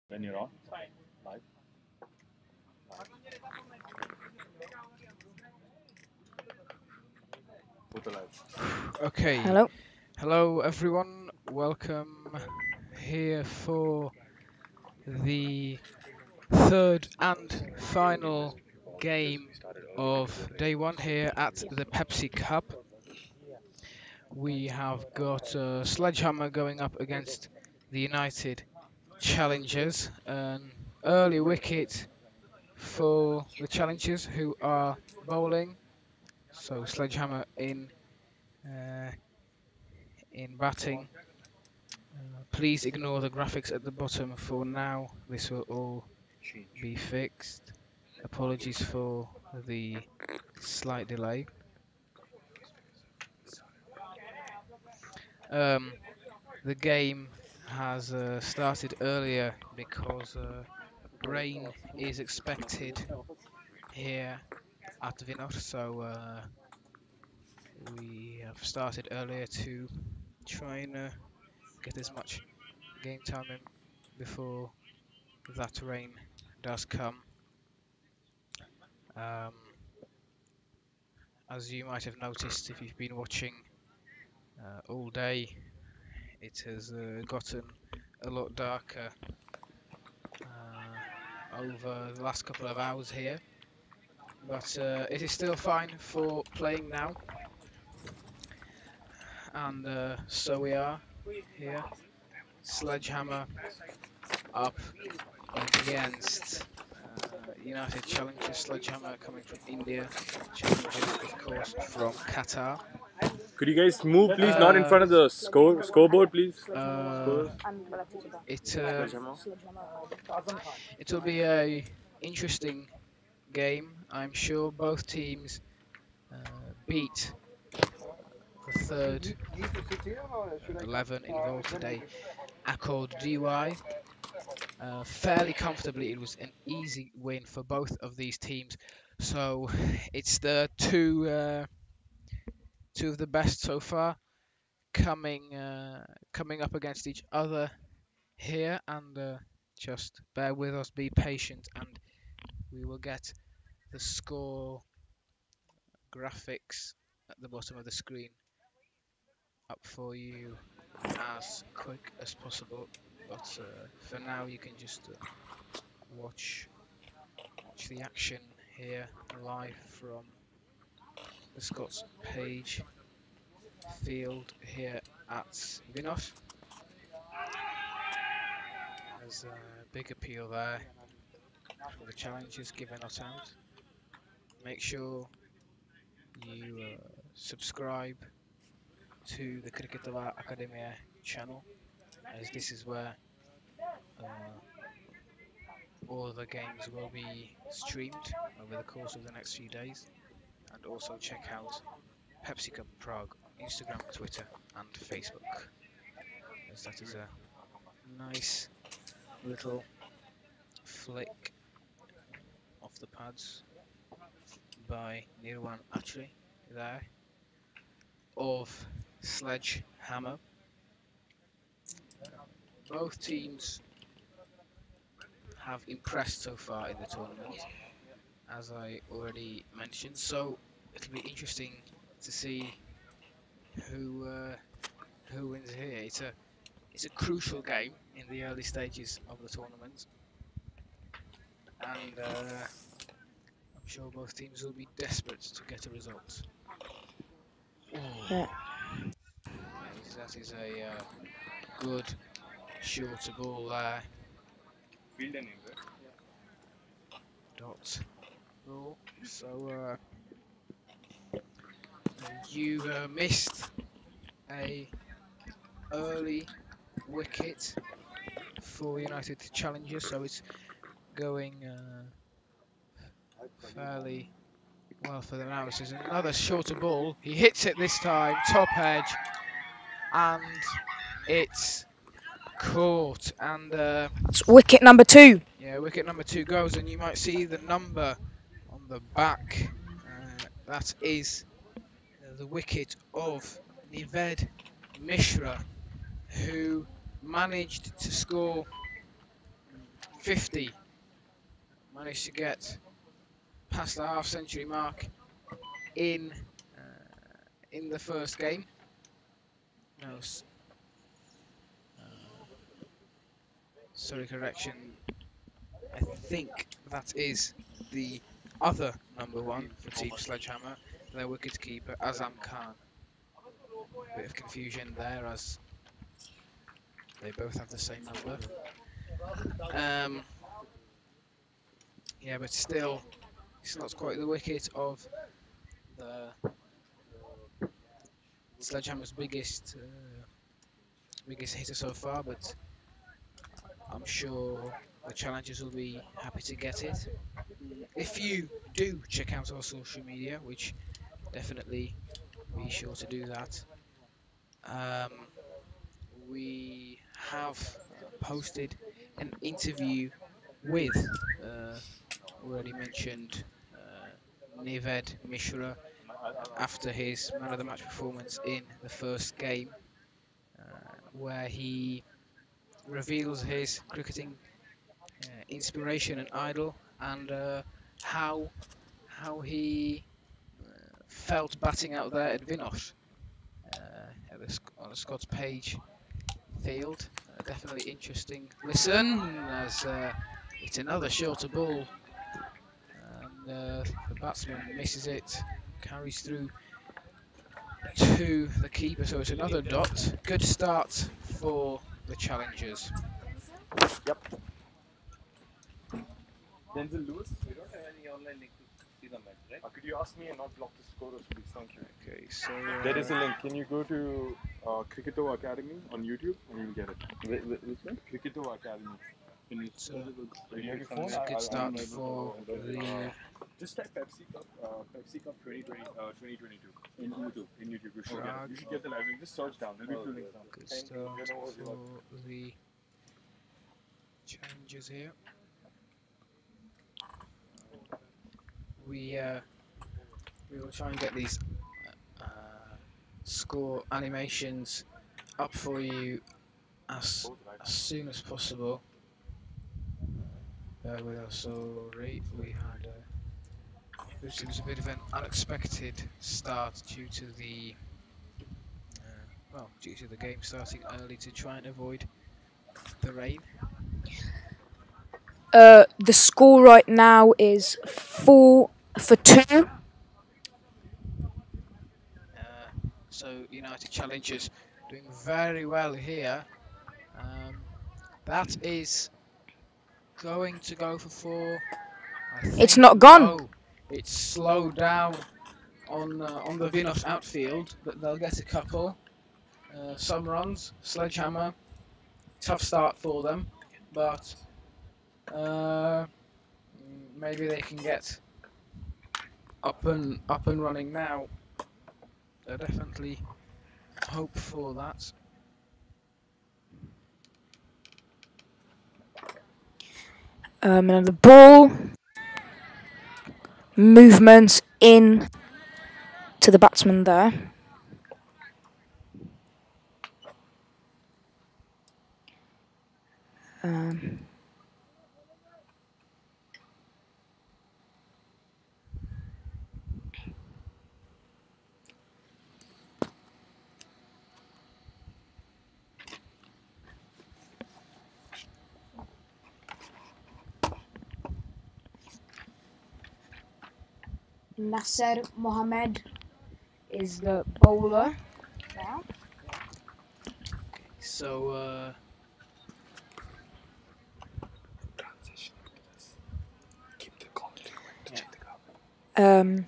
When you're on live. Put the live. Okay. Hello. Hello everyone. Welcome here for the third and final game of day one here at the Pepsi Cup. We have got SledgeHammer going up against the United Challengers. An early wicket for the Challengers who are bowling. So SledgeHammer in batting. Please ignore the graphics at the bottom for now. This will all be fixed. Apologies for the slight delay. The game has started earlier because rain is expected here at Vinor, so we have started earlier to try and get as much game time in before that rain does come. As you might have noticed if you've been watching all day, it has gotten a lot darker over the last couple of hours here, but it is still fine for playing now, and so we are here. SledgeHammer up against United Challengers. SledgeHammer coming from India, Challengers of course from Qatar. Could you guys move, please? Not in front of the scoreboard, please. It will be a interesting game. I'm sure both teams beat the third 11 involved today, Accord DY. Fairly comfortably. It was an easy win for both of these teams. So it's the two of the best so far coming up against each other here, and just bear with us, be patient, and we will get the score graphics at the bottom of the screen up for you as quick as possible. But for now, you can just watch the action here live from the Scots Page field here at Vinor. There's a big appeal there for the Challengers, given us out. Make sure you subscribe to the Cricketova Academia channel, as this is where all of the games will be streamed over the course of the next few days. And also check out Pepsi Cup Prague, Instagram, Twitter and Facebook, as that is a nice little flick off the pads by Nirwan Atri there of SledgeHammer. Both teams have impressed so far in the tournament, as I already mentioned, so it'll be interesting to see who wins here. It's a crucial game in the early stages of the tournament, and I'm sure both teams will be desperate to get a result. Yeah. That is a good shorter ball there. Dot ball. So you missed a early wicket for United Challengers, so it's going fairly well for them now. This is another shorter ball. He hits it this time, top edge, and it's caught. And It's wicket number 2. yeah, wicket number 2 goes, and you might see the number on the back. That is the wicket of Nived Mishra, who managed to score 50. Managed to get past the half-century mark in the first game. No, sorry, correction. I think that is the other #1 for Team Sledgehammer, their wicketkeeper Azam Khan. Bit of confusion there as they both have the same number. Yeah, but still, it's not quite the wicket of the Sledgehammer's biggest hitter so far, but I'm sure the challengers will be happy to get it. If you do check out our social media, which definitely be sure to do that, we have posted an interview with already mentioned Nived Mishra after his man of the match performance in the first game, where he reveals his cricketing inspiration and idol, and how he felt batting out there at Vinor on the Scots Page field. Definitely interesting listen, as it's another shorter ball, and the batsman misses it, carries through to the keeper, so it's another dot. Good start for the challengers. Yep. Denzel Lewis? We don't have any online link to see the match, right? Could you ask me and not block the scorers, please? Thank you. Okay, so There is a link. Can you go to Cricketo Academy on YouTube and you'll get it. Which one? Cricketo Academy. So good start for the just type Pepsi Cup 2022 in YouTube. You should get the live link. Just search down. There'll be few links down. good start for the challengers here. We will try and get these score animations up for you as soon as possible. Bear with us, sorry, we had it was a bit of an unexpected start due to the game starting early to try and avoid the rain. The score right now is 4-2. So United Challengers doing very well here. That is going to go for 4. It's not gone. No, it's slowed down on the Vinor outfield, but they'll get a couple. Some runs. Sledgehammer, tough start for them, but maybe they can get up and running now. There's definitely hope for that. And the ball movement in to the batsman there. Nasser Mohammed is the bowler now. So Keep the commentary going to check the cover.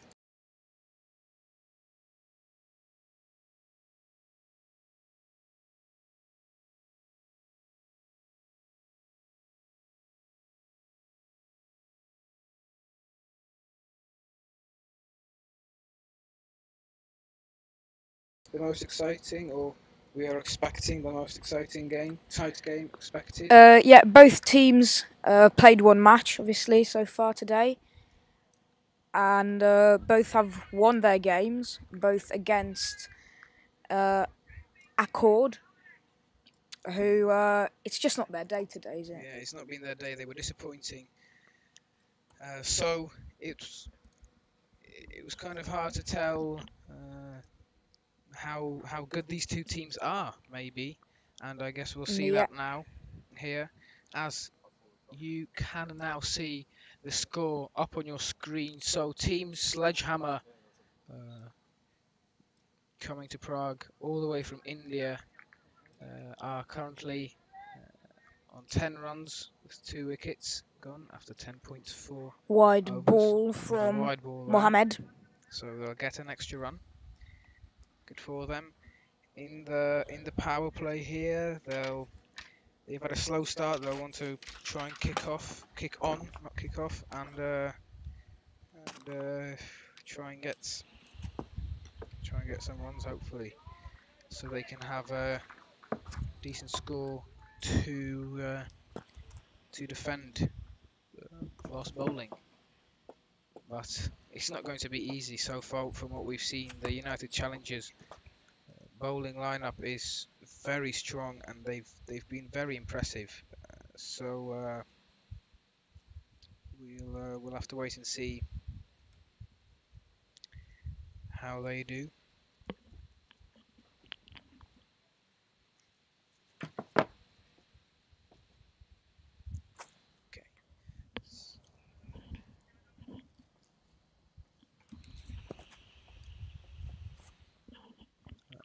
the most exciting, or we are expecting the most exciting game, tight game expected. Yeah, both teams played one match, obviously, so far today. And both have won their games, both against Accord, who it's just not their day today, is it? Yeah, it's not been their day. They were disappointing. So it was kind of hard to tell how good these two teams are, maybe, and I guess we'll see that now here, as you can now see the score up on your screen. So Team SledgeHammer coming to Prague all the way from India are currently on 10 runs with 2 wickets gone after 10.4 wide overs. ball from Wide ball Mohammed. So they'll get an extra run. Good for them. In the power play here, they've had a slow start. They'll want to try and kick on, and try and get some runs hopefully, so they can have a decent score to defend whilst bowling. But it's not going to be easy so far from what we've seen. The United Challengers bowling lineup is very strong, and they've been very impressive. So we'll have to wait and see how they do. Okay.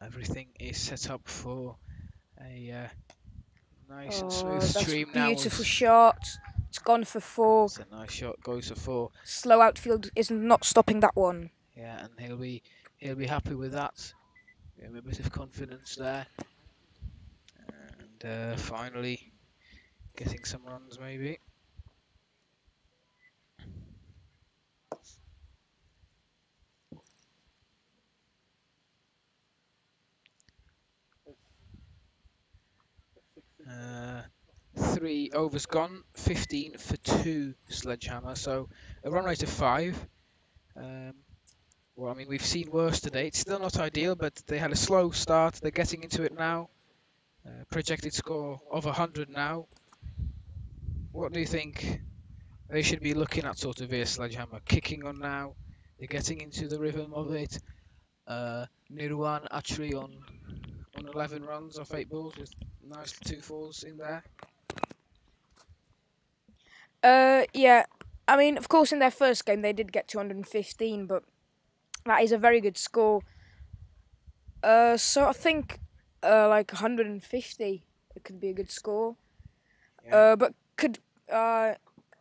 Everything is set up for a nice and smooth stream now. Beautiful shot. It's gone for 4. It's a nice shot, goes for 4. Slow outfield is not stopping that one. Yeah, and he'll be happy with that. Give him a bit of confidence there. And finally getting some runs maybe. Uh, 3 overs gone, 15 for 2 SledgeHammer, so a run rate of 5. Well, I mean, we've seen worse today. It's still not ideal, but they had a slow start. They're getting into it now. Projected score of 100 now. What do you think they should be looking at sort of here, SledgeHammer? Kicking on now. They're getting into the rhythm of it. Nirwan Atri on 11 runs off 8 balls with nice 2 falls in there. Yeah. I mean, of course, in their first game they did get 215, but that is a very good score. So I think like 150, it could be a good score. Yeah. But could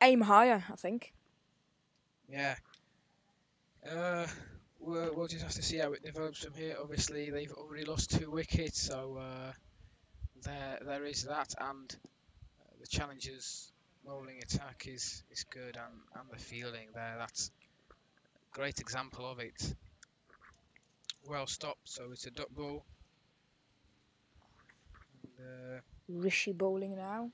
aim higher, I think. Yeah. We'll just have to see how it develops from here. Obviously, they've already lost 2 wickets, so there is that, and the Challengers' bowling attack is good, and the fielding there, that's a great example of it. Well stopped, so it's a dot ball. And, Rishi bowling now.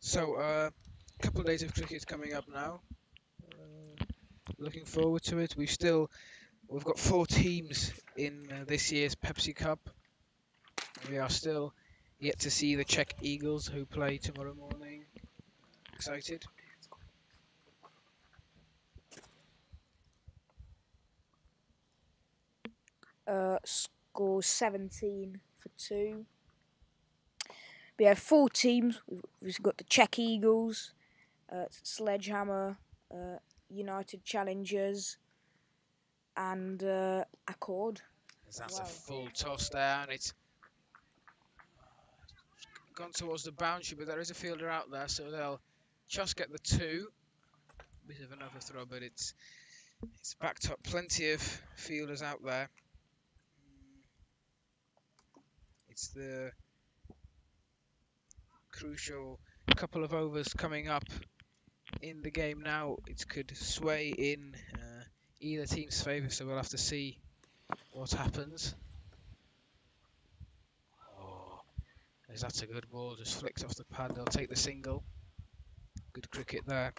So, a couple of days of cricket coming up now. Looking forward to it. We've got 4 teams in this year's Pepsi Cup. We are still yet to see the Czech Eagles, who play tomorrow morning. Excited? Score 17 for 2. We have 4 teams. We've got the Czech Eagles, SledgeHammer, United Challengers, and Accord. That's a full toss there, and it's gone towards the boundary, but there is a fielder out there, so they'll just get the 2. Bit of an overthrow, but it's backed up. Plenty of fielders out there. It's the crucial couple of overs coming up in the game now. It could sway in either team's favour, so we'll have to see what happens. As that's a good ball, just flicks off the pad. They'll take the single. Good cricket there.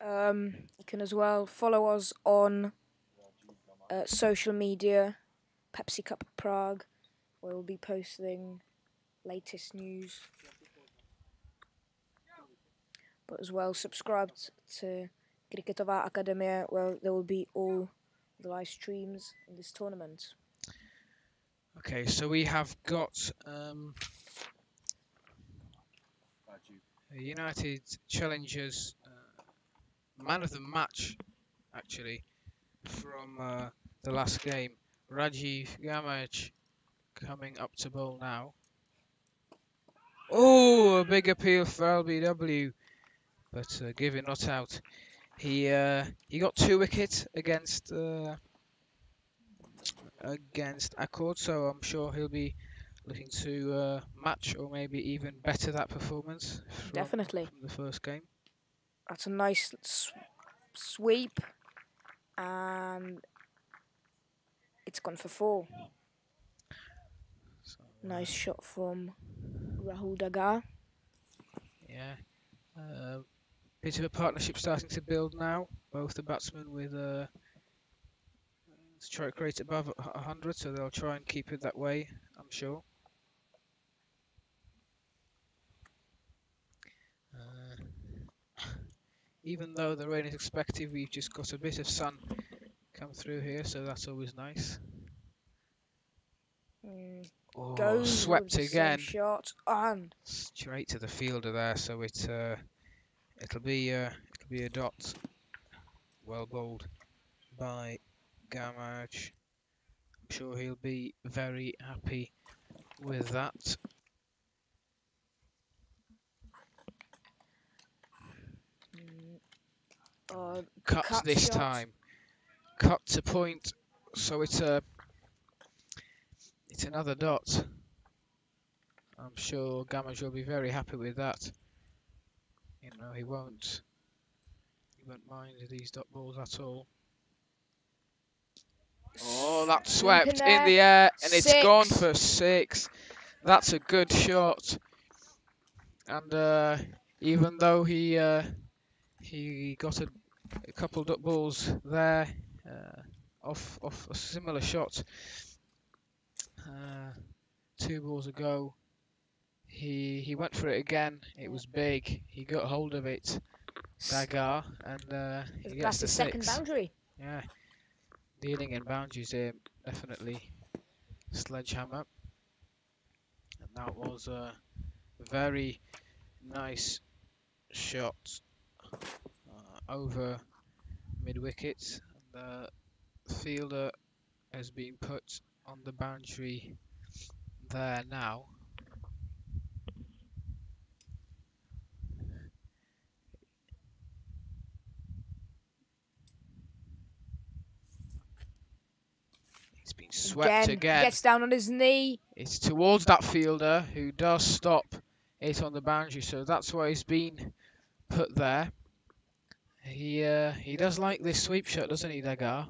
You can as well follow us on social media, Pepsi Cup Prague, where we'll be posting latest news. But as well, subscribe to Kriketová Akademie, where there will be all the live streams in this tournament. Okay, so we have got United Challengers man of the match, actually, from the last game. Rajiv Gamaj coming up to bowl now. Oh, a big appeal for LBW, but giving not out. He got 2 wickets against Accord, so I'm sure he'll be looking to match or maybe even better that performance Definitely. from the first game. That's a nice sweep, and it's gone for 4. So, nice shot from Rahul Dagar. Yeah, bit of a partnership starting to build now. Both the batsmen with strike rate above 100, so they'll try and keep it that way, I'm sure. Even though the rain is expected, we've just got a bit of sun come through here, so that's always nice. Oh, Goes swept with the again. same shot and Straight to the fielder there, so it'll be a dot. Well bowled by Gamaj. I'm sure he'll be very happy with that. Cut this shot. time. Cut to point, so it's another dot. I'm sure Gamaj will be very happy with that. You know, he won't mind these dot balls at all. Oh, that swept in the air, and it's gone for 6. That's a good shot. And even though he got a couple dot balls there off a similar shot 2 balls ago, he went for it again. It was big. He got hold of it, Dagar, and he gets the 6. Second boundary. Yeah, dealing in boundaries here, definitely SledgeHammer. And that was a very nice shot over mid-wicket. And the fielder has been put on the boundary there now. He's been swept again. Gets down on his knee. It's towards that fielder who does stop it on the boundary, so that's why he's been put there. He does like this sweep shot, doesn't he, Dagar?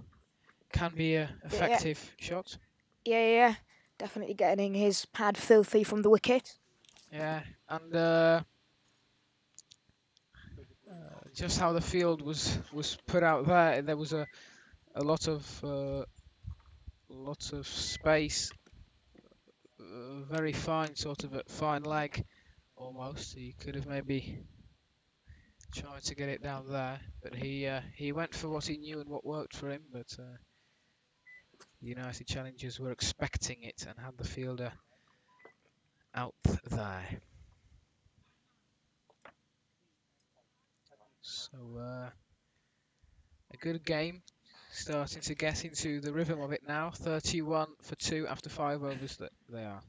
Can be a effective shot. Yeah. Definitely getting his pad filthy from the wicket. Yeah, and just how the field was put out there was a lot of space, very fine, sort of a fine leg almost. He could have maybe tried to get it down there, but he went for what he knew and what worked for him. But United challengers were expecting it and had the fielder out there. So a good game, starting to get into the rhythm of it now. 31 for 2 after 5 overs that they are.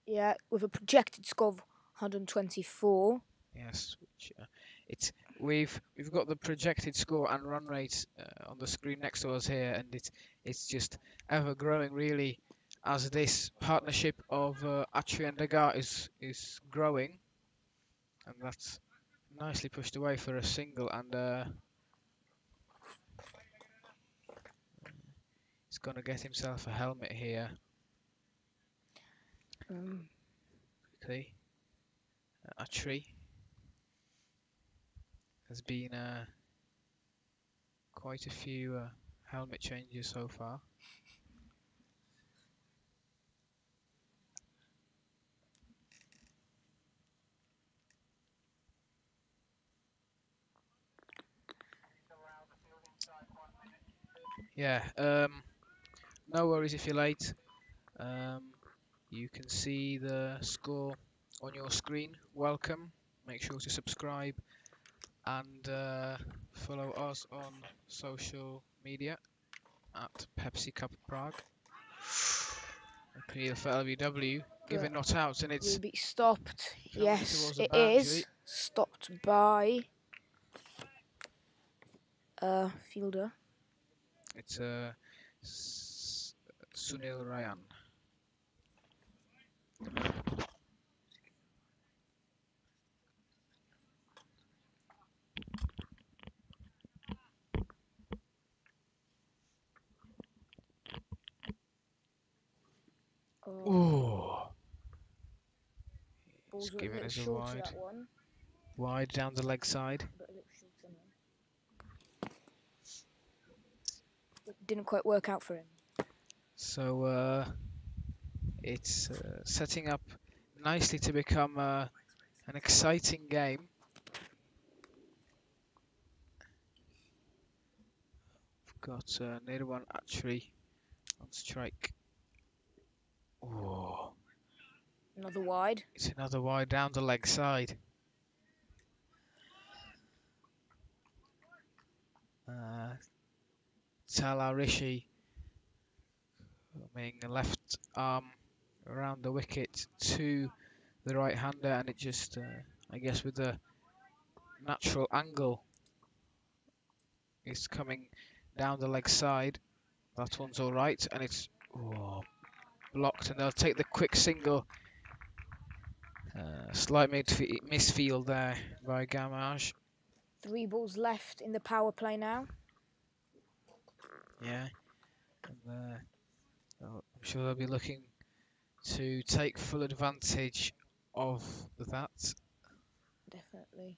Yeah, with a projected score of 124. Yes, which, we've got the projected score and run rate on the screen next to us here, and it's just ever growing really as this partnership of Atri and Degas is growing, and that's nicely pushed away for a single, and he's going to get himself a helmet here. Quickly, Atri has been quite a few helmet changes so far. Yeah, no worries if you're late. You can see the score on your screen. Welcome. Make sure to subscribe and follow us on social media at Pepsi Cup Prague. Appeal for LBW, given not out, and it's will be stopped. coming Yes, towards the it boundary. is stopped by fielder. It's Sunil Rayan. Oh, Balls it's were giving a us a little short, that one. wide down the leg side. But a little shorter now. It didn't quite work out for him. So it's setting up nicely to become an exciting game. We've got Nirwan Atri on strike. Oh, Another wide. it's another wide down the leg side. Tala Rishi coming left arm around the wicket to the right hander, and it just, I guess, with the natural angle, is coming down the leg side. That one's all right, and it's blocked, and they'll take the quick single. Slight misfield there by Gamage. 3 balls left in the power play now. Yeah, and I'm sure they'll be looking to take full advantage of that. Definitely.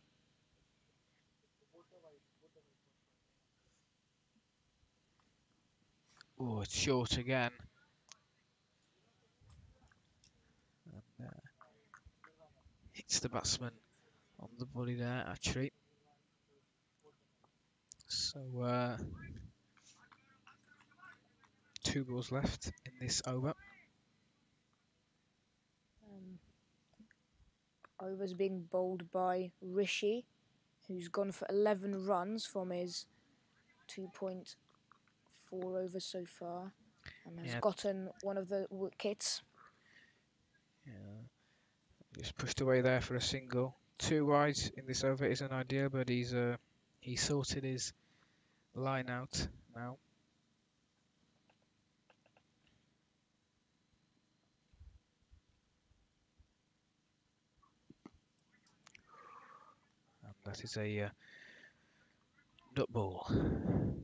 Oh, it's short again. And, hits the batsman on the body there, actually. So, 2 balls left in this over. Overs being bowled by Rishi, who's gone for 11 runs from his 2.4 overs so far, and has gotten one of the wickets. Yeah, just pushed away there for a single. 2 wides in this over isn't ideal, but he sorted his line out now. And that is a dot ball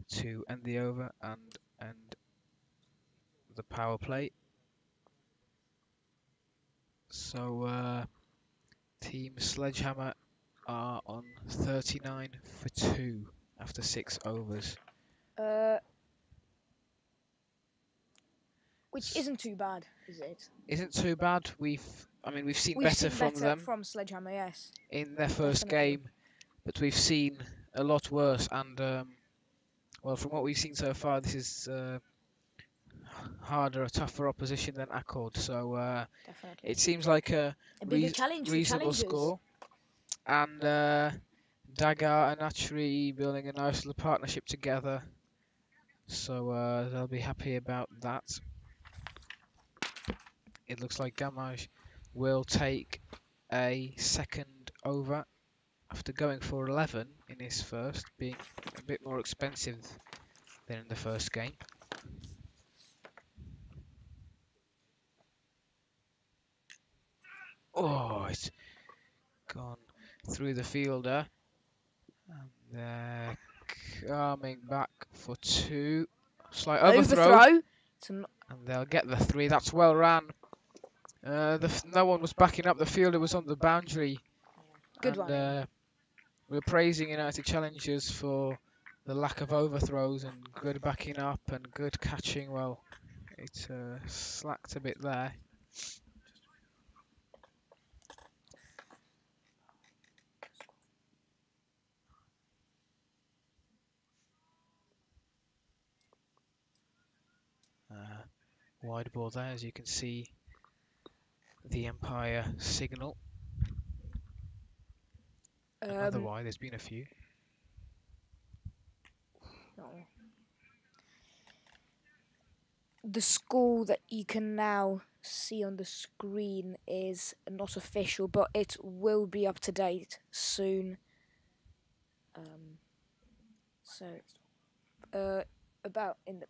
to end the over and end the power play. So Team SledgeHammer are on 39 for 2 after 6 overs. Which isn't too bad, is it? Isn't too bad. We've seen better from them. From SledgeHammer, yes. In their first Definitely. game, but we've seen a lot worse. And well, from what we've seen so far, this is harder, a tougher opposition than Accord. So Definitely. it seems like a A bigger challenge for reasonable challengers. score. And Dagar and Atri building a nice little partnership together. So they'll be happy about that. It looks like Gamage will take a second over after going for 11 in his first, being a bit more expensive than in the first game. Oh, it's gone through the fielder. And they're coming back for 2. Slight overthrow. And they'll get the 3. That's well ran. No one was backing up. The fielder was on the boundary. Good and, one. We're praising United Challengers for the lack of overthrows and good backing up and good catching. Well, it slacked a bit there. Wide ball there, as you can see the Empire signal. Another wide, there's been a few. No. The score that you can now see on the screen is not official, but it will be up to date soon. About in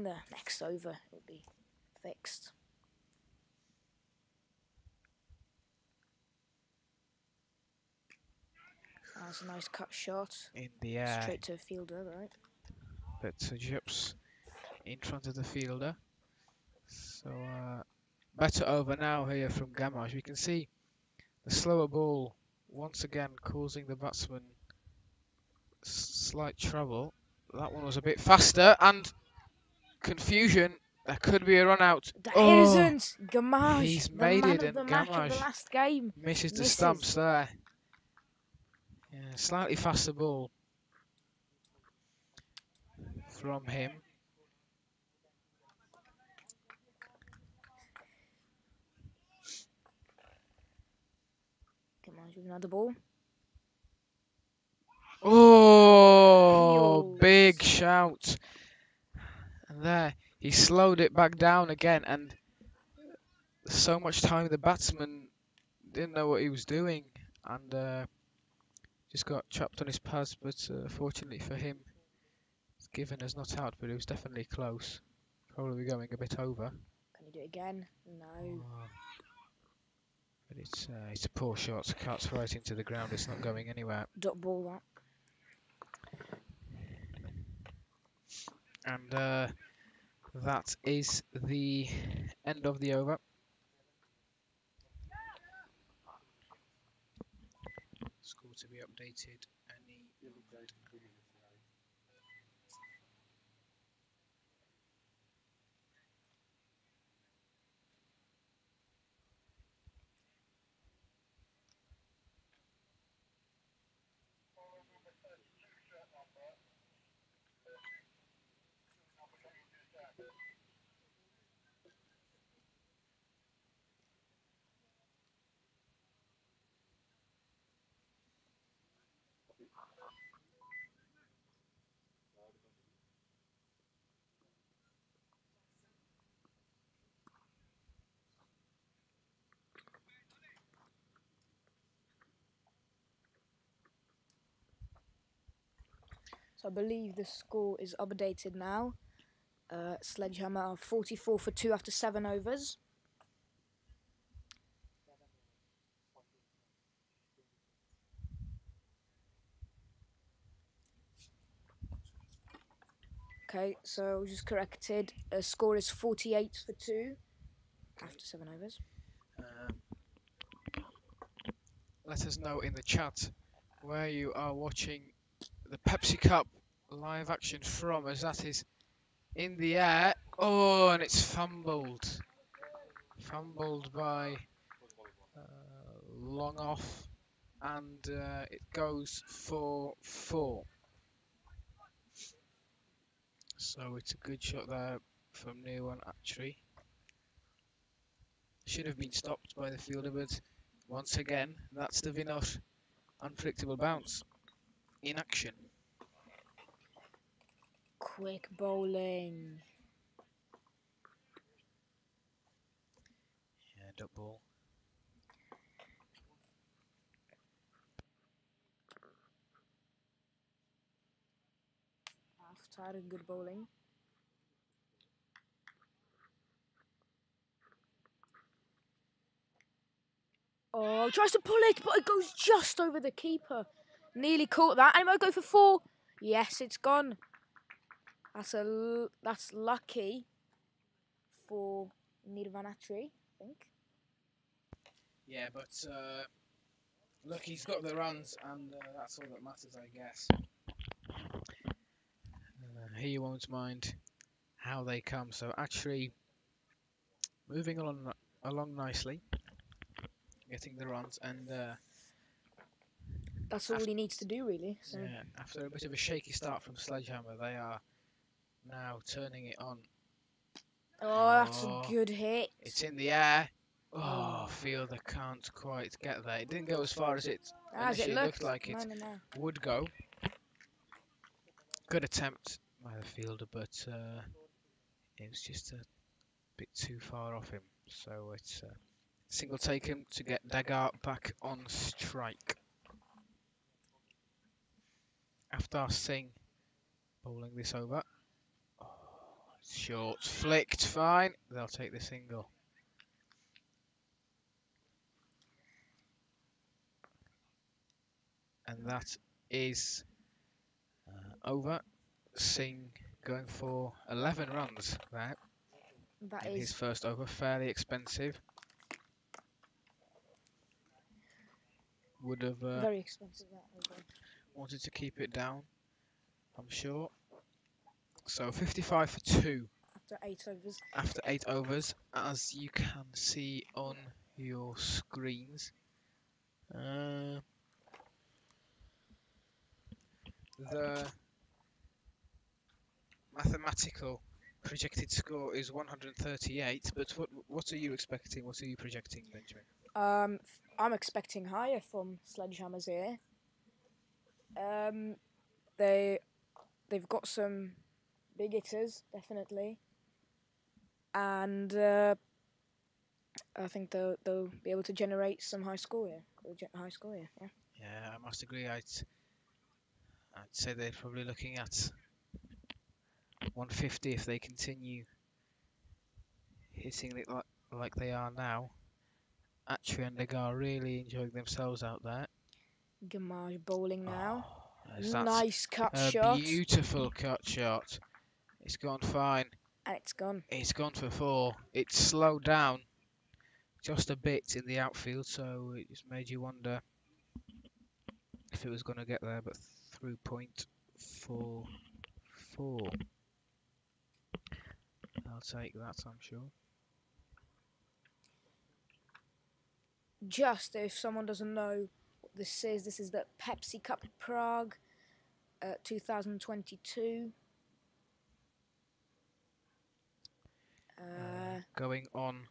the next over, it'll be fixed. That's a nice cut shot. In the air. Straight to a fielder, right? But Jups in front of the fielder. So better over now here from Gamage. We can see the slower ball once again causing the batsman slight trouble. That one was a bit faster and confusion. There could be a run out. There isn't. Gamage, he's the made man it, of the and match of the Gamage last game, misses the stumps there. Yeah, slightly faster ball from him. Gamage with another ball. Oh, Peels. big shout. And there, he slowed it back down again, and so much time the batsman didn't know what he was doing, and just got chopped on his pads, but fortunately for him, it's given as not out, but it was definitely close. Probably going a bit over. Can you do it again? No. But it's a poor shot, cuts right into the ground, it's not going anywhere. Dot ball that. And that is the end of the over. Score to be updated any moment. So I believe the score is updated now. Sledgehammer are 44 for 2 after 7 overs. Okay, so just corrected. Score is 48 for 2 after 7 overs. Let us know in the chat where you are watching the Pepsi Cup live action from, as that is in the air. Oh, and it's fumbled. Fumbled by long off, and it goes for 4. So it's a good shot there from near one actually. Should have been stopped by the fielder, but once again, that's the Vinor unpredictable bounce in action. Quick bowling. Yeah, duck ball. After good bowling. Oh, tries to pull it, but it goes just over the keeper. Nearly caught that. And it might go for 4. Yes, it's gone. That's lucky for Nirvanatri, I think. Yeah, but look, he's got the runs, and that's all that matters, I guess. He won't mind how they come. So actually, moving along nicely, getting the runs, and That's all he needs to do, really. So. yeah, after a bit of a shaky start from SledgeHammer, they are now turning it on. Oh, that's a good hit. It's in the air. Oh, fielder can't quite get there. It didn't go as far as it initially looked like it would go. Good attempt by the fielder, but it was just a bit too far off him. So it's single taken to get Dagar back on strike. After Singh bowling this over. Oh, short, flicked, fine. They'll take the single. And that is over. Singh going for 11 runs there. That in is his first over, fairly expensive. Would have very expensive. That wanted to keep it down, I'm sure. So 55 for 2 after 8 overs. After 8 overs, as you can see on your screens. The mathematical projected score is 138, but what are you expecting? What are you projecting, Benjamin? I'm expecting higher from Sledgehammers here. They've got some big hitters, definitely, and I think they'll be able to generate some high score here. Yeah. Yeah, I must agree. I'd say they're probably looking at 150 if they continue hitting it like they are now. Atri and Nagar really enjoying themselves out there. Gamage bowling now. Oh, nice cut shot. Beautiful cut shot. It's gone fine. And it's gone. It's gone for 4. It's slowed down just a bit in the outfield, so it just made you wonder if it was going to get there, but through .44. I'll take that, I'm sure. Just if someone doesn't know what this is the Pepsi Cup Prague 2022. Going on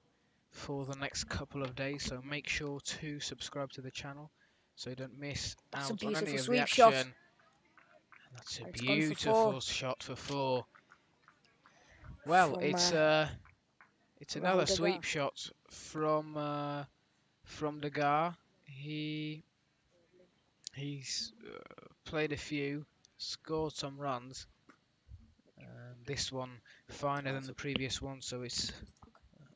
for the next couple of days, so make sure to subscribe to the channel so you don't miss out on any of the action. Shot. That's a beautiful shot for 4. Well, From, it's another sweep shot from Dagar. He's played a few, scored some runs. This one finer than the previous one, so it's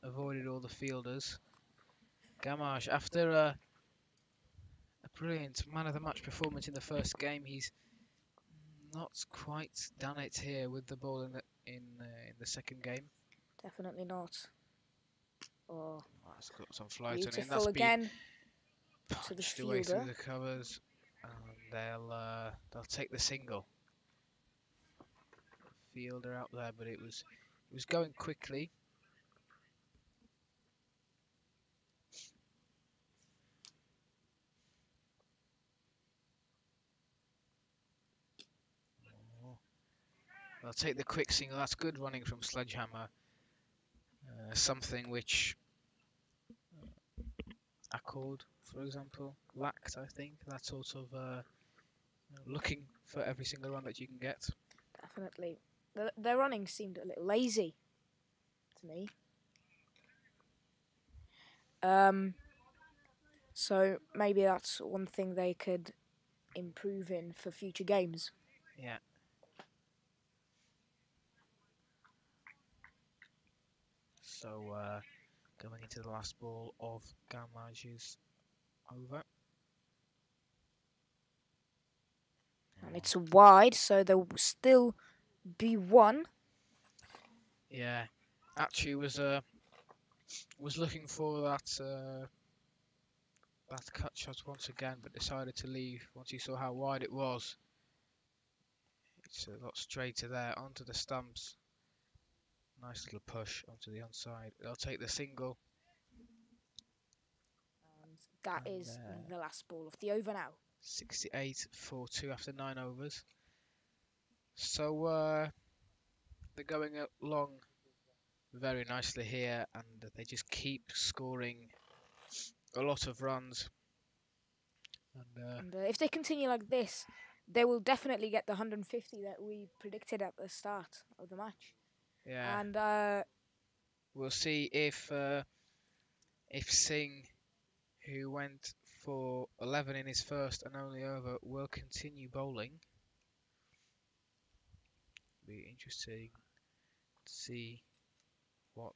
avoided all the fielders. Gamage, after a brilliant man of the match performance in the first game, he's not quite done it here with the ball in the second game. Definitely not. Oh, that's got some flight beautiful on it. That's again to the punched fielder. Away through the covers, and they'll take the single. Fielder out there, but it was going quickly. They'll take the quick single. That's good running from SledgeHammer. Something which Accord, for example, lacked, I think. That sort of looking for every single run that you can get. Definitely. Their running seemed a little lazy to me. So maybe that's one thing they could improve in for future games. Yeah. So going into the last ball of Gamage is over. And it's wide, so there will still be one. Yeah, actually was looking for that cut shot once again, but decided to leave once he saw how wide it was. It's a lot straighter there onto the stumps. Nice little push onto the onside. They'll take the single. And that is the last ball of the over now. 68-42 after 9 overs. So they're going along very nicely here, and they just keep scoring a lot of runs. And if they continue like this, they will definitely get the 150 that we predicted at the start of the match. Yeah. And we'll see if Singh, who went for 11 in his first and only over, will continue bowling. Be interesting to see what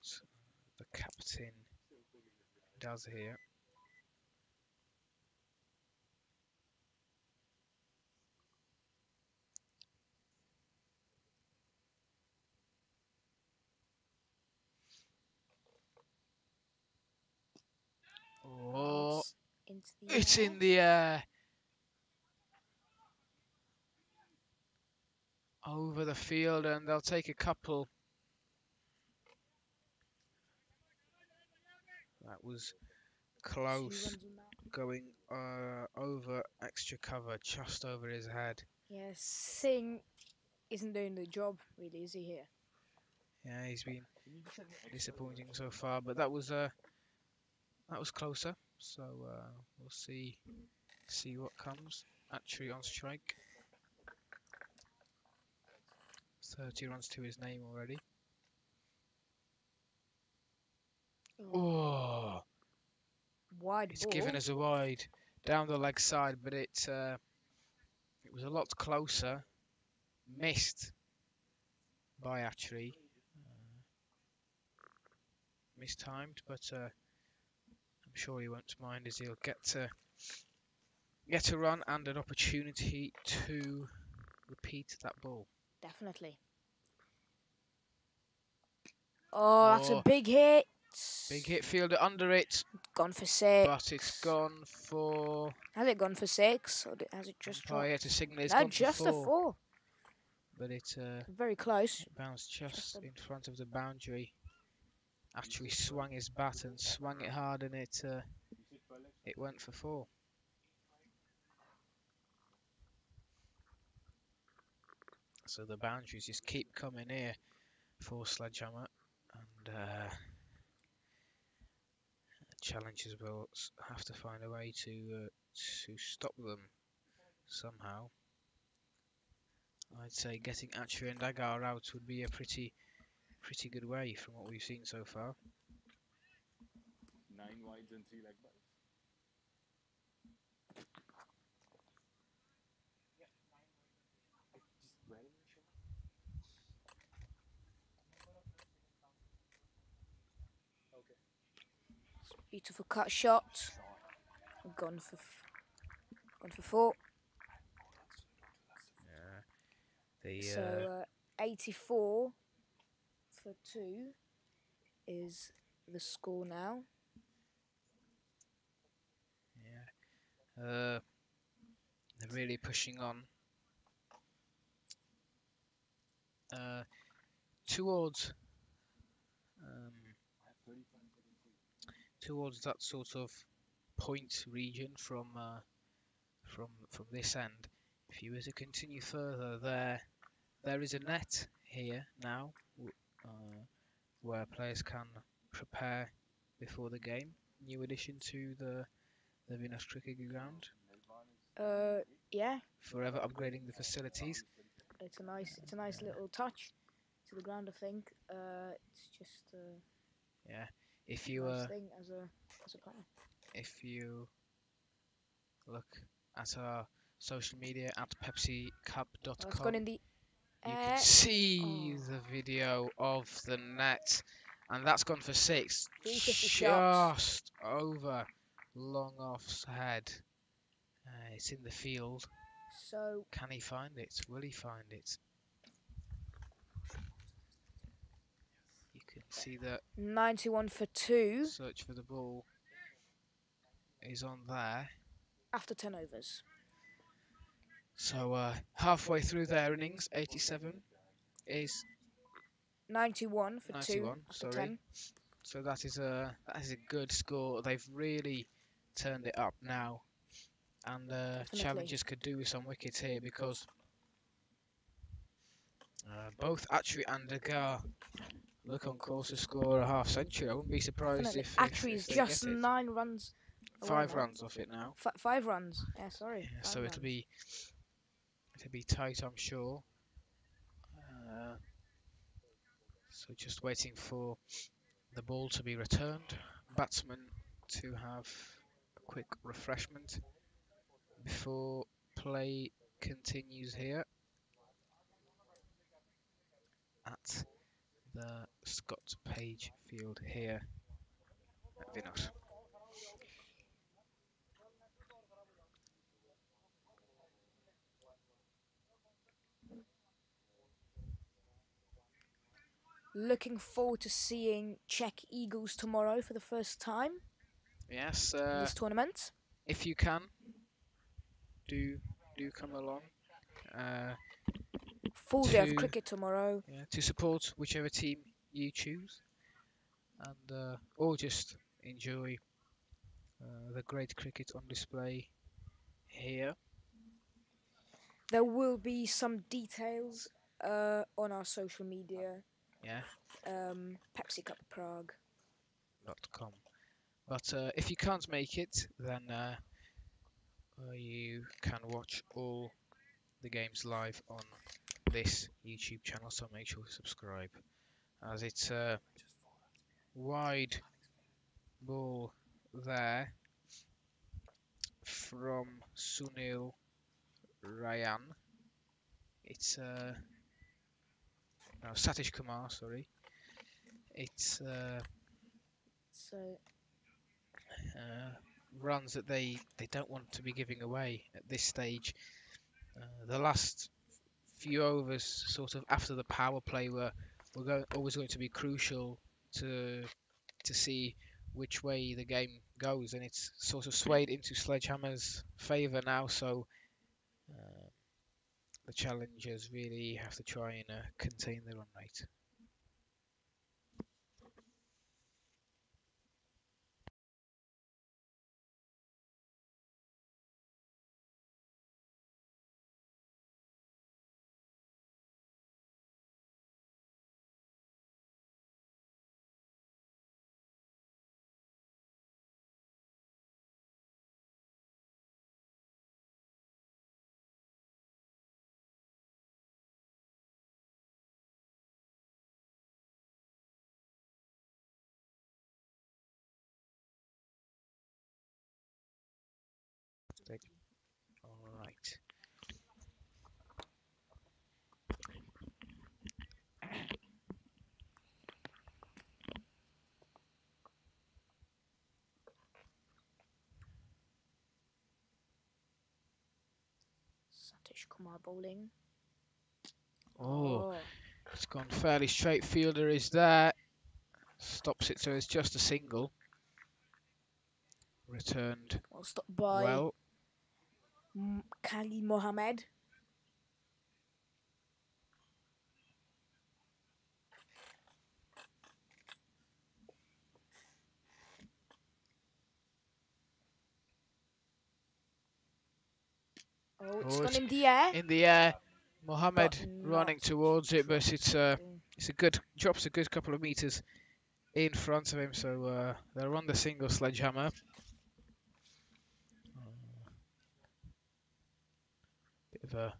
the captain does here. Oh, it's in the air. Over the field, and they'll take a couple. That was close, going over extra cover, just over his head. Yeah, Singh isn't doing the job, really, is he here? Yeah, he's been disappointing so far, but that was closer. So we'll see what comes. Actually on strike. 30 runs to his name already. Oh, wide it's ball. given us a wide down the leg side, but it was a lot closer. Missed by Atri. Mistimed, but I'm sure he won't mind, as he'll get a run and an opportunity to repeat that ball. Definitely. Oh, that's a big hit. Big hit fielder under it. Gone for 6. But it's gone for... Has it gone for 6? Or has it just dropped? Yeah, to signal it's no, gone just for 4. a 4. But it... very close. It bounced just in front of the boundary. Actually swung his bat and swung it hard, and it went for 4. So the boundaries just keep coming here for SledgeHammer, and challengers will have to find a way to stop them somehow. I'd say getting Atri and Agar out would be a pretty good way from what we've seen so far. 9 wides and 3 leg balls. Beautiful cut shot. Gone for 4. So 84 for 2 is the score now. Yeah, they're really pushing on towards that sort of point region from this end. If you were to continue further, there is a net here now, where players can prepare before the game. New addition to the Vinor cricket ground. Yeah, Forever upgrading the facilities. it's a nice little touch to the ground. I think it's just Yeah, if a you nice thing as a player. if you look at our social media at Oh, it's gone pepsicup.com, in the you air. can see Oh. the video of the net, and that's gone for 6, 350 shots. just over long off's head. It's in the field. So Can he find it? Will he find it? You can see that 91 for 2 search for the ball is on there. after 10 overs. So halfway through their innings, 87 is 91 for 2 91. after Sorry. 10. So that is a good score. They've really turned it up now, and Definitely. challengers could do with some wickets here because both Atri and Agar look on course to score a half century. I wouldn't be surprised Definitely. if Actually, if it's they just get it. 9 runs. 5 now. runs off it now. 5 runs. Yeah, sorry. Yeah, 5 so runs. it'll be tight, I'm sure. So just waiting for the ball to be returned. Batsmen to have a quick refreshment before play continues here at the Scott Page field here at Vinor. Looking forward to seeing Czech Eagles tomorrow for the first time Yes, in this tournament. if you can, do come along. Full day of cricket tomorrow. Yeah, to support whichever team you choose, and or just enjoy the great cricket on display here. There will be some details on our social media. Yeah. Pepsi Cup Prague. .com. But if you can't make it, then you can watch all the games live on this YouTube channel, so make sure to subscribe, as it's a wide ball there from Sunil Ryan. It's no, Satish Kumar, sorry. It's So runs that they don't want to be giving away at this stage. The last few overs, sort of after the power play, were always going to be crucial to see which way the game goes, and it's sort of swayed into SledgeHammer's favour now. So the challengers really have to try and contain the run rate. All right. Satish Kumar bowling. Oh, it's gone fairly straight. Fielder is there. Stops it, so it's just a single. Returned Well stopped by well. Kali Mohammed. Oh, it's gone in the air. In the air. Mohammed but running not towards it, but it's a good drops a good couple of meters in front of him. So they're on the single sledgehammer. Bit of a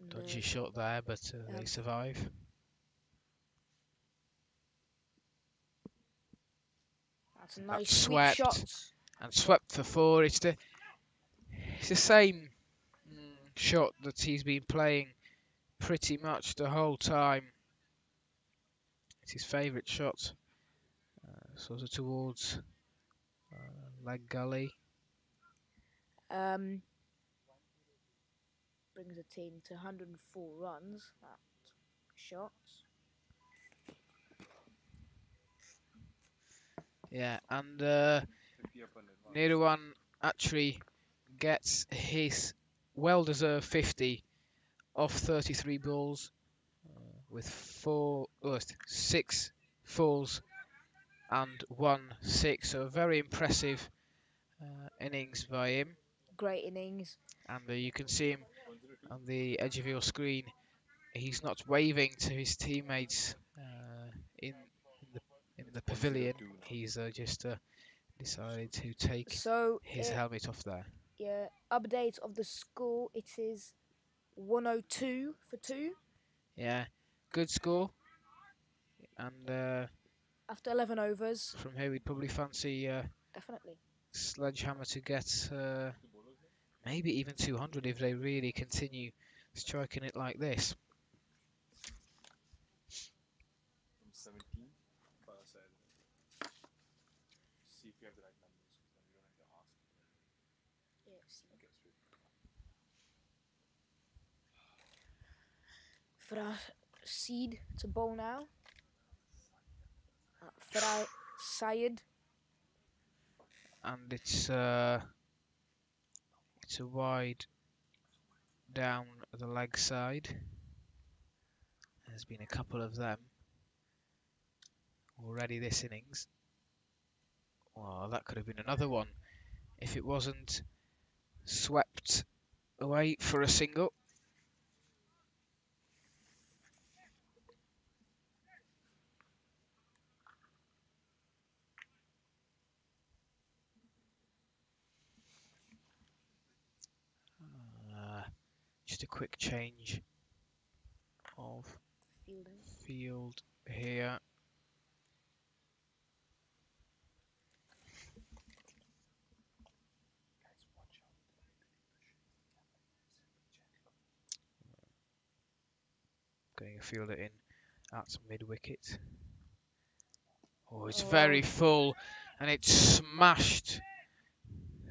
dodgy shot there, but they survive. That's a nice That's sweep shot. And swept for 4. It's the same shot that he's been playing pretty much the whole time. It's his favourite shot, sort of towards leg gully. Brings the team to 104 runs. That shots. Yeah, and Nirwan actually gets his well-deserved 50 off 33 balls with 6 fours and 1 6. So a very impressive innings by him. Great innings. And you can see him on the edge of your screen. He's not waving to his teammates in the pavilion. He's just decided to take his helmet off there. Yeah, update of the score. It is 102 for 2. Yeah, good score. And after 11 overs. From here, we'd probably fancy definitely SledgeHammer to get maybe even 200 if they really continue striking it like this. From 17, see if you have the right numbers, because then you don't have to ask. Yes. Proceed to bowl now. Syed. And it's a wide down the leg side. There's been a couple of them already this innings. Well, that could have been another one if it wasn't swept away for a single. Just a quick change of field here. Getting a fielder in at mid-wicket. Oh, it's very full, and it's smashed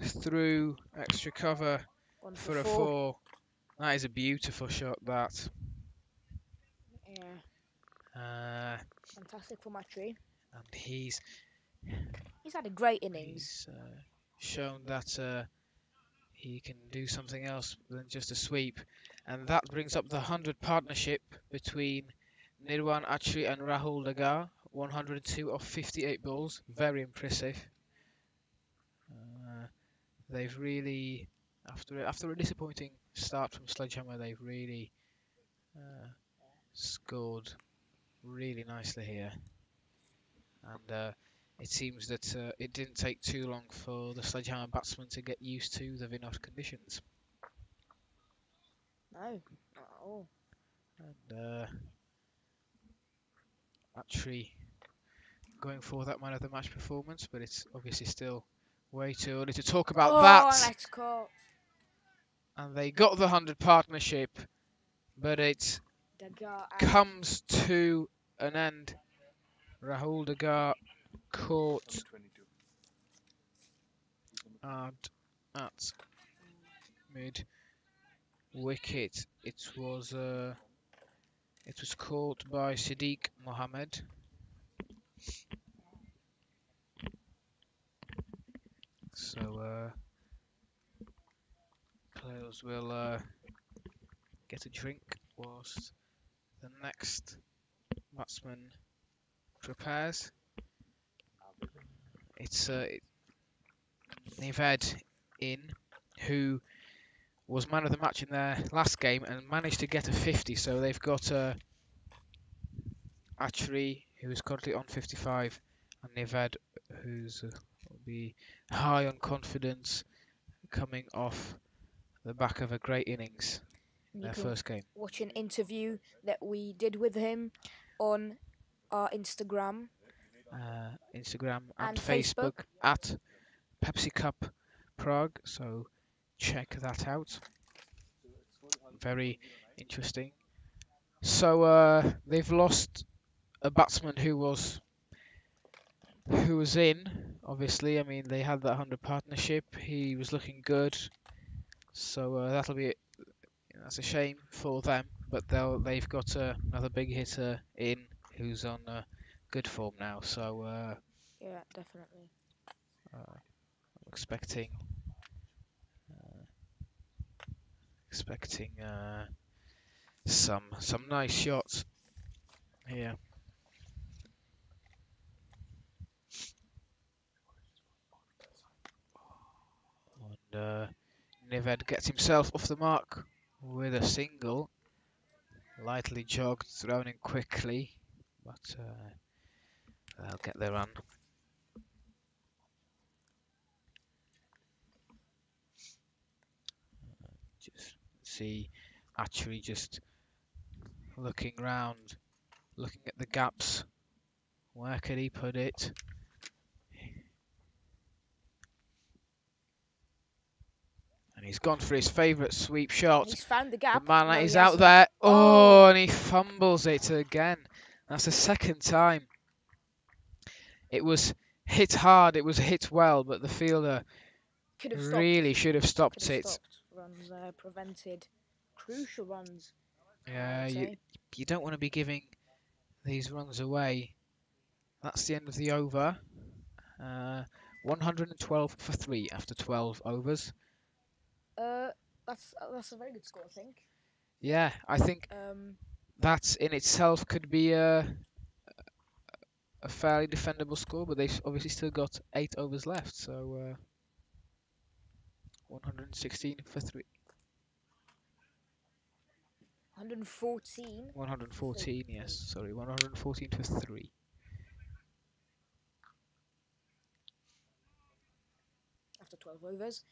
through extra cover for a 4. That is a beautiful shot, that. Yeah. Fantastic for Matri. And he's had a great innings. He's shown that he can do something else than just a sweep. And that brings up the 100 partnership between Nirwan Atri and Rahul Dagar. 102 off 58 balls. Very impressive. They've really, after a disappointing start from SledgeHammer, they've really scored really nicely here. And it seems that it didn't take too long for the SledgeHammer batsmen to get used to the Vinor conditions. No, not at all. And actually going for that man of the match performance, but it's obviously still way too early to talk about that. Let's call. And they got the 100 partnership, but it comes to an end. Rahul Dagar caught at mid wicket. It was caught by Siddiq Mohammed. So players will get a drink whilst the next batsman prepares. It's Nived in, who was man of the match in their last game and managed to get a 50. So they've got Achri, who is currently on 55, and Nived, who's will be high on confidence, coming off the back of a great innings in their first game. Watch an interview that we did with him on our Instagram. Instagram and Facebook. Facebook at Pepsi Cup Prague, so check that out. Very interesting. So they've lost a batsman who was in, obviously. I mean, they had that 100 partnership. He was looking good, so that's a shame for them. But they've got another big hitter in who's on good form now. So Yeah, definitely. I'm expecting some nice shots here. And Nived gets himself off the mark with a single, lightly jogged, thrown in quickly, but they'll get their run. Just see, actually just looking round, looking at the gaps. Where could he put it? And he's gone for his favourite sweep shot. He's found the gap. The man No, is he out hasn't. there. Oh. Oh, and he fumbles it again. That's the second time. It was hit hard, it was hit well, but the fielder really should have stopped it. Runs prevented crucial runs. Yeah, you don't want to be giving these runs away. That's the end of the over. 112 for 3 after 12 overs. That's a very good score, I think. Yeah, I think that in itself could be a fairly defendable score, but they've obviously still got 8 overs left, so 116 for 3. 114. 114, yes, sorry, 114 for 3. After 12 overs.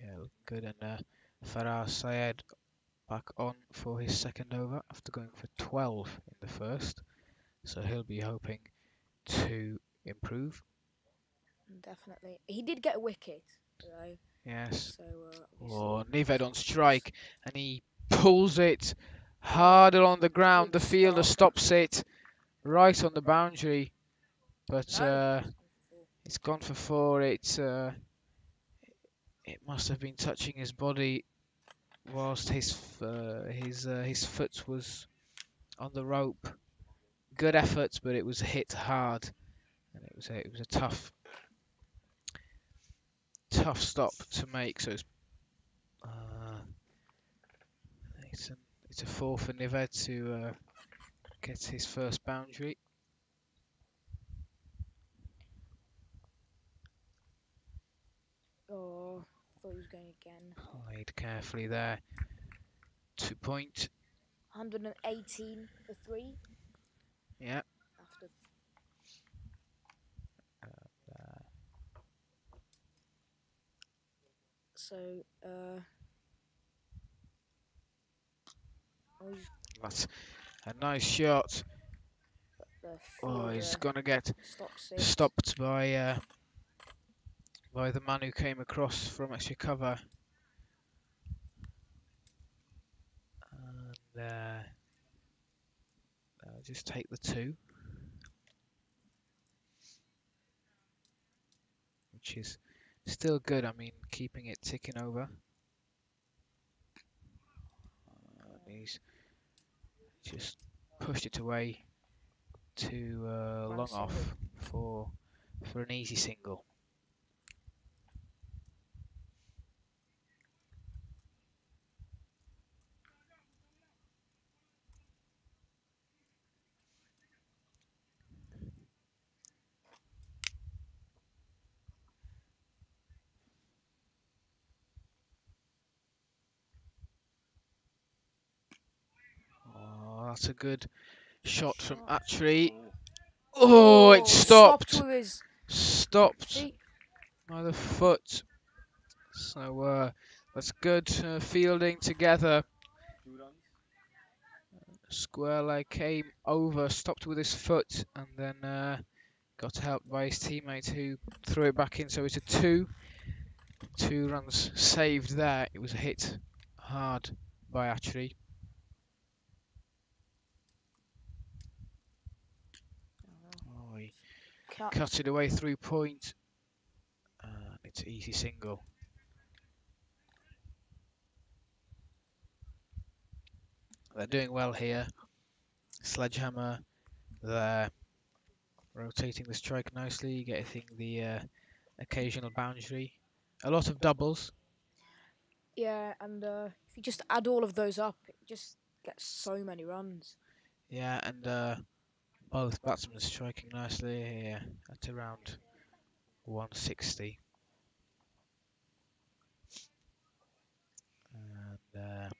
Yeah, good, and Farah Syed back on for his second over after going for 12 in the first, so he'll be hoping to improve. Definitely. He did get a wicket, though. Yes. So, Nived on strike, and he pulls it harder on the ground. The fielder stops it right on the boundary, but it's gone for 4. It must have been touching his body whilst his foot was on the rope. Good effort, but it was hit hard, and it was a tough stop to make. So it's a 4 for Nived to get his first boundary. Oh, I thought he was going again. Played carefully there. 2 point. 118 for 3. Yeah. After. So, that's a nice shot. Oh, he's gonna get stopped by the man who came across from extra cover. And I'll just take the 2, which is still good. I mean, keeping it ticking over. He's just pushed it away to long off for an easy single. That's a good shot from Shot. Atri. Oh, it stopped. Stopped with his Stopped feet. by the foot. So that's good fielding together. 2 runs. Square leg came over, stopped with his foot, and then got helped by his teammate who threw it back in. So it's a 2. 2 runs saved there. It was hit hard by Atri. Oh, he cut it away through point. It's an easy single. They're doing well here. SledgeHammer, they're rotating the strike nicely, getting the occasional boundary. A lot of doubles. Yeah, and if you just add all of those up, it just gets so many runs. Yeah, and both batsmen striking nicely here at around 160. And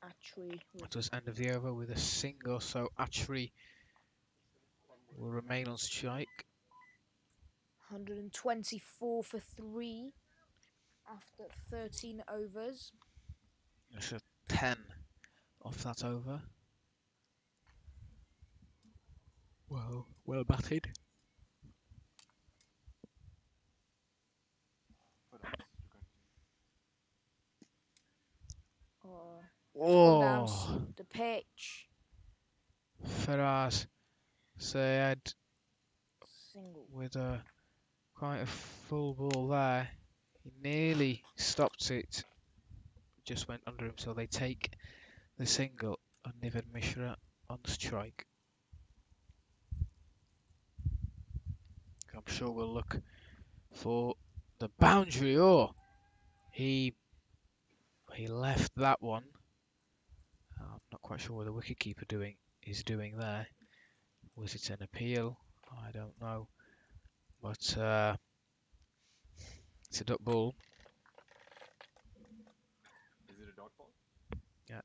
Atri it was end of the over with a single, so Atri will remain on strike. 124 for 3 after 13 overs. It's a 10 off that over. Well batted. Come down The pitch. Faraz Sayed Single. with quite a full ball there. He nearly stopped it. Just went under him, so they take the single and Niven Mishra on strike. I'm sure we'll look for the boundary. Oh, he left that one. I'm not quite sure what the wicketkeeper is doing there. Was it an appeal? I don't know. But it's a duck ball. Is it a dot ball? Yeah.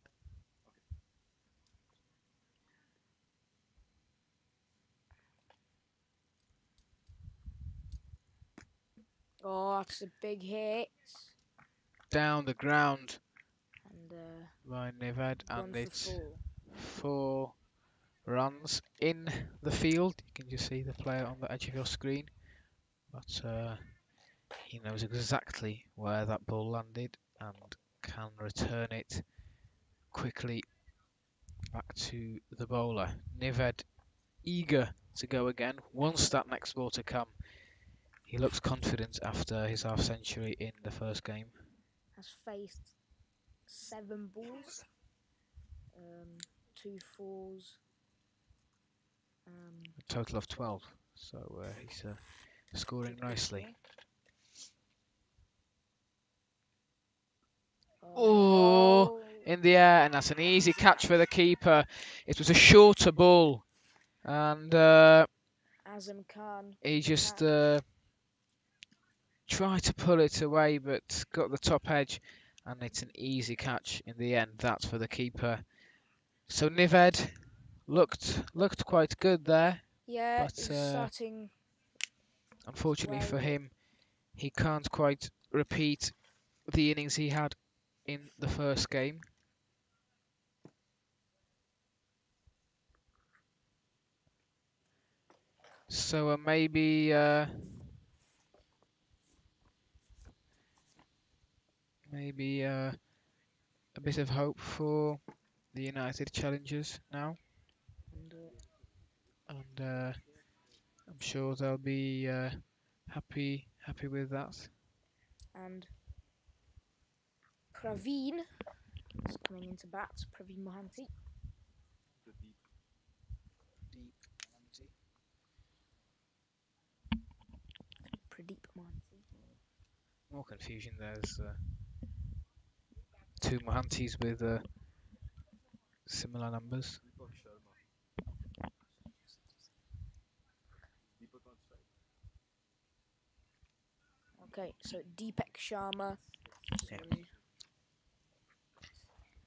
Oh, that's a big hit. Down the ground And by Nived, and it's 4. 4 runs in the field. You can just see the player on the edge of your screen. But he knows exactly where that ball landed and can return it quickly back to the bowler. Nived eager to go again, wants that next ball to come. He looks confident after his half century in the first game. Has faced 7 balls, 2 fours. A total of 12. So he's scoring nicely. Oh, in the air, and that's an easy catch for the keeper. It was a shorter ball, and Azam Khan. he just tried to pull it away, but got the top edge, and it's an easy catch in the end. That's for the keeper. So Nived looked quite good there. Yeah, but starting. Unfortunately for him, he can't quite repeat the innings he had in the first game. So maybe a bit of hope for the United challengers now, and I'm sure they'll be happy with that. And Praveen is coming into bat. Praveen Mohanty. Pradeep Mohanty. More confusion. There's 2 Mohanties with similar numbers. Okay, so Deepak Sharma. Yeah.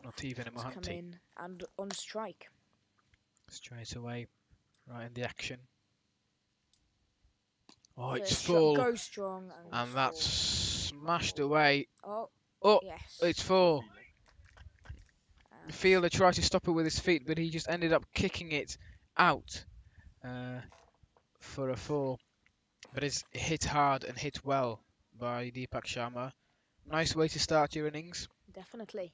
Not even a Mohanty. Come in and on strike. straight away, right in the action. Oh, it's First shot full, goes strong. and it's that's full. smashed away. Oh, Oh, yes. it's full. And Fielder tried to stop it with his feet, but he just ended up kicking it out for a 4. But it's hit hard and hit well by Deepak Sharma. Nice way to start your innings. Definitely.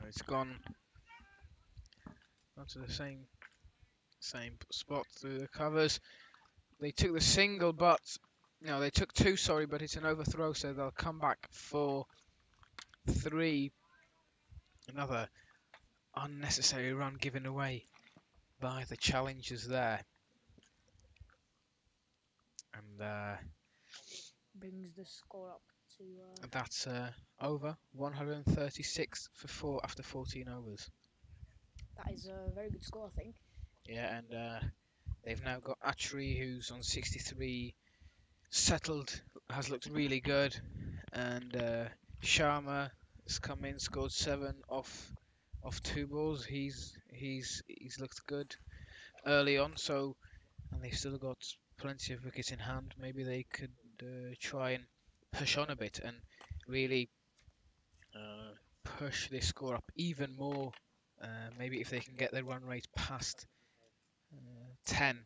It's gone to the same spot through the covers. They took the single, but no, they took 2. Sorry, but it's an overthrow, so they'll come back for 3. Another unnecessary run given away by the challengers there, and Brings the score up to. that's over 136 for 4 after 14 overs. That is a very good score, I think. Yeah, and they've now got Atri, who's on 63, settled, has looked really good, and Sharma has come in, scored 7 off 2 balls. He's looked good early on, so, and they've still got plenty of wickets in hand. Maybe they could try and push on a bit and really push this score up even more. Maybe if they can get their run rate past 10,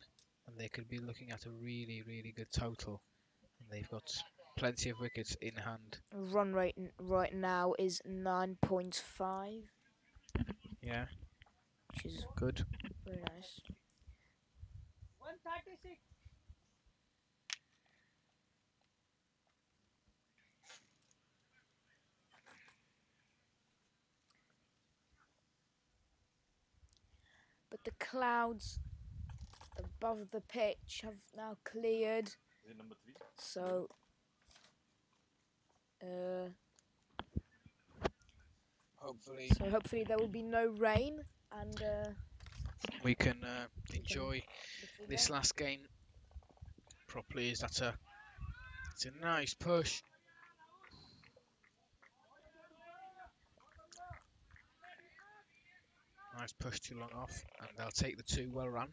and they could be looking at a really, really good total. And they've got plenty of wickets in hand. Run rate right now is 9.5. Yeah, Which is good. very nice. But the clouds above the pitch have now cleared. Is it number 3? So, hopefully there will be no rain, and We can enjoy this last game properly. It's a nice push. Nice push too long off, and they'll take the 2 well run.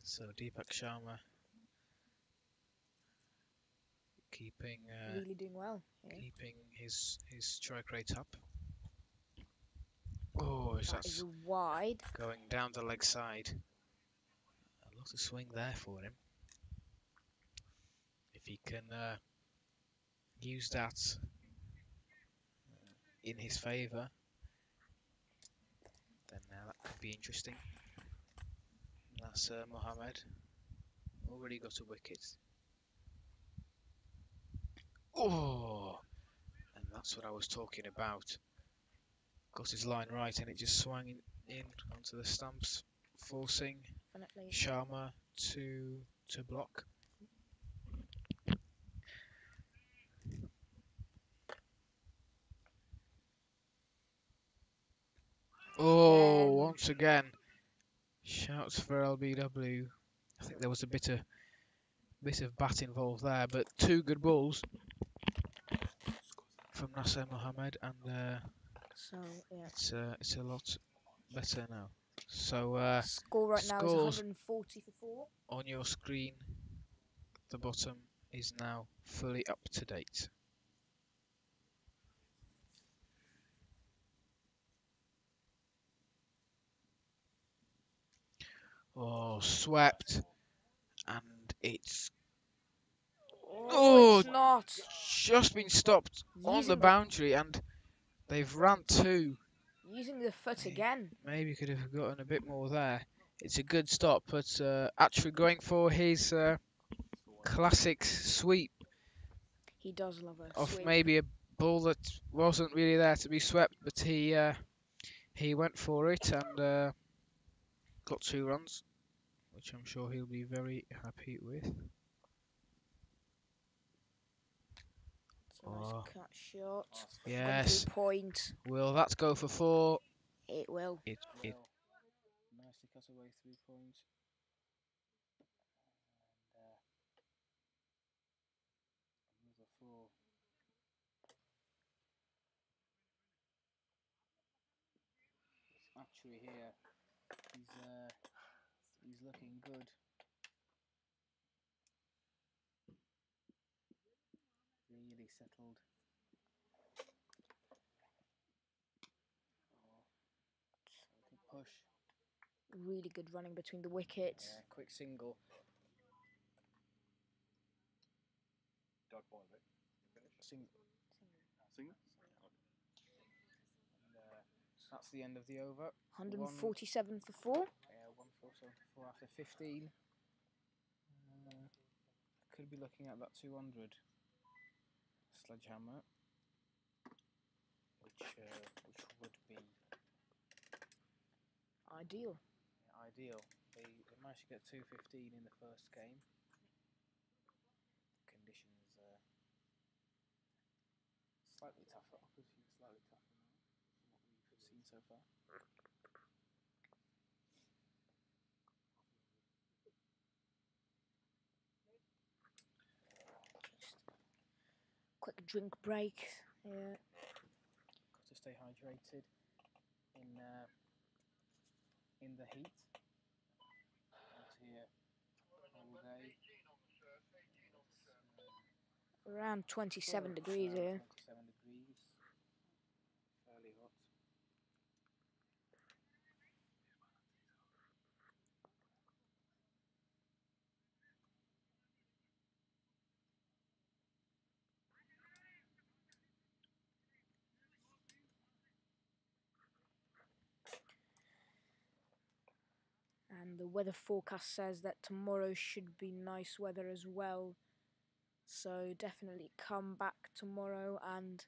So Deepak Sharma keeping really doing well. Yeah. keeping his strike rate up. Oh, That is wide. going down the leg side. A lot of swing there for him. If he can use that in his favour, then that could be interesting. That's Mohammed. Already got a wicket. Oh! And that's what I was talking about. Got his line right, and it just swung in onto the stumps, forcing Definitely. Sharma to block. Oh, Again. once again, shouts for LBW. I think there was a bit of bat involved there, but 2 good balls from Nasser Mohammed, and So yeah. it's a lot better now. So Score right now is 140 for 4. on your screen, the bottom is now fully up to date. Oh, swept, and it's It's not. just been stopped on the boundary, and they've run 2. Using the foot again. Maybe could have gotten a bit more there. It's a good stop, but actually going for his classic sweep. He does love a Off sweep. maybe a ball that wasn't really there to be swept, but he went for it and got 2 runs, which I'm sure he'll be very happy with. It's a nice cut shot. Yes. Point. Will that go for 4? It will. It Nicely cut away 3 points. Actually, here he's looking good. Really settled. Oh, push. Really good running between the wickets. Yeah, quick single. Dot ball, right? Single. Single? And, that's the end of the over. 147 for 4. Yeah, 147 for 4 after 15. Could be looking at that 200 SledgeHammer, which would be Ideal. ideal. They managed to get 215 in the first game. Conditions slightly tougher. Opposition slightly tougher now from what we've seen so far. Quick drink break. Yeah. Got to stay hydrated in the heat. Out here all day. Around 27 degrees here. 27 degrees. Fairly hot. And the weather forecast says that tomorrow should be nice weather as well. So definitely come back tomorrow and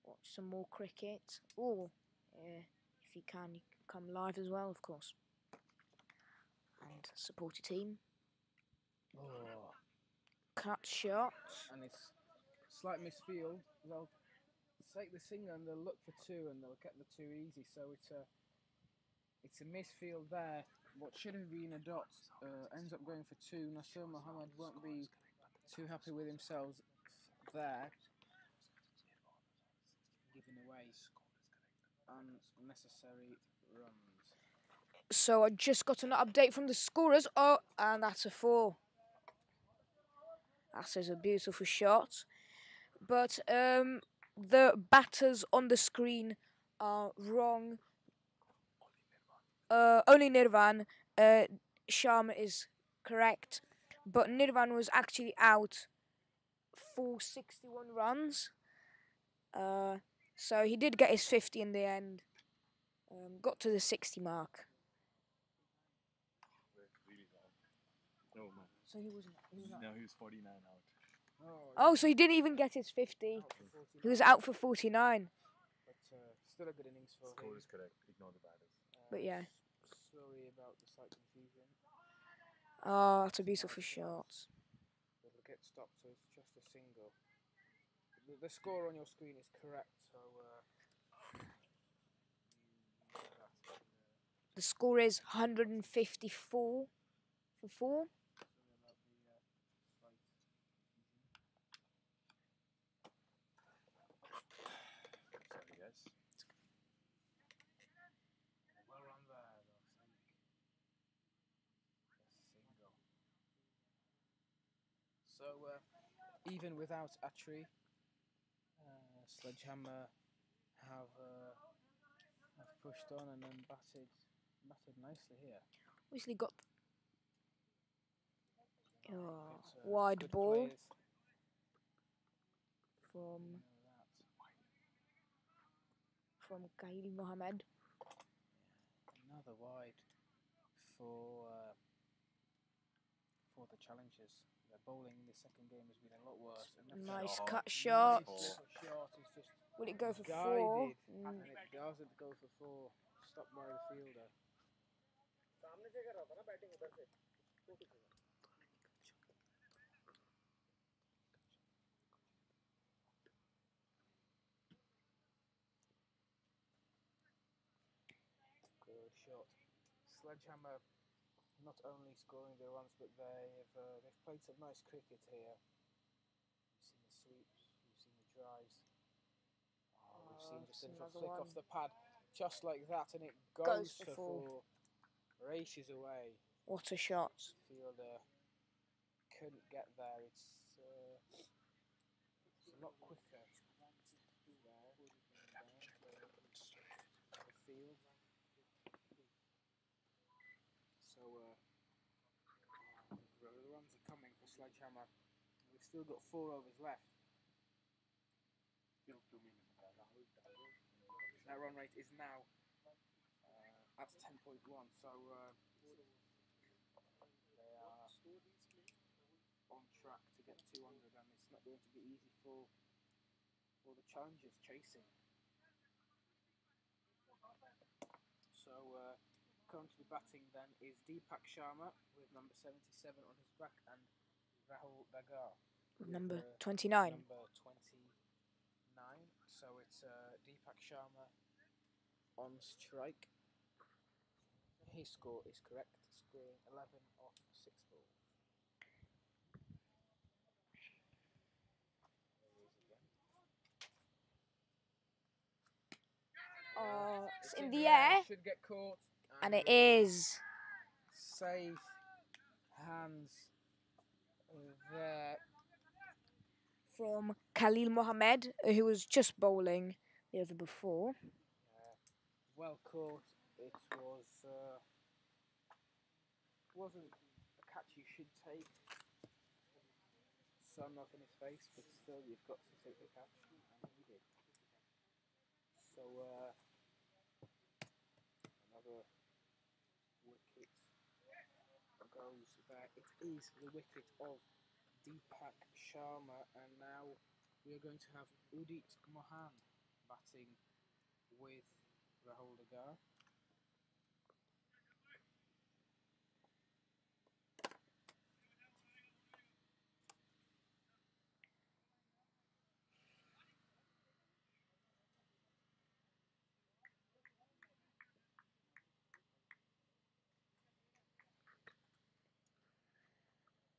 watch some more cricket. Or, if you can come live as well, of course. And support your team. Oh. Cut shot. And it's slight misfield. They'll take the single and they'll look for 2 and they'll get the 2 easy. So it's a misfield there. What should have been a dot ends up going for 2. Nasir Mohammed won't be too happy with himself there. Giving away unnecessary runs. So I just got an update from the scorers. Oh, and that's a 4. That is a beautiful shot. But the batters on the screen are wrong. Only Nirvan. Sharma is correct. But Nirvan was actually out for 61 runs. So he did get his 50 in the end. Got to the 60 mark. Really wrong. No. So he wasn't. No, he was 49 out. Oh, so he didn't even get his 50. He was out for 49. But still a good innings for Score him. is correct. Ignore the batters. But yeah. Sorry about the slight confusion. Oh, that's a beautiful shot. It'll get stopped, so it's just a single. The score on your screen is correct, so The score is 154 for 4. Sorry, guys. Well run there, though. Single. So even without Atri, SledgeHammer have pushed on and then batted nicely here. Obviously got wide ball players. from Kahil Mohammed. Another wide for the challengers. Their bowling in the second game has been a lot worse. Nice cut shot. Shot is just Will it go for guided, 4? and it doesn't go for 4. Stopped by the fielder. Good shot. SledgeHammer not only scoring their runs, but they've played some nice cricket here. You've seen the sweeps, you've seen the drives. We've seen just a little flick off the pad. just like that, and it Goes goes for for full. 4. Races away. What a shot. Fielder couldn't get there. It's a lot quicker there. The field. So the runs are coming for SledgeHammer. We've still got 4 overs left. That run rate is now at 10.1, so they are on track to get 200, and it's not going to be easy for the challengers chasing. So coming to the batting then is Deepak Sharma with number 77 on his back, and Rahul Dagar with Number 29. Number 29. So it's Deepak Sharma on strike. His score is correct, scoring 11 off 6 balls. Oh, it's in the the air. Should get caught. And it is. Safe hands there. From Khalil Mohammed, who was just bowling the over before. Well caught. It wasn't a catch you should take. Sun up in his face, but still you've got to take the catch, and he did. So another wicket goes there. It is the wicket of Deepak Sharma, and now we are going to have Udit Mohan batting with Rahul Dagar.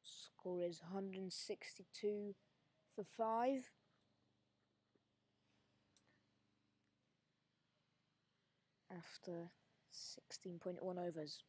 Score is 162 for 5. After 16.1 overs.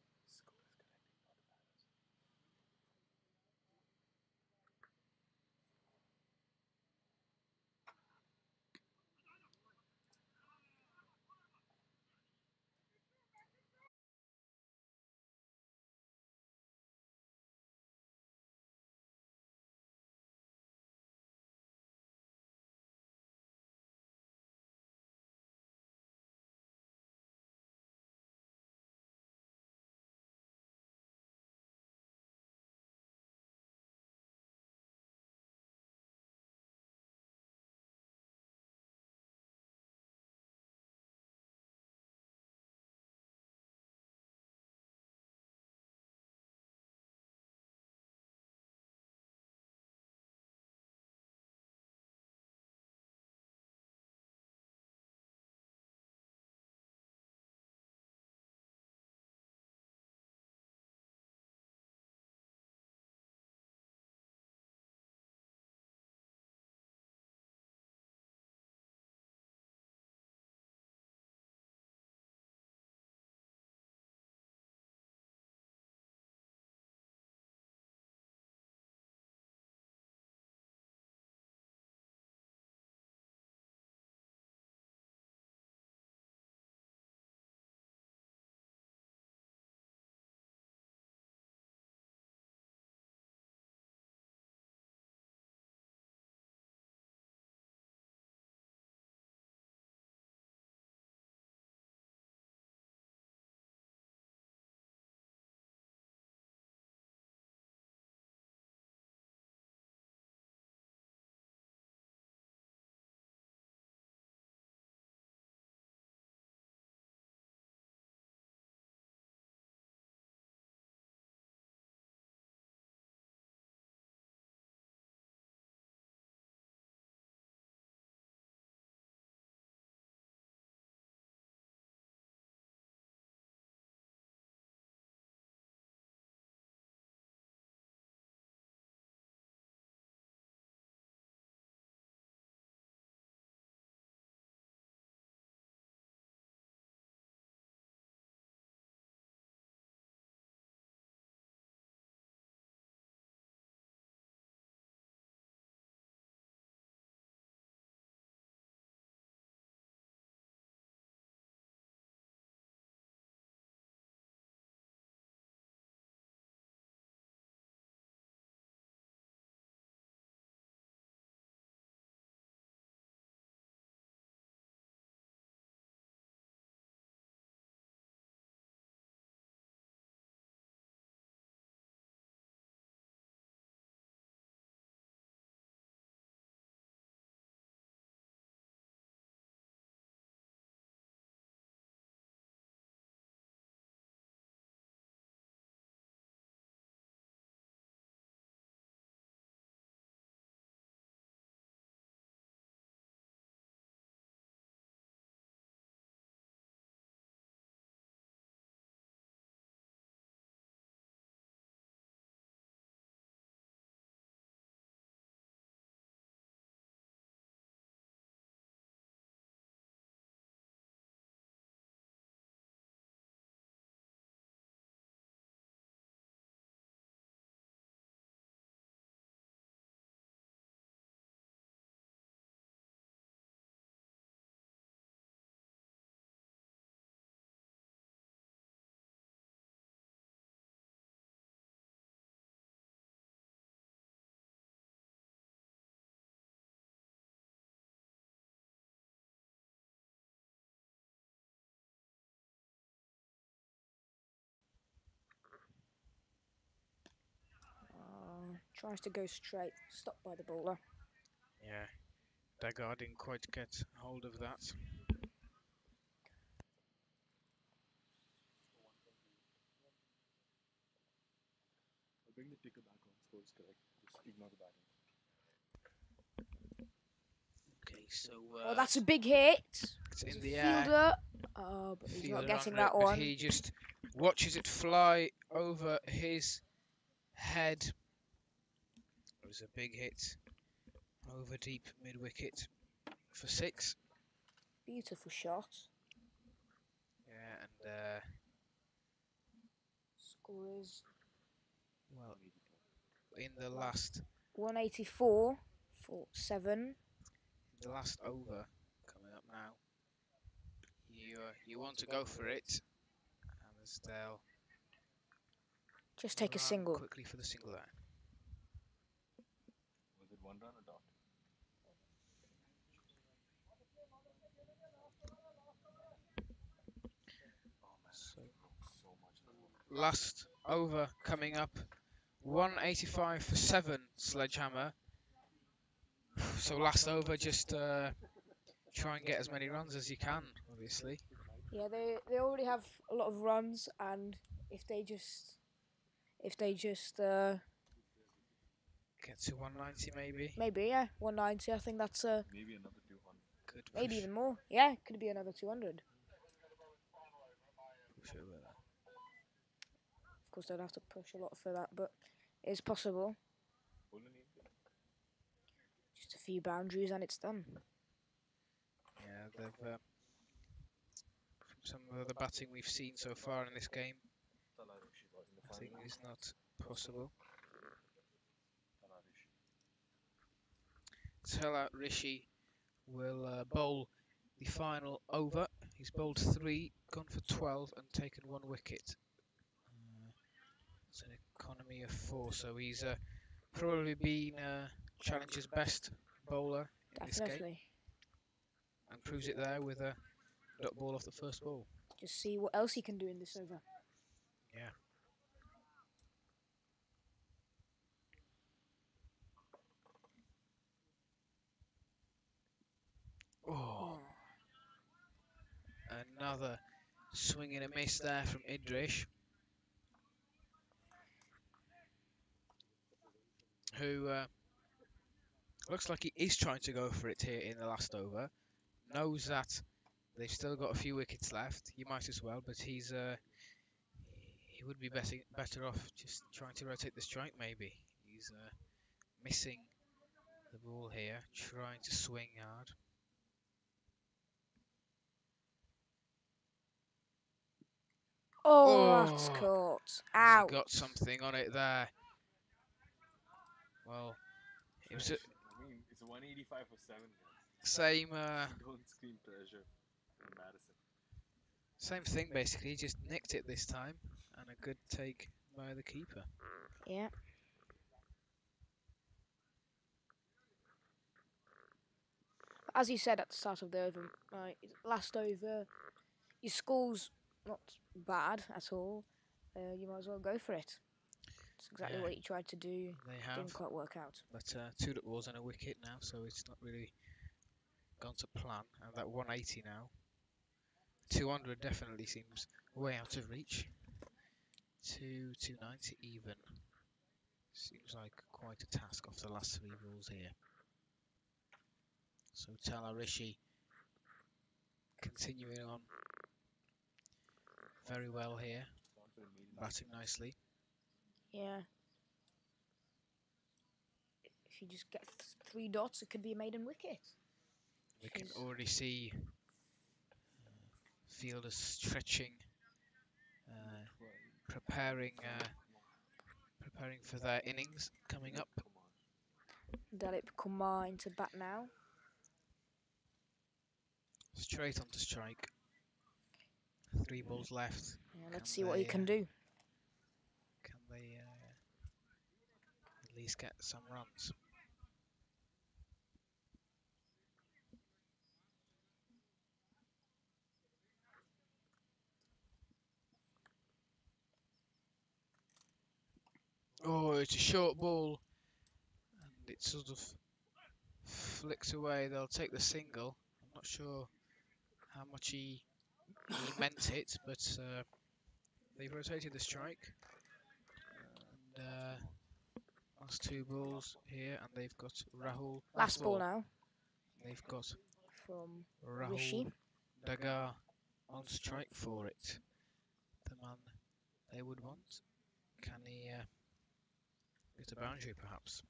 Tries to go straight. Stopped by the bowler. Yeah, Dagger didn't quite get hold of that. I'll bring the ticker back on. Score is correct. Just ignore the batting. Okay, so Oh, that's a big hit. it's There's in a the air. fielder. Oh, but he's not Fielder getting under it, that but one. he just watches it fly over his head. It was a big hit over deep mid wicket for 6. Beautiful shot. Yeah, and Score is well, in the last 184 for 7. the last over coming up now, you want to go for it, and as they'll Just take a run single. quickly for the single there. Was it 1 run or dot? Oh man, So, so much. last over coming up, 185 for 7, Sledgehammer. So last over, just try and get as many runs as you can, obviously. Yeah, they already have a lot of runs, and if they just Get to 190 maybe. maybe 190. I think that's Maybe another 200. Could maybe push, even more. Yeah, could be another 200. push over that. Of course, they'd have to push a lot for that, but it's possible. Just a few boundaries, and it's done. Yeah, they've from some of the batting we've seen so far in this game, I think is not possible. Tala Rishi will bowl the final over. He's bowled 3, gone for 12, and taken 1 wicket. It's an economy of 4, so he's probably been Challenger's best bowler in this game, Definitely. and proves it there with a dot ball off the first ball. Just see what else he can do in this over. Yeah. Oh. Another swing and a miss there from Idrish, who looks like he is trying to go for it here in the last over. Knows that they've still got a few wickets left. He might as well, but he would be better off just trying to rotate the strike maybe. He's missing the ball here, trying to swing hard. Oh, that's caught. Out. Got something on it there. Well, it was I mean, it's 185 for 7. same Don't scream pleasure in Madison. same thing basically, just nicked it this time, and a good take by the keeper. Yeah. As you said at the start of the over, last over, your score's not bad at all. You might as well go for it. That's exactly what you tried to do. They have. Didn't quite work out. But 2 dot balls and a wicket now, so it's not really gone to plan. And that 180 now. 200 definitely seems way out of reach. 290 even. Seems like quite a task off the last 3 balls here. So Tala Rishi continuing on very well here, batting nicely. Yeah. If you just get 3 dots, it could be a maiden wicket. We can already see fielders stretching, preparing for their innings coming up. Dalip Kumar into bat now. Straight onto strike. 3 balls left. Yeah, let's see what he can do. Can they at least get some runs? Oh, it's a short ball it sort of flicks away. They'll take the single. I'm not sure how much he meant it, but they've rotated the strike. And last 2 balls here, and they've got Rahul. Last ball now They've got from Rahul Rishi. Dagar on strike for it. The man they would want. Can he get a boundary, perhaps?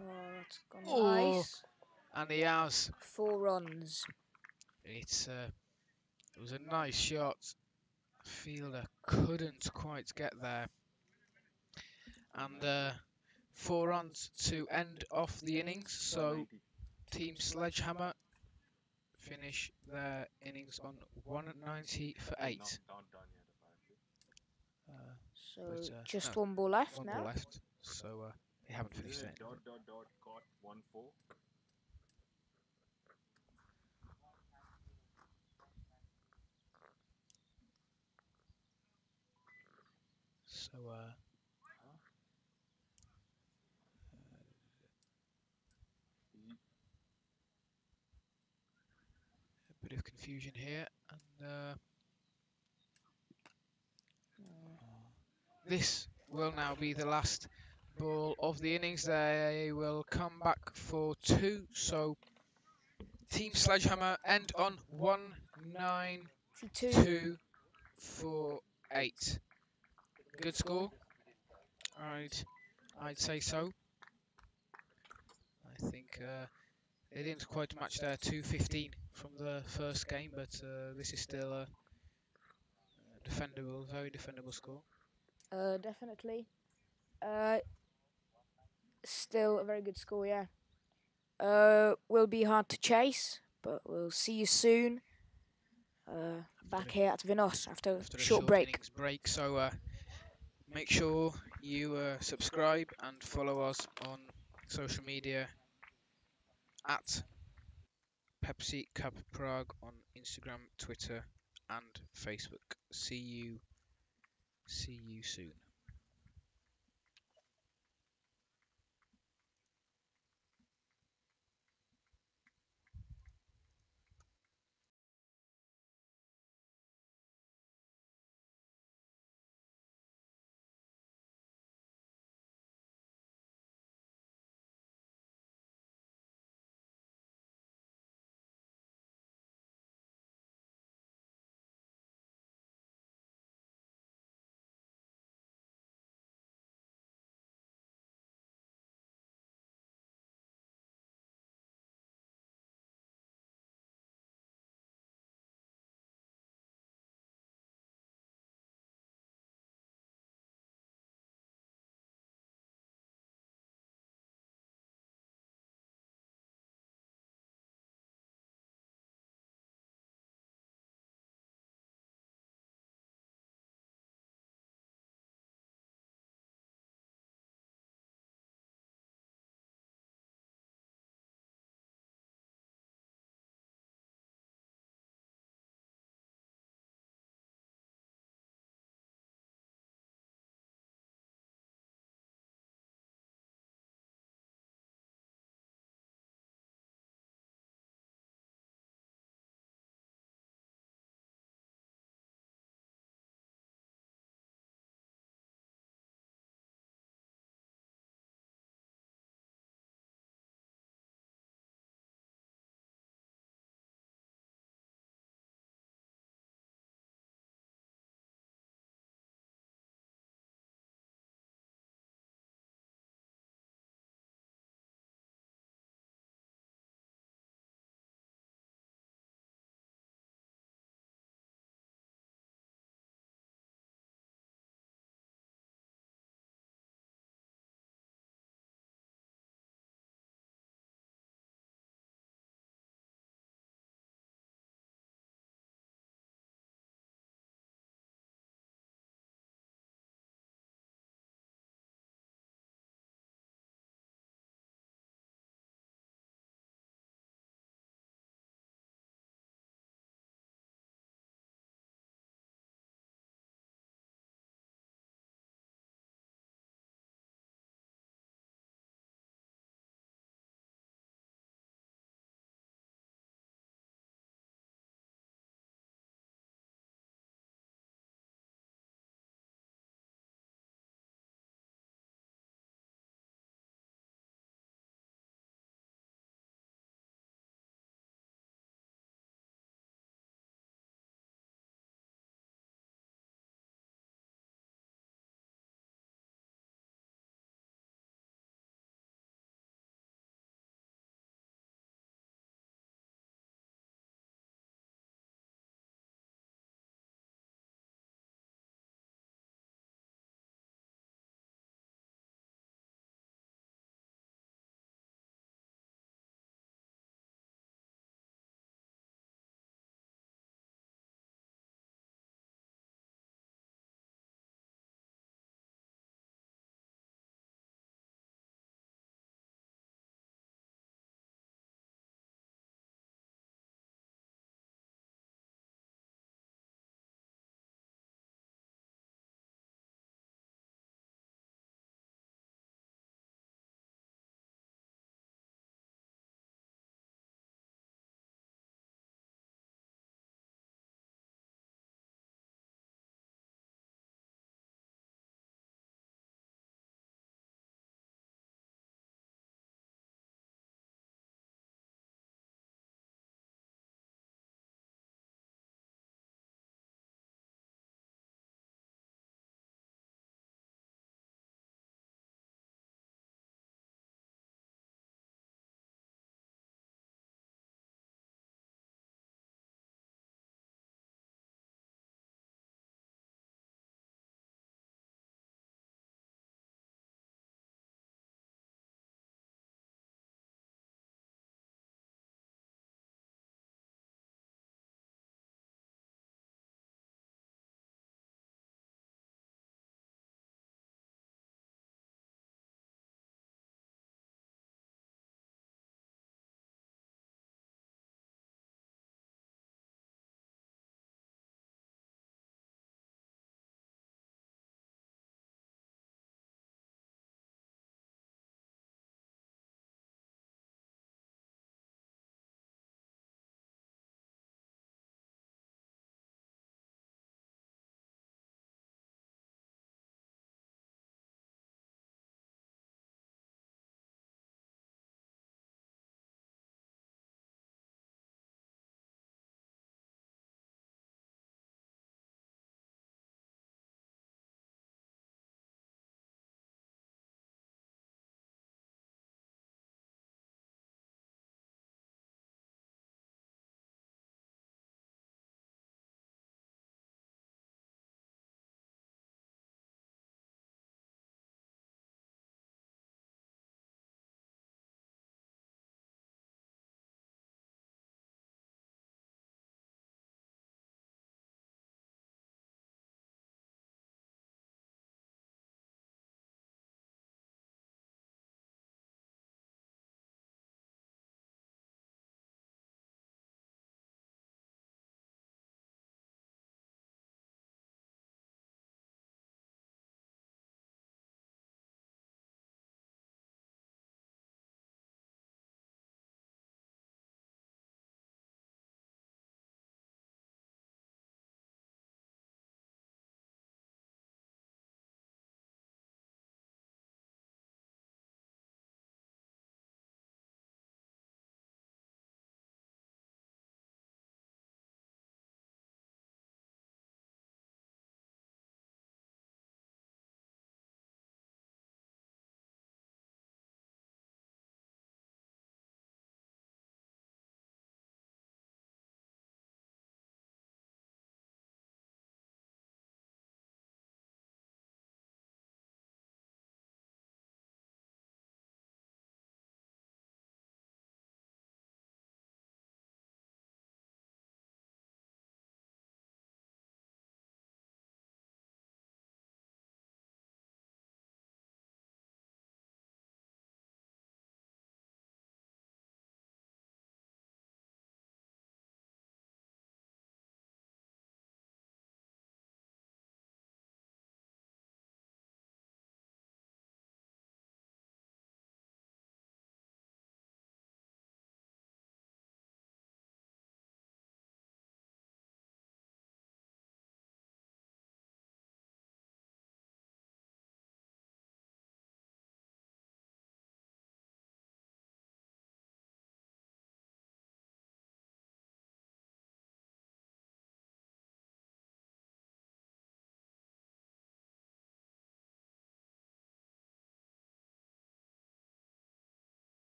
Oh, that's gone Oh, nice. and he has. 4 runs. It was a nice shot. Fielder couldn't quite get there. And 4 runs to end off the innings. So Team Sledgehammer finish their innings on 190 for 8. So just 1 ball left 1 now. ball left. So they haven't finished it. Got 1-4. So a bit of confusion here, and this will now be the last ball of the innings. They will come back for 2. So Team Sledgehammer end on 192 for 8. Good score. I'd say so. I think they didn't quite match their 215 from the first game, but this is still a defendable, very defendable score. Definitely. Still a very good score, yeah. Will be hard to chase, but we'll see you soon. Back here at Vinor after a short break. So make sure you subscribe and follow us on social media at Pepsi Cup Prague on Instagram, Twitter, and Facebook. See you soon.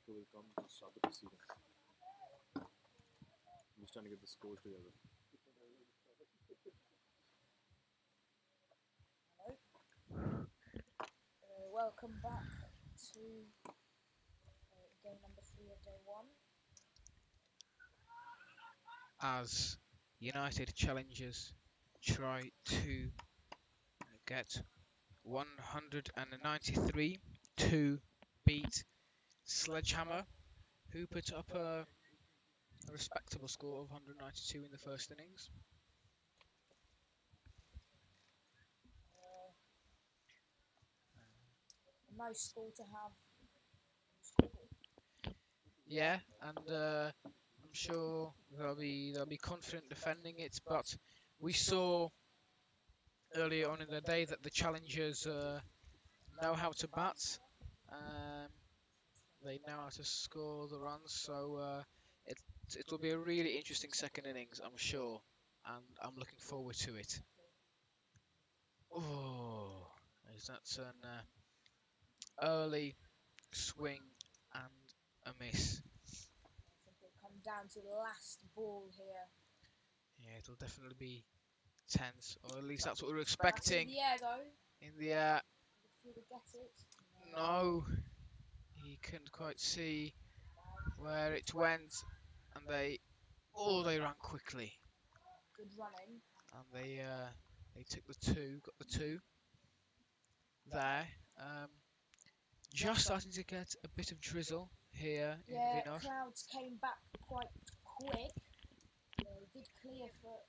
speaker will come to start the proceedings. I'm just trying to get the scores together. Hello. Welcome back to game number 3 of day 1. As United challengers try to get 193 to beat SledgeHammer, who put up a respectable score of 192 in the first innings. A nice score to have. Yeah, and I'm sure they'll be confident defending it. But we saw earlier on in the day that the challengers know how to bat. They know how to score the runs, so it'll be a really interesting second innings, I'm sure, and I'm looking forward to it. Oh, is that an early swing and a miss? I think it'll come down to the last ball here. Yeah, it'll definitely be tense, or at least that's what we're expecting. That's in the air, though. In the air. If you get it. No, he couldn't quite see where it went, and they ran quickly. Good running. And they took the 2, got the 2 there. Just starting to get a bit of drizzle here in Vinor. Clouds came back quite quick. They did clear for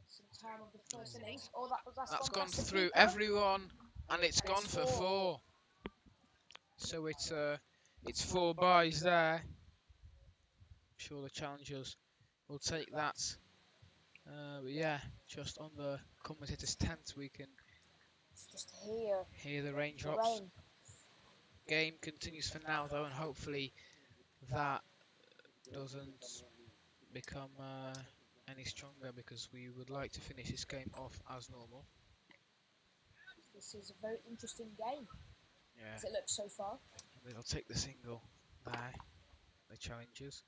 some time of the first innings. Oh, that's gone through everyone, and it's gone for 4. So it's 4 byes there. I'm sure the challengers will take that. But yeah, just on the commentator's tent we can just hear the raindrops. Game continues for now though, and hopefully that doesn't become any stronger, because we would like to finish this game off as normal. This is a very interesting game, yeah, as it looks so far. They'll take the single there, the challengers.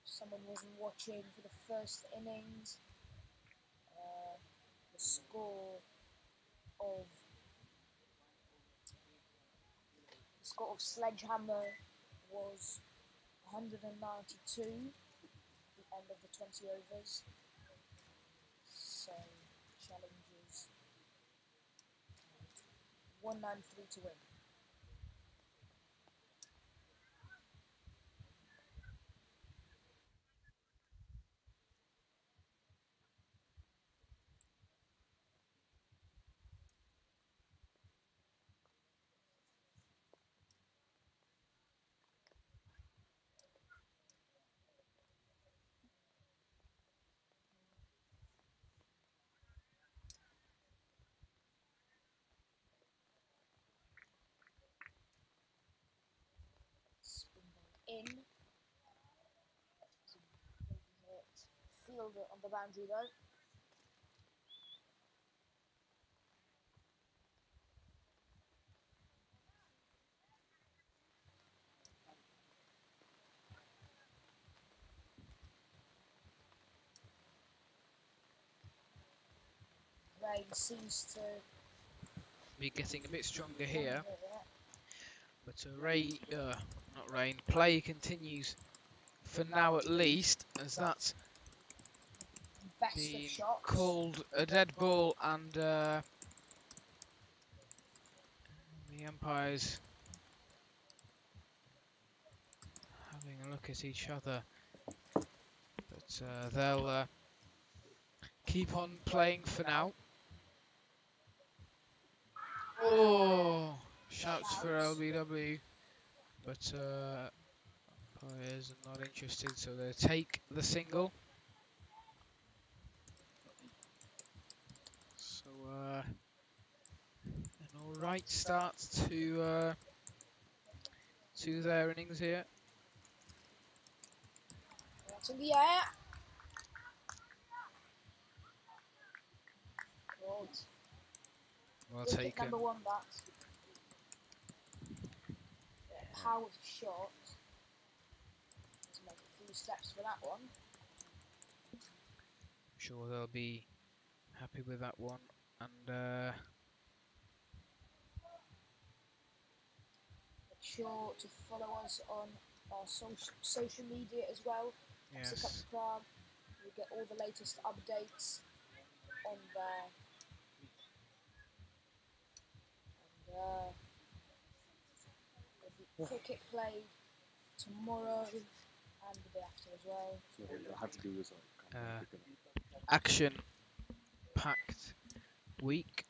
Someone wasn't watching for the first innings. The score of SledgeHammer was 192 at the end of the 20 overs. So challengers 193 to win. In. Fielder on the boundary though. Rain seems to be getting a bit stronger here. But play continues for now at least, as that's been called a dead ball, and the umpires having a look at each other. But they'll keep on playing for now. Oh! Shouts for LBW, but umpires are not interested, so they take the single. So All right start to their innings here. That's in the air. Good. Well Wicket taken. number 1 bat. Power shot. Let's make a few steps for that one. I'm sure they'll be happy with that one. And Make sure to follow us on our social media as well. Pepsi Cup yes, Prague. You get all the latest updates on there. And there'll be cricket played tomorrow and the day after as well. So I have to do this. action-packed week.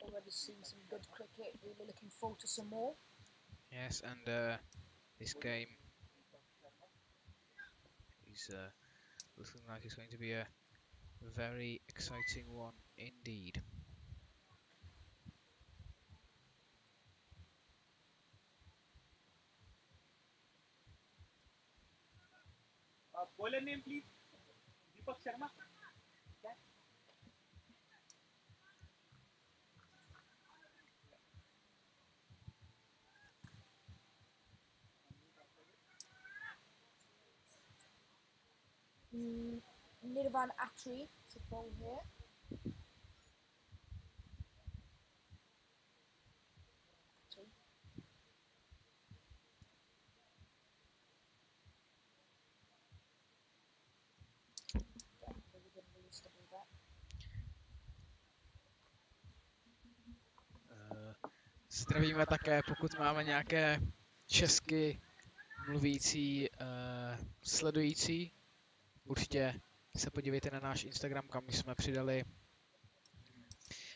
Already seen some good cricket. Really looking forward to some more. Yes, and this game is looking like it's going to be a very exciting one indeed. Bowler name please. Deepak Sharma. Nirvan Atri to bowl here. Atri. Yeah, really good release to do that. Zdravíme také, pokud máme nějaké česky mluvící sledující. Určitě se podívejte na náš Instagram, kam jsme přidali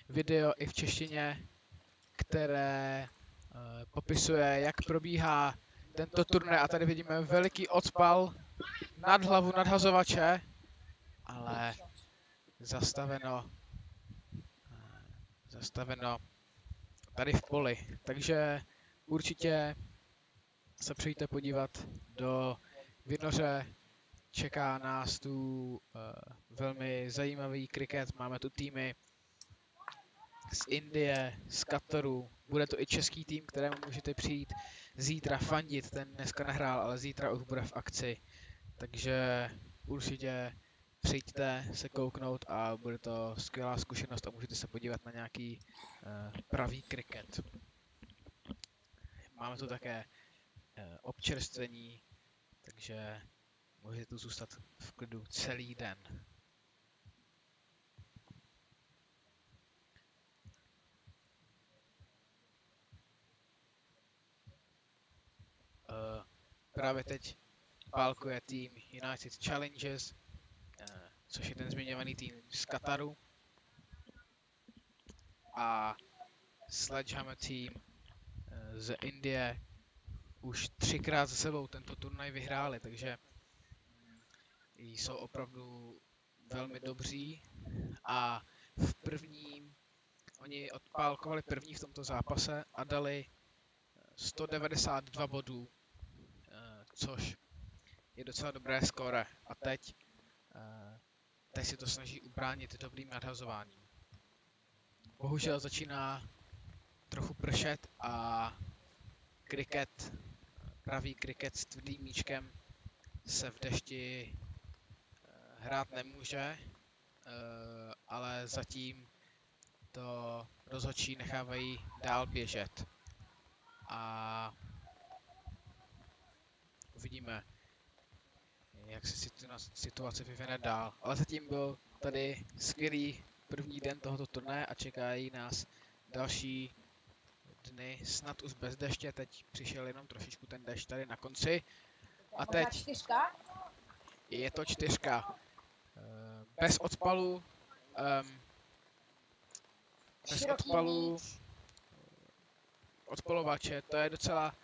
video i v češtině, které popisuje, jak probíhá tento turnaj. A tady vidíme veliký odpal nad hlavu nadhazovače, ale zastaveno tady v poli. Takže určitě se přijďte podívat do Vinoře. Čeká nás tu velmi zajímavý kriket. Máme tu týmy z Indie, z Kataru. Bude to i český tým, kterému můžete přijít zítra fandit. Ten dneska nehrál, ale zítra už bude v akci. Takže určitě přijďte se kouknout a bude to skvělá zkušenost a můžete se podívat na nějaký pravý kriket. Máme tu také občerstvení, takže můžete tu zůstat v klidu celý den. Právě teď pálkuje tým United Challengers, což je ten zmiňovaný tým z Kataru, a SledgeHammer tým z Indie už 3krát za sebou tento turnaj vyhráli, takže jsou opravdu velmi dobří. A v prvním, oni odpálkovali první v tomto zápase a dali 192 bodů, což je docela dobré skóre. A teď si to snaží ubránit dobrým nadhazováním. Bohužel začíná trochu pršet a kriket, pravý kriket s tvrdým míčkem se v dešti hrát nemůže, ale zatím to rozhodčí nechávají dál běžet. A uvidíme, jak se situace vyvine dál. Ale zatím byl tady skvělý první den tohoto turnaje a čekají nás další dny, snad už bez deště. Teď přišel jenom trošičku ten dešť tady na konci. A teď je to 4. Bez odpalu. Bez odpalu odpalovače, to je docela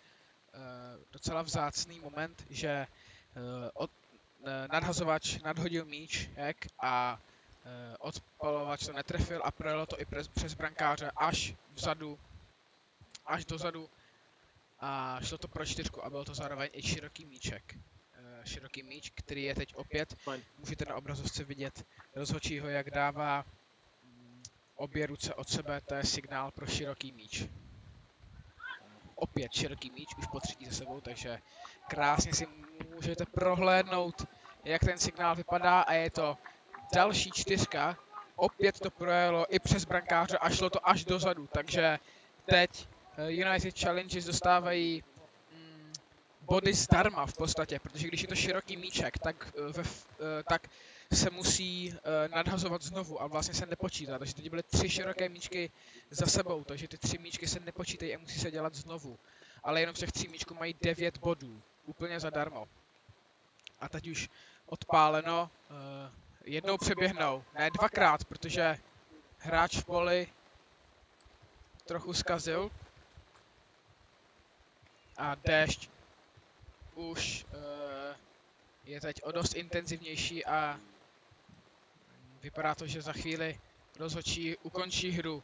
docela vzácný moment, že nadhazovač nadhodil míček a odpalovač to netrefil a projelo to i přes brankáře až vzadu, až dozadu a šlo to pro 4 a byl to zároveň i široký míček. Široký míč, který je teď opět, můžete na obrazovce vidět rozhodčího, jak dává obě ruce od sebe, to je signál pro široký míč. Opět široký míč, už po třetí za sebou, takže krásně si můžete prohlédnout, jak ten signál vypadá a je to další 4. Opět to projelo i přes brankáře a šlo to až dozadu, takže teď United Challengers dostávají body zdarma v podstatě, protože když je to široký míček, tak se musí nadhazovat znovu a vlastně se nepočítá. Takže teď byly 3 široké míčky za sebou, takže ty 3 míčky se nepočítají a musí se dělat znovu. Ale jenom z těch 3 míčků mají 9 bodů, úplně zadarmo. A teď už odpáleno, jednou přeběhnou, ne 2krát, protože hráč v poli trochu zkazil. A déšť už je teď o dost intenzivnější a vypadá to, že za chvíli rozhodčí ukončí hru.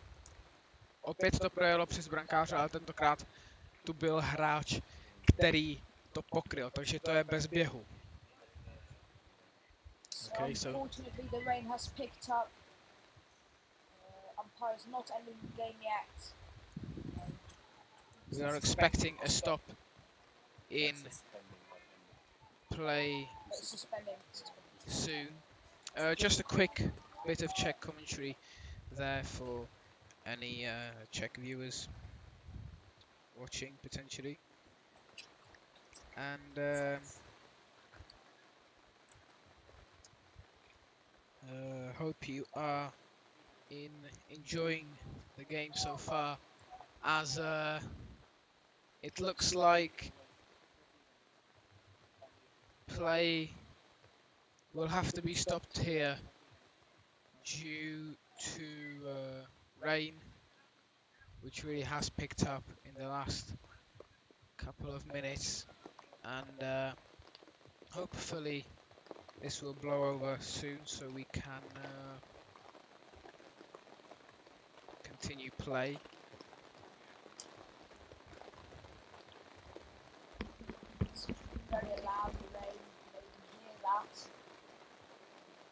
Opět to projelo přes brankáře, ale tentokrát tu byl hráč, který to pokryl, takže to je bez běhu. Okay, so Unfortunately, the rain has picked up. Umpire's not ending the game yet. we are expecting a stop in play soon. Just a quick bit of Czech commentary there for any Czech viewers watching potentially, and hope you are enjoying the game so far, as it looks like play will have to be stopped here due to rain, which really has picked up in the last couple of minutes, and hopefully this will blow over soon so we can continue play. It's very loud, the rain, you can hear that.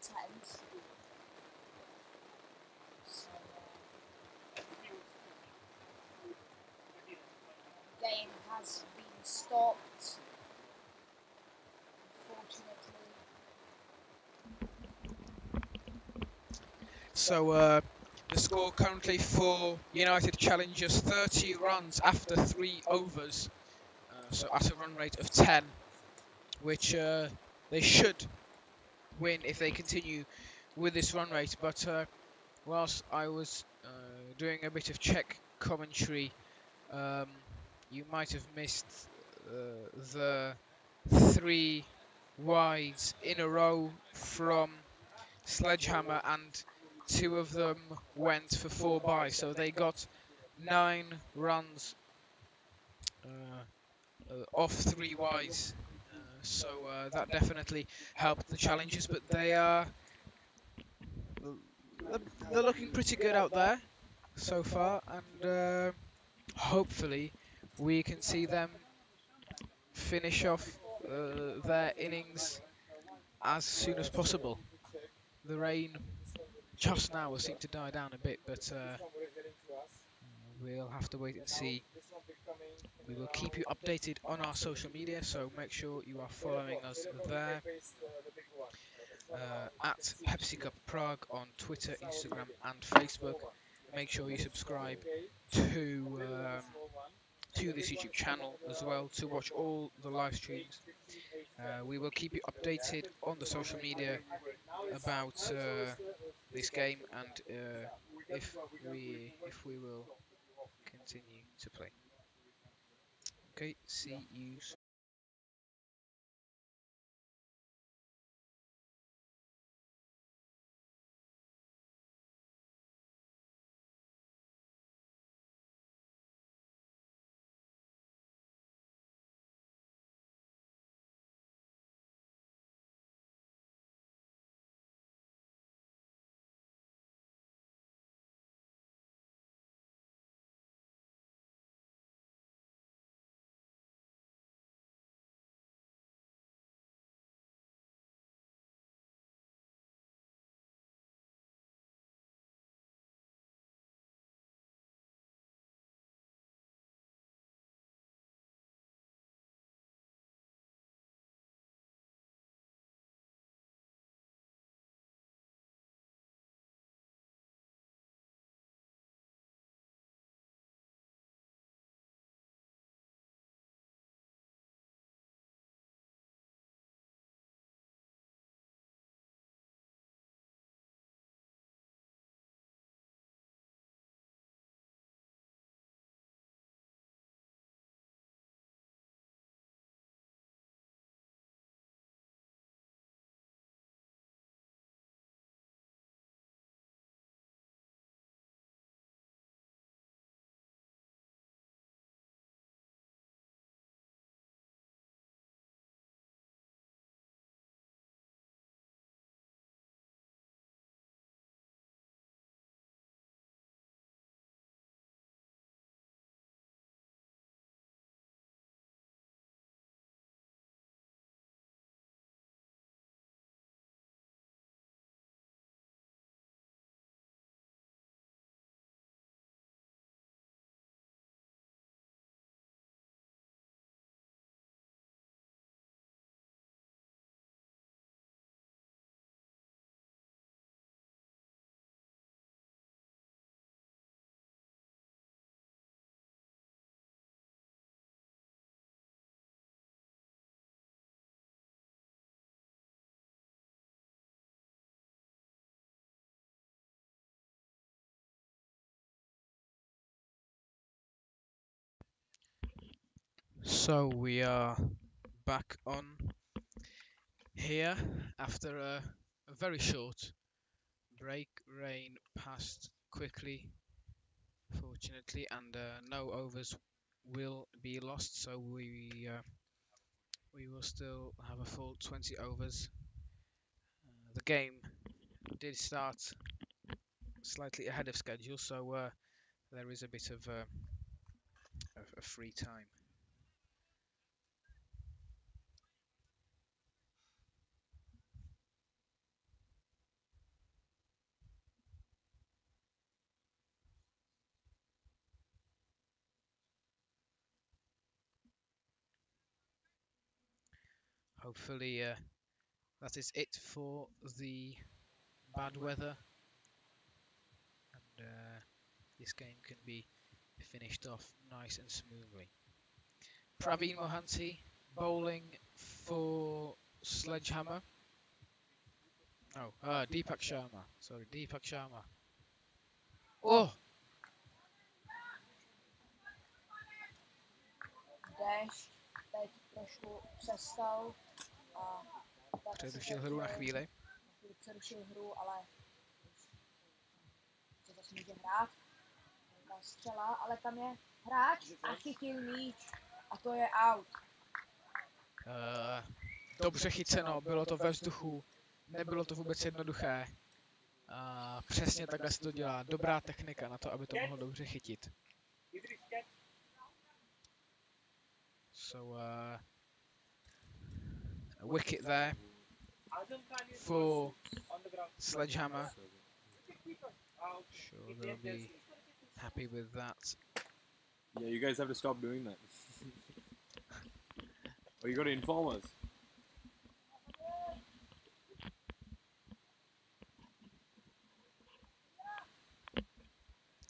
Tent. So, game has been stopped, unfortunately. So the score currently for United Challengers 30 runs after 3 overs, so at a run rate of 10, which they should win if they continue with this run rate. But whilst I was doing a bit of Czech commentary, you might have missed the 3 wides in a row from SledgeHammer, and 2 of them went for 4 by, so they got 9 runs off 3 wides. So that definitely helped the Challengers, but they're looking pretty good out there so far, and hopefully we can see them finish off their innings as soon as possible. The rain just now will seem to die down a bit, but we'll have to wait and see. We will keep you updated on our social media, so make sure you are following us there. At Pepsi Cup Prague on Twitter, Instagram and Facebook. Make sure you subscribe to this YouTube channel as well to watch all the live streams. We will keep you updated on the social media about this game, and if we will continue to play. Okay, see you soon. So we are back on here after a very short break. Rain passed quickly, fortunately, and no overs will be lost. So we will still have a full 20 overs. The game did start slightly ahead of schedule, so there is a bit of a free time. Hopefully that is it for the bad weather, and this game can be finished off nice and smoothly. Praveen Mohanty bowling for SledgeHammer. Oh, Deepak Sharma. Sorry, Deepak Sharma. Oh! Déšť teď trošku přestal a Přerušil hru na chvíli. přerušil hru, ale se zase může hrát. Ta střela, ale tam je hráč a chytil míč a to je out. Dobře chyceno, bylo to ve vzduchu, nebylo to vůbec jednoduché. A přesně takhle se to dělá. Dobrá technika na to, aby to mohlo dobře chytit. So a wicket there for SledgeHammer. Sure they'll be happy with that. Yeah, you guys have to stop doing that. Or you got to inform us.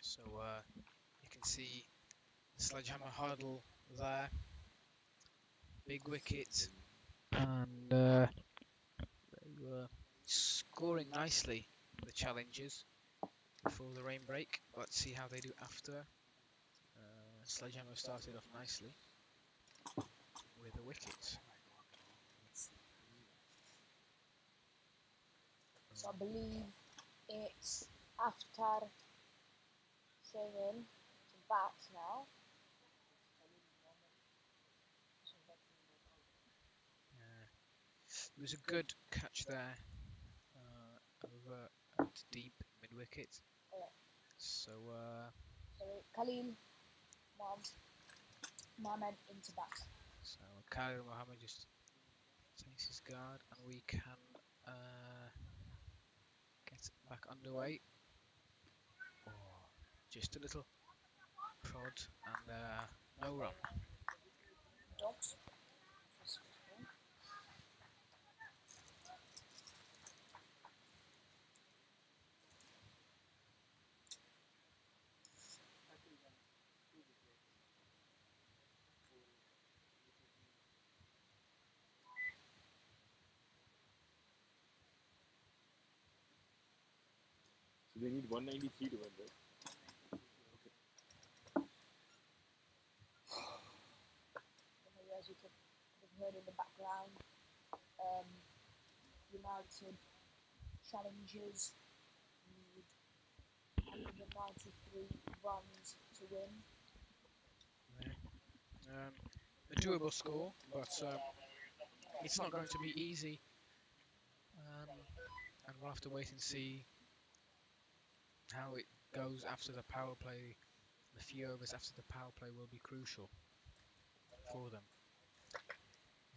So you can see the SledgeHammer hurdle there. Big wicket. And they were scoring nicely, the challengers, before the rain break. Let's see how they do after. SledgeHammer started off nicely with a wicket. So I believe it's after singing to bat now. It was a good catch there over at deep mid wicket. Yeah. So Khalil Mohammed into bat. so Khalil Mohammed just takes his guard, and we can get back underway. Oh, just a little prod and no run. Dogs. So they need 193 to win, right? As you could have heard in the background, United challengers need 193 runs to win. A doable score, but it's not going to be easy. And we'll have to wait and see how it goes after the power play. The few overs after the power play will be crucial for them.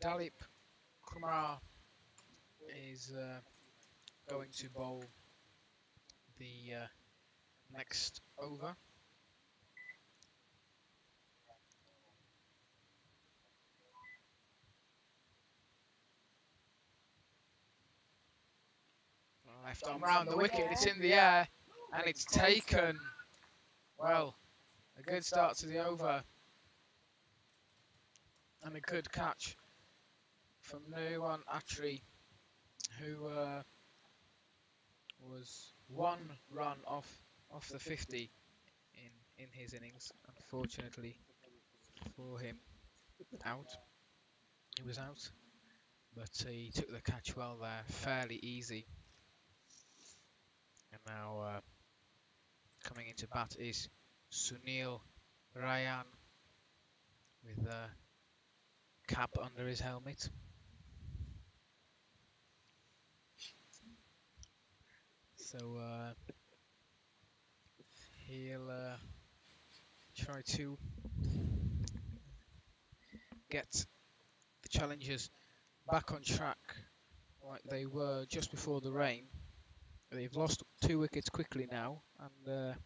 Dalip Kumar is going to bowl the next over. Left arm round the wicket, it's in the air and it's taken. Well, a good start to the over and a good catch from Nuwan Atri, who was one run off the 50 in his innings, unfortunately for him. out. He was out, but he took the catch well there, fairly easy. And now coming into bat is Sunil Ryan with a cap under his helmet. So he'll try to get the challengers back on track like they were just before the rain. They've lost 2 wickets quickly now, and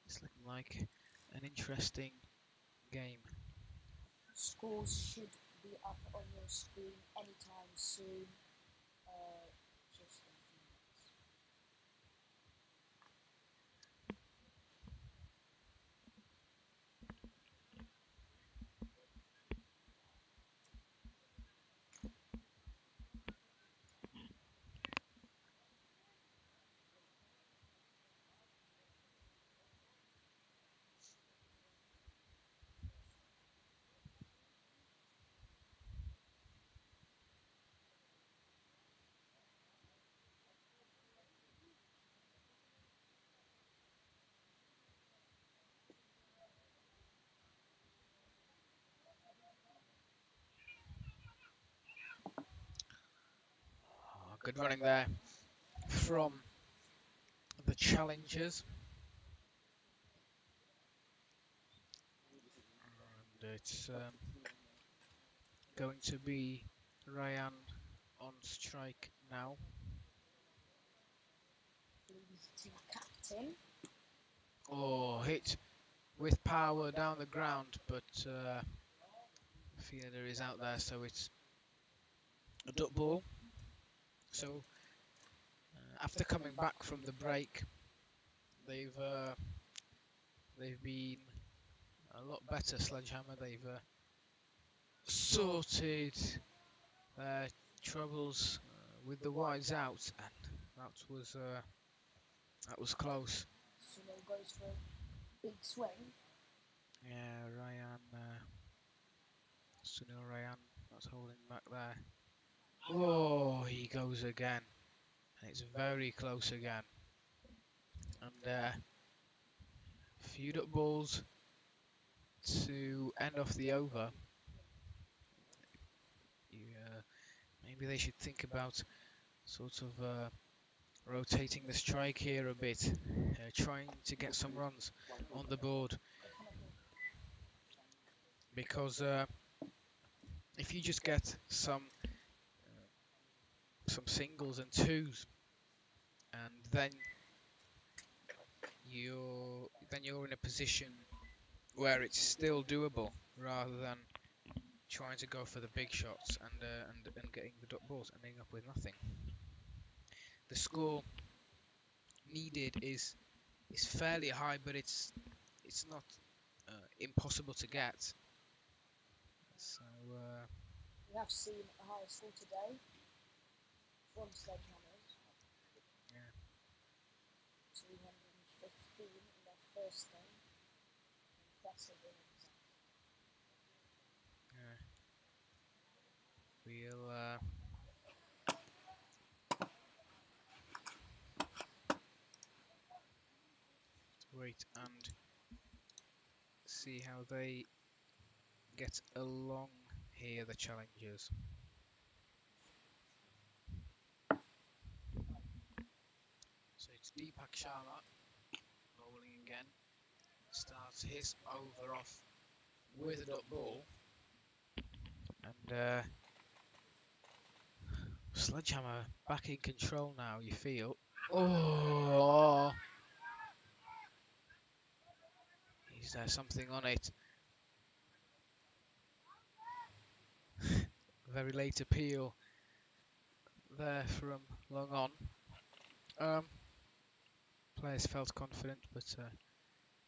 it's looking like an interesting game. Scores should be up on your screen anytime soon. Just in a few minutes. Good running there from the challengers. And it's going to be Ryan on strike now. Team captain. Oh, hit with power down the ground, but fielder is out there, so it's a duck ball. So after coming back from the break, they've been a lot better. SledgeHammer, they've sorted their troubles with the wides out, and that was close. Sunil goes for a big swing. Yeah, Sunil Ryan, not holding back there. Oh, he goes again, and it's very close again. And a few duck balls to end off the over. Maybe they should think about sort of rotating the strike here a bit, trying to get some runs on the board. Because if you just get some singles and twos, and then you're in a position where it's still doable, rather than trying to go for the big shots and getting the duck balls and ending up with nothing. The score needed is fairly high, but it's not impossible to get. So We have seen a higher score today from SledgeHammers. Yeah. 215 in their first game. Impressive innings. We'll wait and see how they get along here, the challengers. So it's Deepak Sharma bowling again. Starts his over off with a dot ball. And SledgeHammer back in control now, you feel. Oh! Is there something on it? Very late appeal there from long on. Players felt confident, but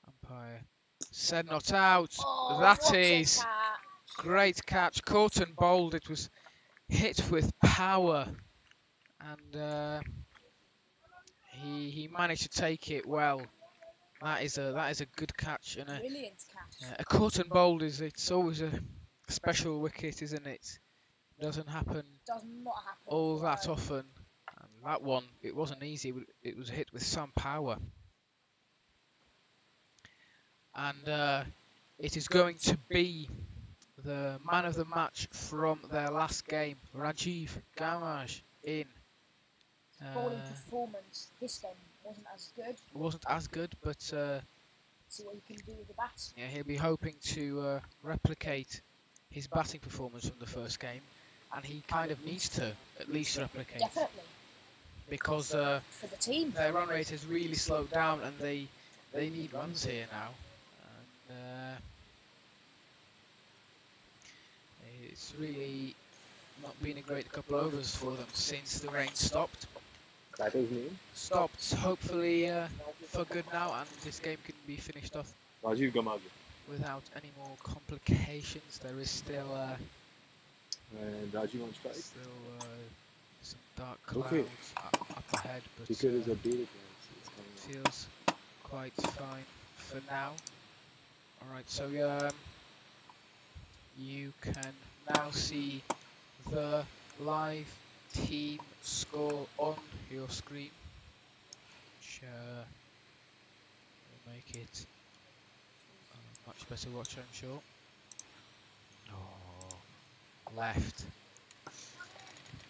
umpire said not out. Oh, That is great catch, caught and bowled. It was hit with power, and he managed to take it well. That is a good catch, and Brilliant catch. a cut and bowled it's always a special wicket, isn't it? Doesn't happen Does not happen all that often. often. And that one, it wasn't easy. It was hit with some power. And it is going to be the man of the match from their last game, Rajiv Gamaj in. Bowling performance this game wasn't as good. Wasn't as good, but See what he can do with the bat. yeah, he'll be hoping to replicate his batting performance from the first game, and he kind of needs to at least replicate. Definitely. Because For the team. their run rate has really slowed down, and they need runs here now. And it's really not been a great couple overs for them since the rain stopped. Batter's name? Stopped, hopefully for good now, and this game can be finished off Rajiv Gamage. without any more complications. There is still And Rajiv on strike. some dark clouds Okay. up ahead, but Ticket is updated. feels quite fine for now. Alright, so you can now see the live team score on your screen, which will make it much better watch, I'm sure. Oh, left.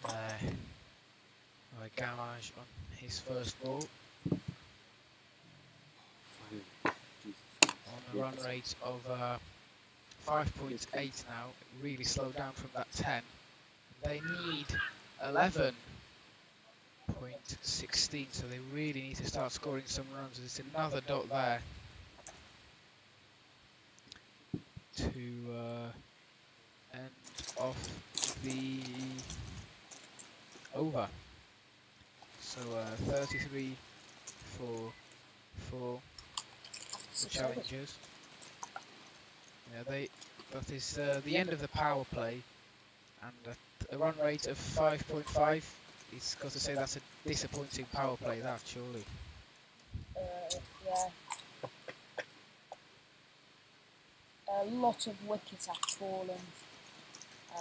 There. Gamage on his first ball. On a run rate of 5.8 now, really slowed down from that 10. They need 11.16, so they really need to start scoring some runs. There's another dot there to end off the over. So 33 for the challengers. Yeah, that is the end of the power play, and a run rate of 5.5. It's got to say that's a disappointing power play, that surely. Yeah. A lot of wickets have fallen,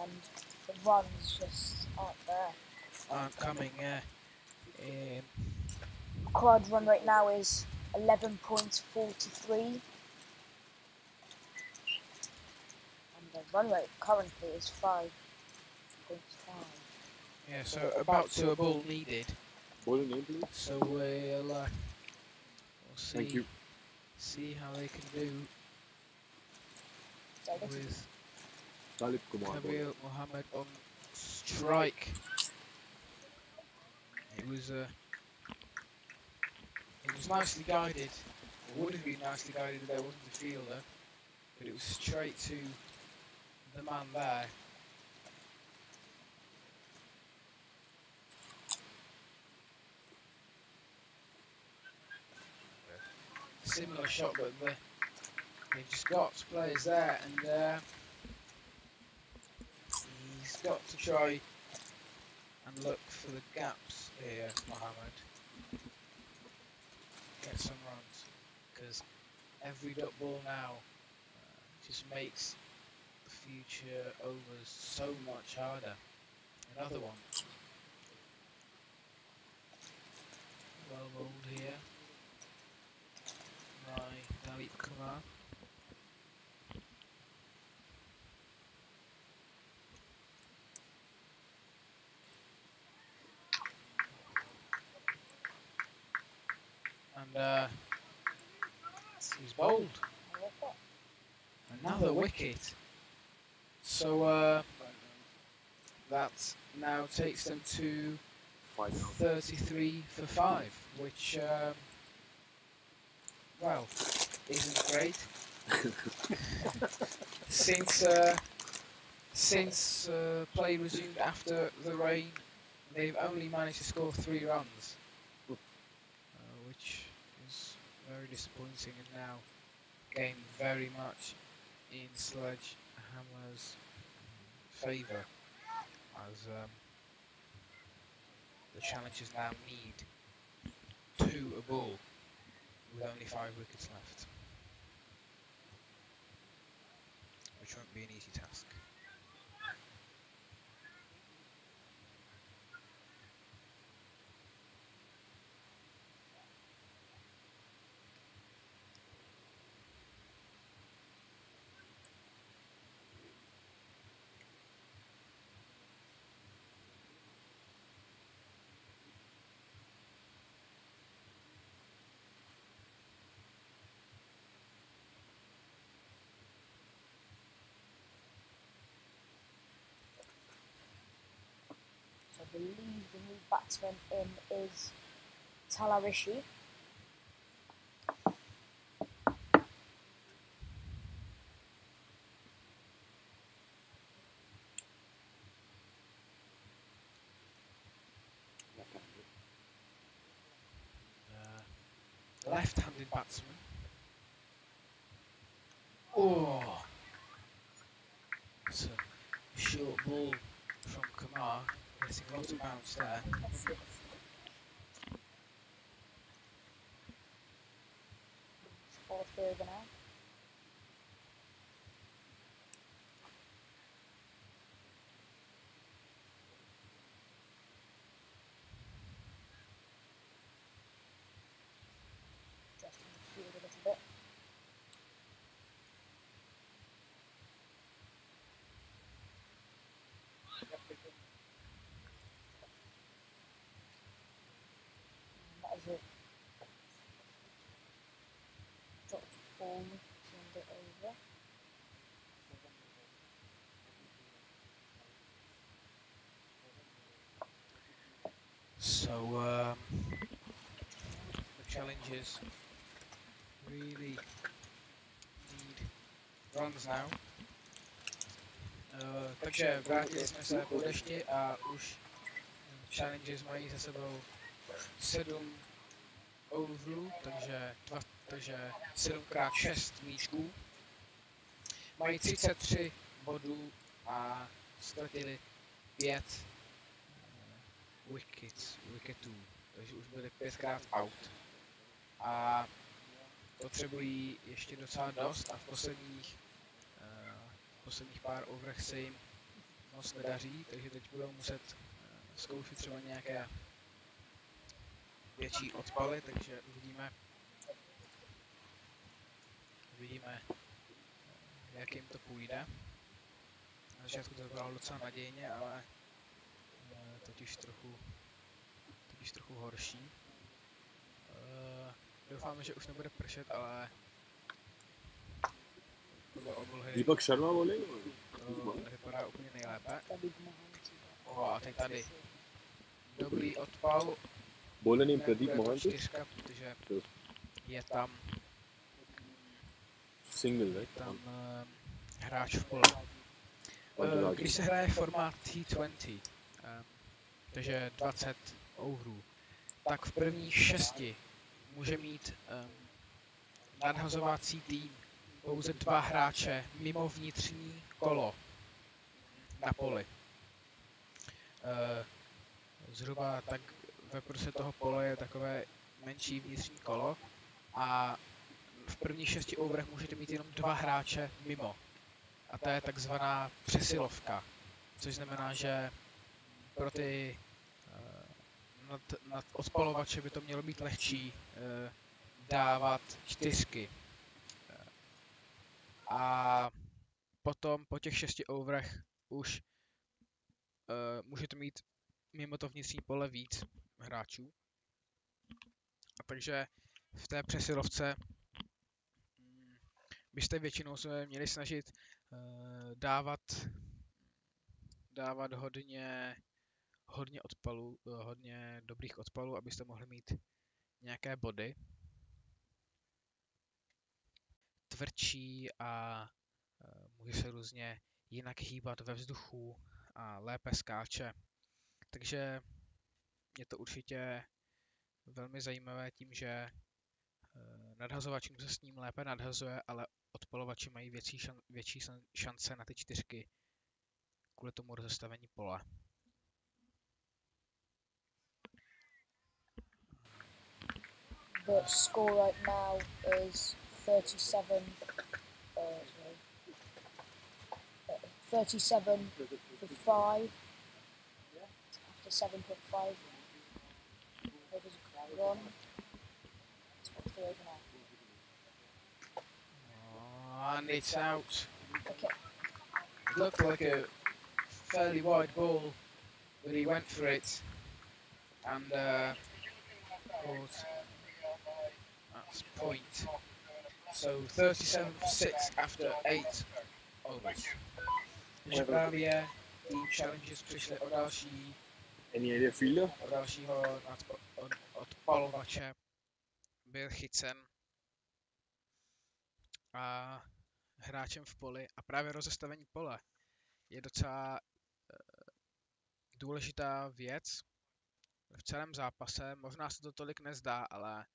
and the runs just aren't there. Aren't coming, yeah. Required run rate now is 11.43, and the run rate currently is 5.5. Yeah, so about to a ball needed. Bowling name, please. So we'll see. Thank you. See how they can do with Talib Kumar. Kabir Mohammed on strike. It was nicely guided, or would have been nicely guided if there wasn't a fielder, but it was straight to the man there. Similar shot, but they've just got players there, and he's got to try and look for the gaps here, Mohammed. Get some runs, because every dot ball now just makes the future overs so much harder. Another one. Well bowled here by Dalip Kumar. And he's bowled. Another wicket. So that now takes them to 33 for 5, which well, isn't great. Since play resumed after the rain, they've only managed to score 3 runs, which is very disappointing, and now game very much in SledgeHammer's favour, as the challengers now need 2 a ball with only only 5 wickets left, which won't be an easy task. So I believe the new batsman in is Talarishi. Left-handed batsman. Oh! It's a short ball from Kumar, getting a lot of bounce there. Fourth over now. Adjusting the field a little bit. That is it. Dropped ball, turned it over. So, the challenges really need runs now. Takže vrátili jsme se po dešti a už challenges mají za sebou 7 overů, takže 7x6 míčků. Mají 33 bodů a ztratili 5 wicketů, takže už byli 5krát out. A potřebují ještě docela dost a v posledních pár overech se jim moc nedaří, takže teď budou muset zkoušet třeba nějaké větší odpaly, takže uvidíme, jak jim to půjde. Na začátku to bylo docela nadějně, ale teď už trochu horší. Doufáme, že už nebude pršet, ale podle oblohy Deepak Sharma bowling? to nevypadá úplně nejlépe. A teď tady dobrý odpal. Bowler name Pradeep Mohanty? 4, protože je tam Single, right? tam hráč v pole. Když se hraje formát T20, takže 20 overů, tak v prvních 6 může mít nadhazovací tým pouze 2 hráče mimo vnitřní kolo na poli. Zhruba tak ve prostě toho pole je takové menší vnitřní kolo a v prvních 6 overech můžete mít jenom 2 hráče mimo. A to je takzvaná přesilovka, což znamená, že pro ty nad odpalovače by to mělo být lehčí dávat 4. A potom po těch 6 overech už můžete mít mimo to vnitřní pole víc hráčů. A takže v té přesilovce byste většinou se měli snažit dávat hodně odpalů, hodně dobrých odpalů, abyste mohli mít nějaké body. Tvrdší a může se různě jinak hýbat ve vzduchu a lépe skáče. Takže je to určitě velmi zajímavé tím, že nadhazovačům se s ním lépe nadhazuje, ale odpalovači mají větší šance na ty 4 kvůli tomu rozestavení pole. The score right now is 37. 37 for 5 after 7.5 overs gone. What's the over now? Oh, and it's out. Okay. It looked like a fairly wide ball, but he went for it and caught at point. So 37 for 6 after 8 overs. Že tým challenges přišli o Any idea fielder? dalšího odpalovače. Byl chycen a hráčem v poli. A právě rozestavení pole je docela důležitá věc v celém zápase. Možná se to tolik nezdá, ale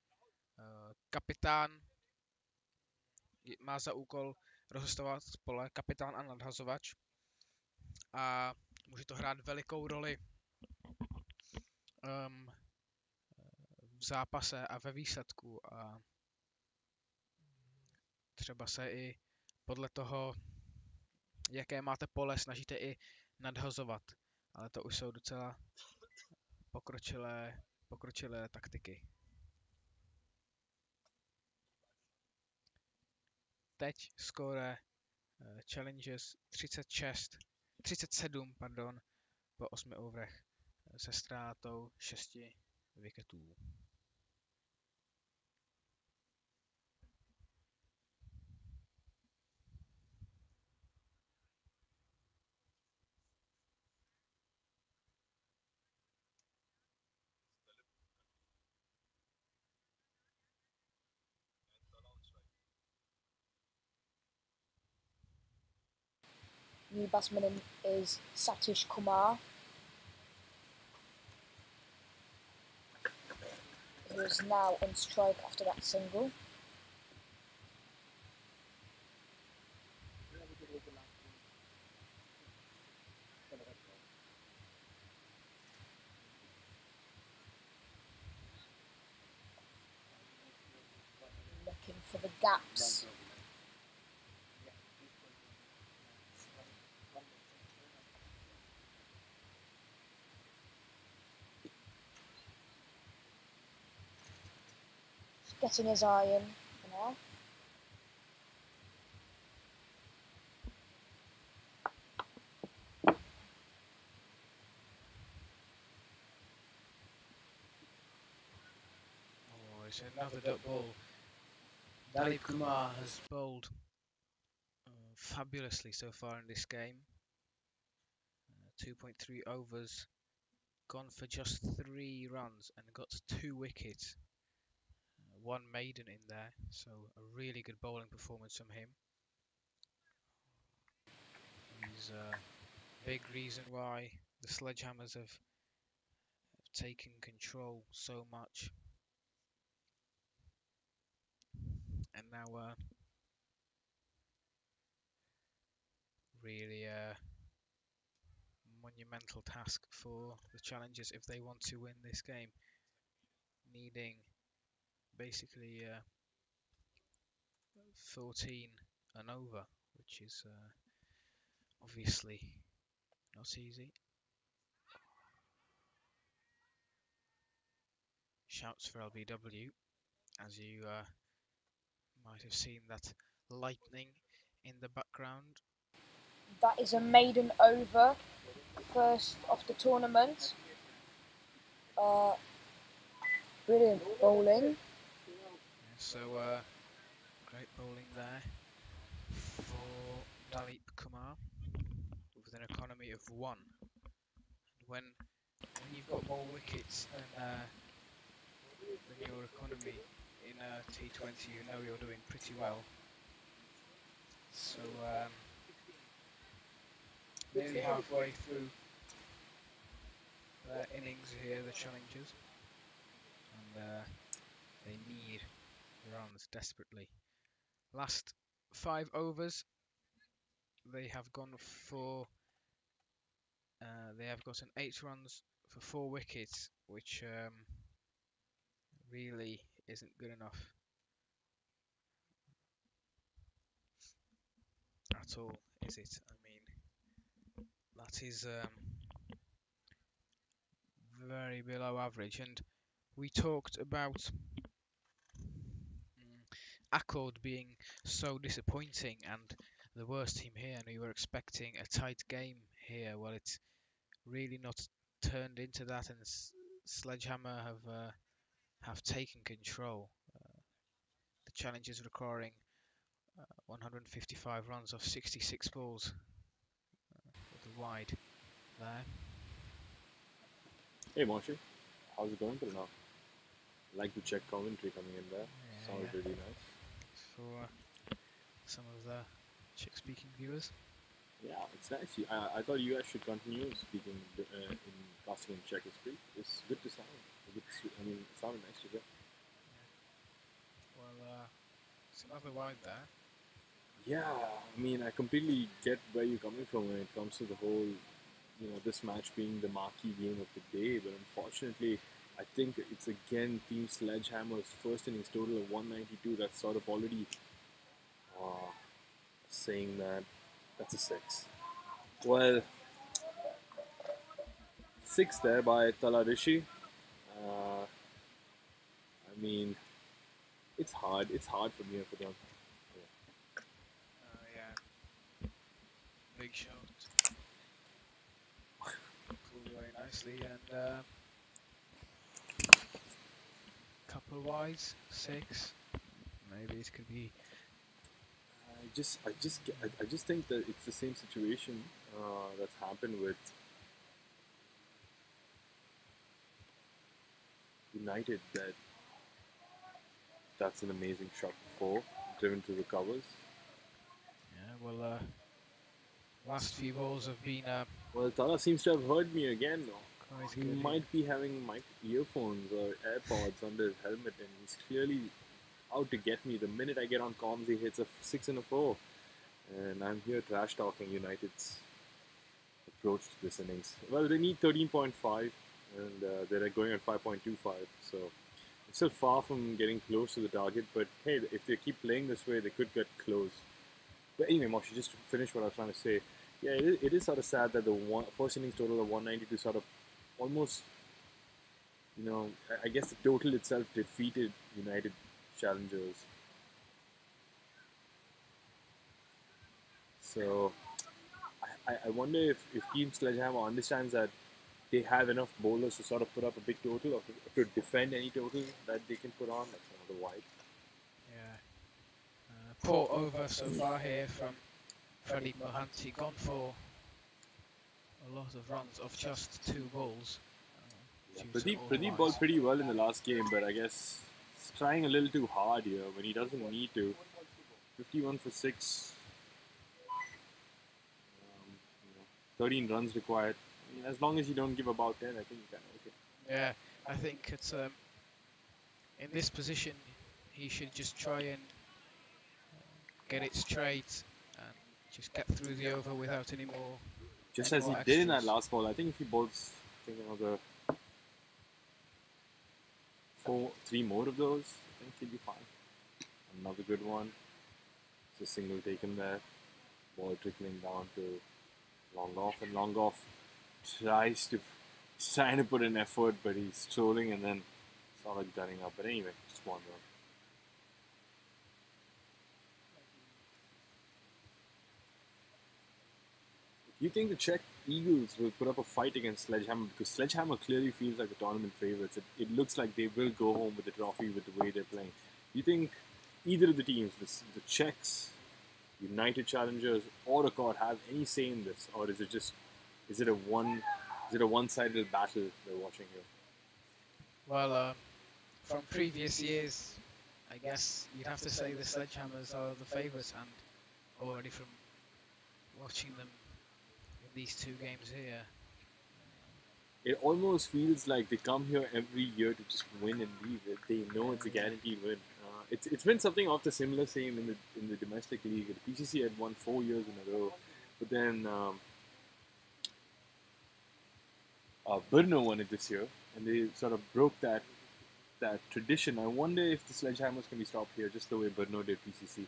kapitán má za úkol rozestavovat pole, kapitán a nadhazovač. A může to hrát velikou roli v zápase a ve výsledku. A třeba se i podle toho, jaké máte pole, snažíte i nadhazovat. Ale to už jsou docela pokročilé taktiky. Teď skóre challenges 37 po 8 overech se ztrátou 6 wicketů. New batsman is Satish Kumar, who is now on strike after that single. Looking for the gaps. Getting his eye in now. Oh, it's another dot ball. Dalip Kumar has bowled fabulously so far in this game. 2.3 overs, gone for just 3 runs and got 2 wickets. 1 maiden in there, so a really good bowling performance from him. He's a big reason why the SledgeHammers have taken control so much. And now really a monumental task for the challengers if they want to win this game. Needing basically 14 and over, which is obviously not easy. Shouts for LBW, as you might have seen that lightning in the background. That is a maiden over, first of the tournament. Brilliant bowling. So great bowling there for Dalip Kumar with an economy of 1. When you've got more wickets than your economy in a T20, you know you're doing pretty well. So nearly halfway through their innings here, the challengers, and they need runs desperately. Last 5 overs, they have gone for they have gotten 8 runs for 4 wickets, which really isn't good enough at all, is it? I mean, that is very below average. And we talked about Accord being so disappointing and the worst team here, and we were expecting a tight game here. Well, it's really not turned into that, and Sledgehammer have taken control. The challenge is requiring 155 runs off 66 balls. Little wide there. Hey Marsha, how's it going till now? Like to check commentary coming in there. Sounds really nice. For some of the Czech-speaking viewers. Yeah, it's nice. I thought you guys should continue speaking in casting in Czech. It's good to sound. I mean, it sounded nice to hear. Well, it's another wide there. Yeah, I mean, I completely get where you're coming from when it comes to the whole, this match being the marquee game of the day. But unfortunately, I think it's again Team Sledgehammer's first innings total of 192. That's sort of already saying that that's a 6. Well, 6 there by Tala Rishi. I mean, it's hard. It's hard for me for them. Yeah. Big shot. Pulled very nicely, and couple wides, 6. Maybe it could be. I just think that it's the same situation that's happened with United. That's an amazing shot for 4, driven to the covers. Yeah, well, last few balls have been. Well, Tala seems to have heard me again. He Good. might be having mic earphones or AirPods under his helmet, and he's clearly out to get me. The minute I get on comms, he hits a 6 and a 4, and I'm here trash talking United's approach to this innings. Well, they need 13.5, and they're going at 5.25, so it's still far from getting close to the target. But hey, if they keep playing this way, they could get close. But anyway, Moshi, just to finish what I was trying to say, yeah, it is sort of sad that the first innings total of 192 sort of almost, I guess the total itself defeated United challengers. So I wonder if Team Sledgehammer understands that they have enough bowlers to sort of put up a big total, or to defend any total that they can put on. That's another wide. Yeah. Poor over so far here from Freddie Mohanty, gone for a lot of runs off just 2 balls. Pradeep bowled pretty well in the last game, but I guess he's trying a little too hard here when he doesn't need to. 51 for 6. 13 runs required. I mean, as long as you don't give about 10, I think you can. Okay. Yeah, I think it's in this position he should just try and get it straight and just get through the over without any more. Just as he did in that last ball. I think if he bowls, another 3 more of those, I think he'll be fine. Another good one. It's a single taken there. Ball trickling down to long off, and long off trying to put in effort, but he's trolling and then sort of gunning up. But anyway, just 1 run. Do you think the Czech Eagles will put up a fight against Sledgehammer? Because Sledgehammer clearly feels like the tournament favourites. It looks like they will go home with the trophy with the way they're playing. Do you think either of the teams, the Czechs, United challengers, or Accord, have any say in this, or is it a one-sided battle they're watching here? Well, from previous years, I guess you'd have to say the Sledgehammers are the favourites, and already from watching them in these 2 games here, it almost feels like they come here every year to just win and leave. They know it's a guaranteed win. It's been something of the similar same in the domestic league. The PCC had won 4 years in a row, but then Brno won it this year, and they sort of broke that that tradition. I wonder if the Sledgehammers can be stopped here, just the way Vinor did PCC.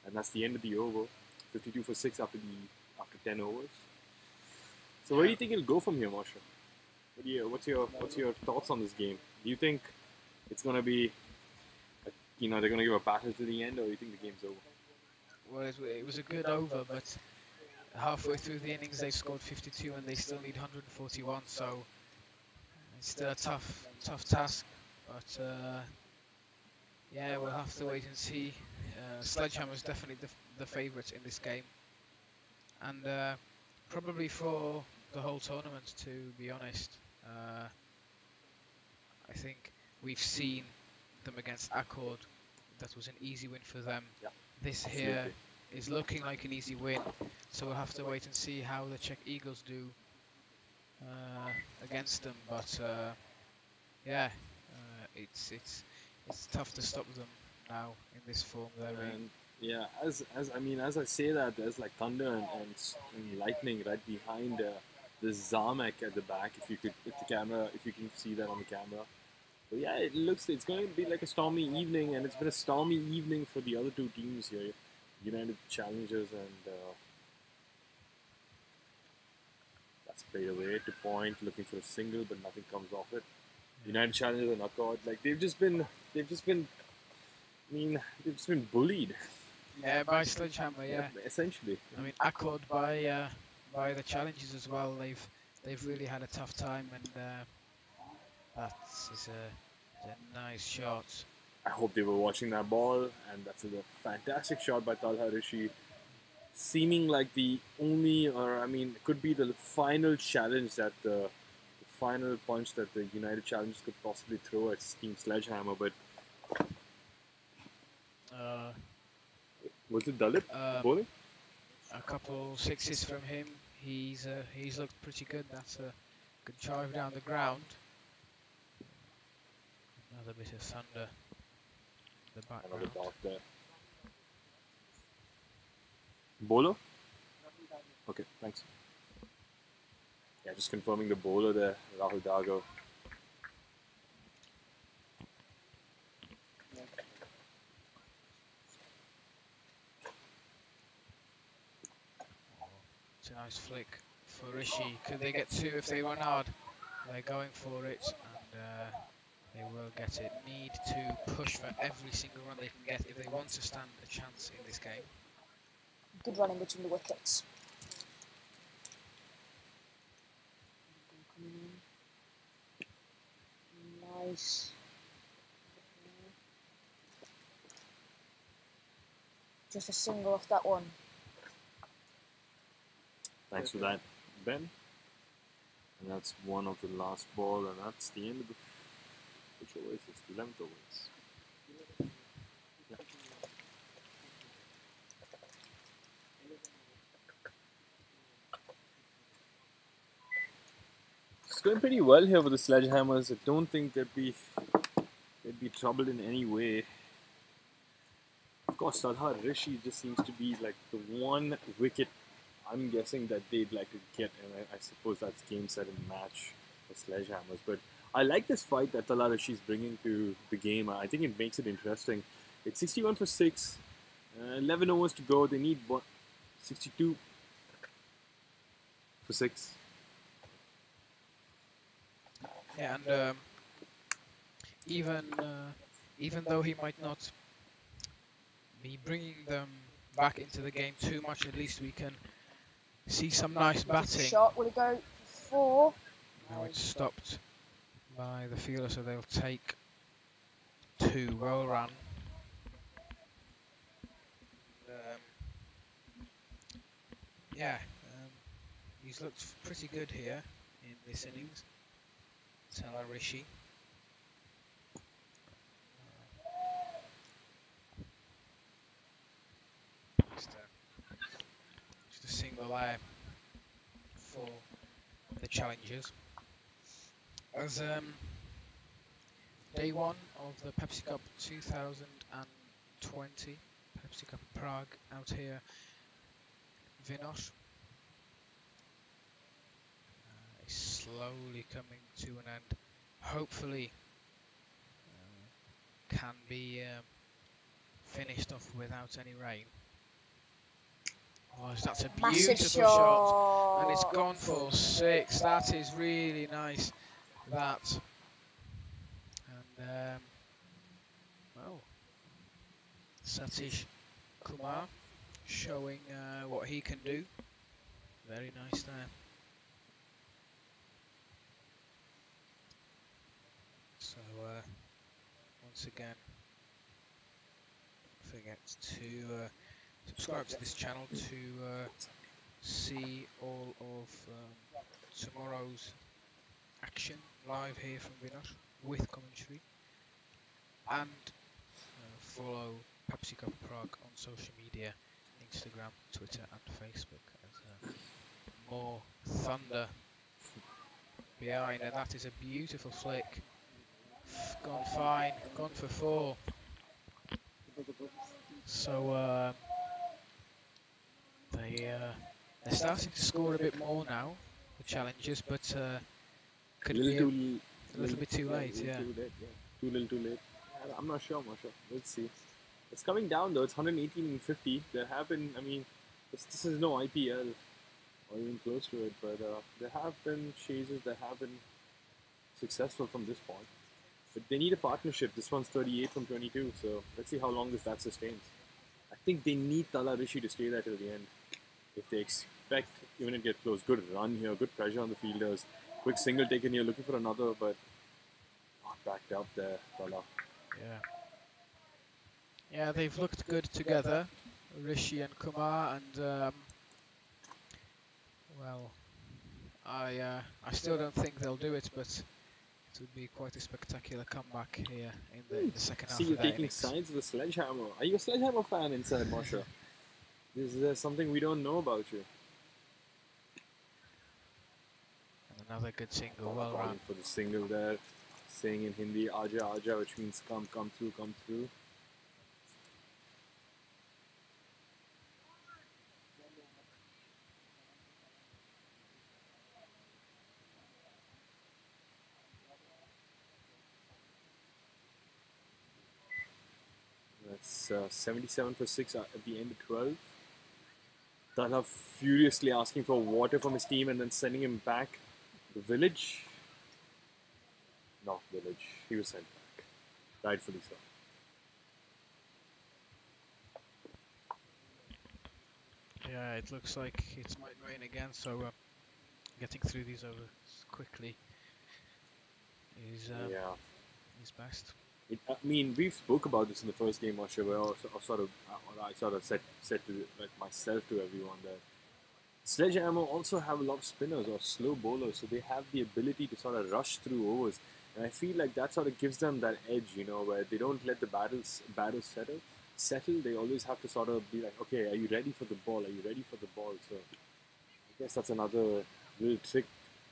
And that's the end of the over. 52 for 6 after 10 overs. So where do you think it'll go from here, Marsha? What's your thoughts on this game? Do you think it's gonna be, they're gonna give a battle to the end, or do you think the game's over? Well, it was a good over, but halfway through the innings they scored 52 and they still need 141. So it's still a tough task. But yeah, we'll have to wait and see. Sledgehammer is definitely the favourites in this game, and probably for the whole tournament, to be honest. I think we've seen them against Accord. That was an easy win for them. Yeah, this absolutely. here is looking like an easy win, so we'll have to wait and see how the Czech Eagles do against them. But yeah, it's tough to stop them now in this form they're in. And yeah, as I say that, there's like thunder and lightning right behind the Zamek at the back. If you can see that on the camera. But yeah, it's going to be like a stormy evening, and it's been a stormy evening for the other two teams here, United Challengers and that's played away to point, looking for a single, but nothing comes off it. United Challengers and Accord, like they've just been bullied. Yeah, by Sledgehammer, yeah. Essentially. I mean, Accord by the Challengers as well. They've really had a tough time, and that is a nice shot. I hope they were watching that ball, and that's a fantastic shot by Talha Rishi. Seeming like the only, could be the final challenge that the final punch that the United Challengers could possibly throw at Team Sledgehammer, but was it Dalit bowling? A couple sixes from him. He's looked pretty good. That's a good drive down the ground. Another bit of thunder in the background. Another dot there. Bowler? Okay, thanks. Yeah, just confirming the bowler there, Rahul Dago. It's a nice flick for Rishi. Could they get two if they run hard? They're going for it, and they will get it. Need to push for every single run they can get if they want to stand a chance in this game. Good running between the wickets. Nice. Just a single off that one. Thanks for that, Ben. And that's one of the last ball, and that's the end of the... Which over is this? The 11th over. Yeah. It's going pretty well here for the Sledgehammers. I don't think they'd be troubled in any way. Of course, Talha Rishi just seems to be like the one wicket I'm guessing that they'd like to get, and I suppose that's game, set, and match for Sledgehammers. But I like this fight that Talha Rishi is bringing to the game. I think it makes it interesting. It's 61 for 6, 11 overs to go. They need 62 for 6. Yeah, and even though he might not be bringing them back into the game too much, at least we can see some nice batting. Shot, will it go for 4? Now it's stopped by the fielder, so they'll take 2. Well run. Yeah, he's looked pretty good here in this innings. Talha Rishi. Just a single there for the challengers. As day 1 of the Pepsi Cup 2020, Pepsi Cup Prague out here, Vinor is slowly coming to an end. Hopefully can be finished off without any rain. Oh, that's a Massive beautiful shot. And it's gone for 6. That is really nice. That. And, well, Satish Kumar showing what he can do. Very nice there. So, once again, don't forget to subscribe to this channel to see all of tomorrow's action live here from Vinor with commentary, and follow Pepsi Cup Prague on social media, Instagram, Twitter and Facebook, as more thunder behind, and that is a beautiful flick. Gone fine, gone for 4. So they're starting to score a bit more now, the challengers, but could be a little bit too late. Yeah. Too little, too late. I'm not sure. Let's see. It's coming down though. It's 118.50. There have been. I mean, this is no IPL or even close to it, but there have been chases that have been successful from this point. But they need a partnership. This one's 38 from 22, so let's see how long that sustains. I think they need Tala Rishi to stay there till the end. If they expect even to get close, good run here, good pressure on the fielders. Quick single taken here, looking for another, but not backed up there, Tala. Yeah, they've looked good together, Rishi and Kumar, and well, I still don't think they'll do it, but it would be quite a spectacular comeback here in the second half. See, you're of the taking innings. sides of the SledgeHammer. Are you a SledgeHammer fan inside, Moshe? Is there something we don't know about you? And another good single, well run. For the single there, saying in Hindi, Aja Aja, which means come through, come through. That's 77 for 6 at the end of 12. Tala furiously asking for water from his team and then sending him back. The village? Not village. He was sent back. Rightfully so. Yeah, it looks like it might rain again, so getting through these overs quickly is best. I mean, we spoke about this in the first game, Moshe, where I sort of said to myself to everyone that SledgeHammer also have a lot of spinners or slow bowlers, so they have the ability to sort of rush through overs, and I feel like that sort of gives them that edge, you know, where they don't let the battles settle. They always have to sort of be like, okay, are you ready for the ball? Are you ready for the ball? So I guess that's another little trick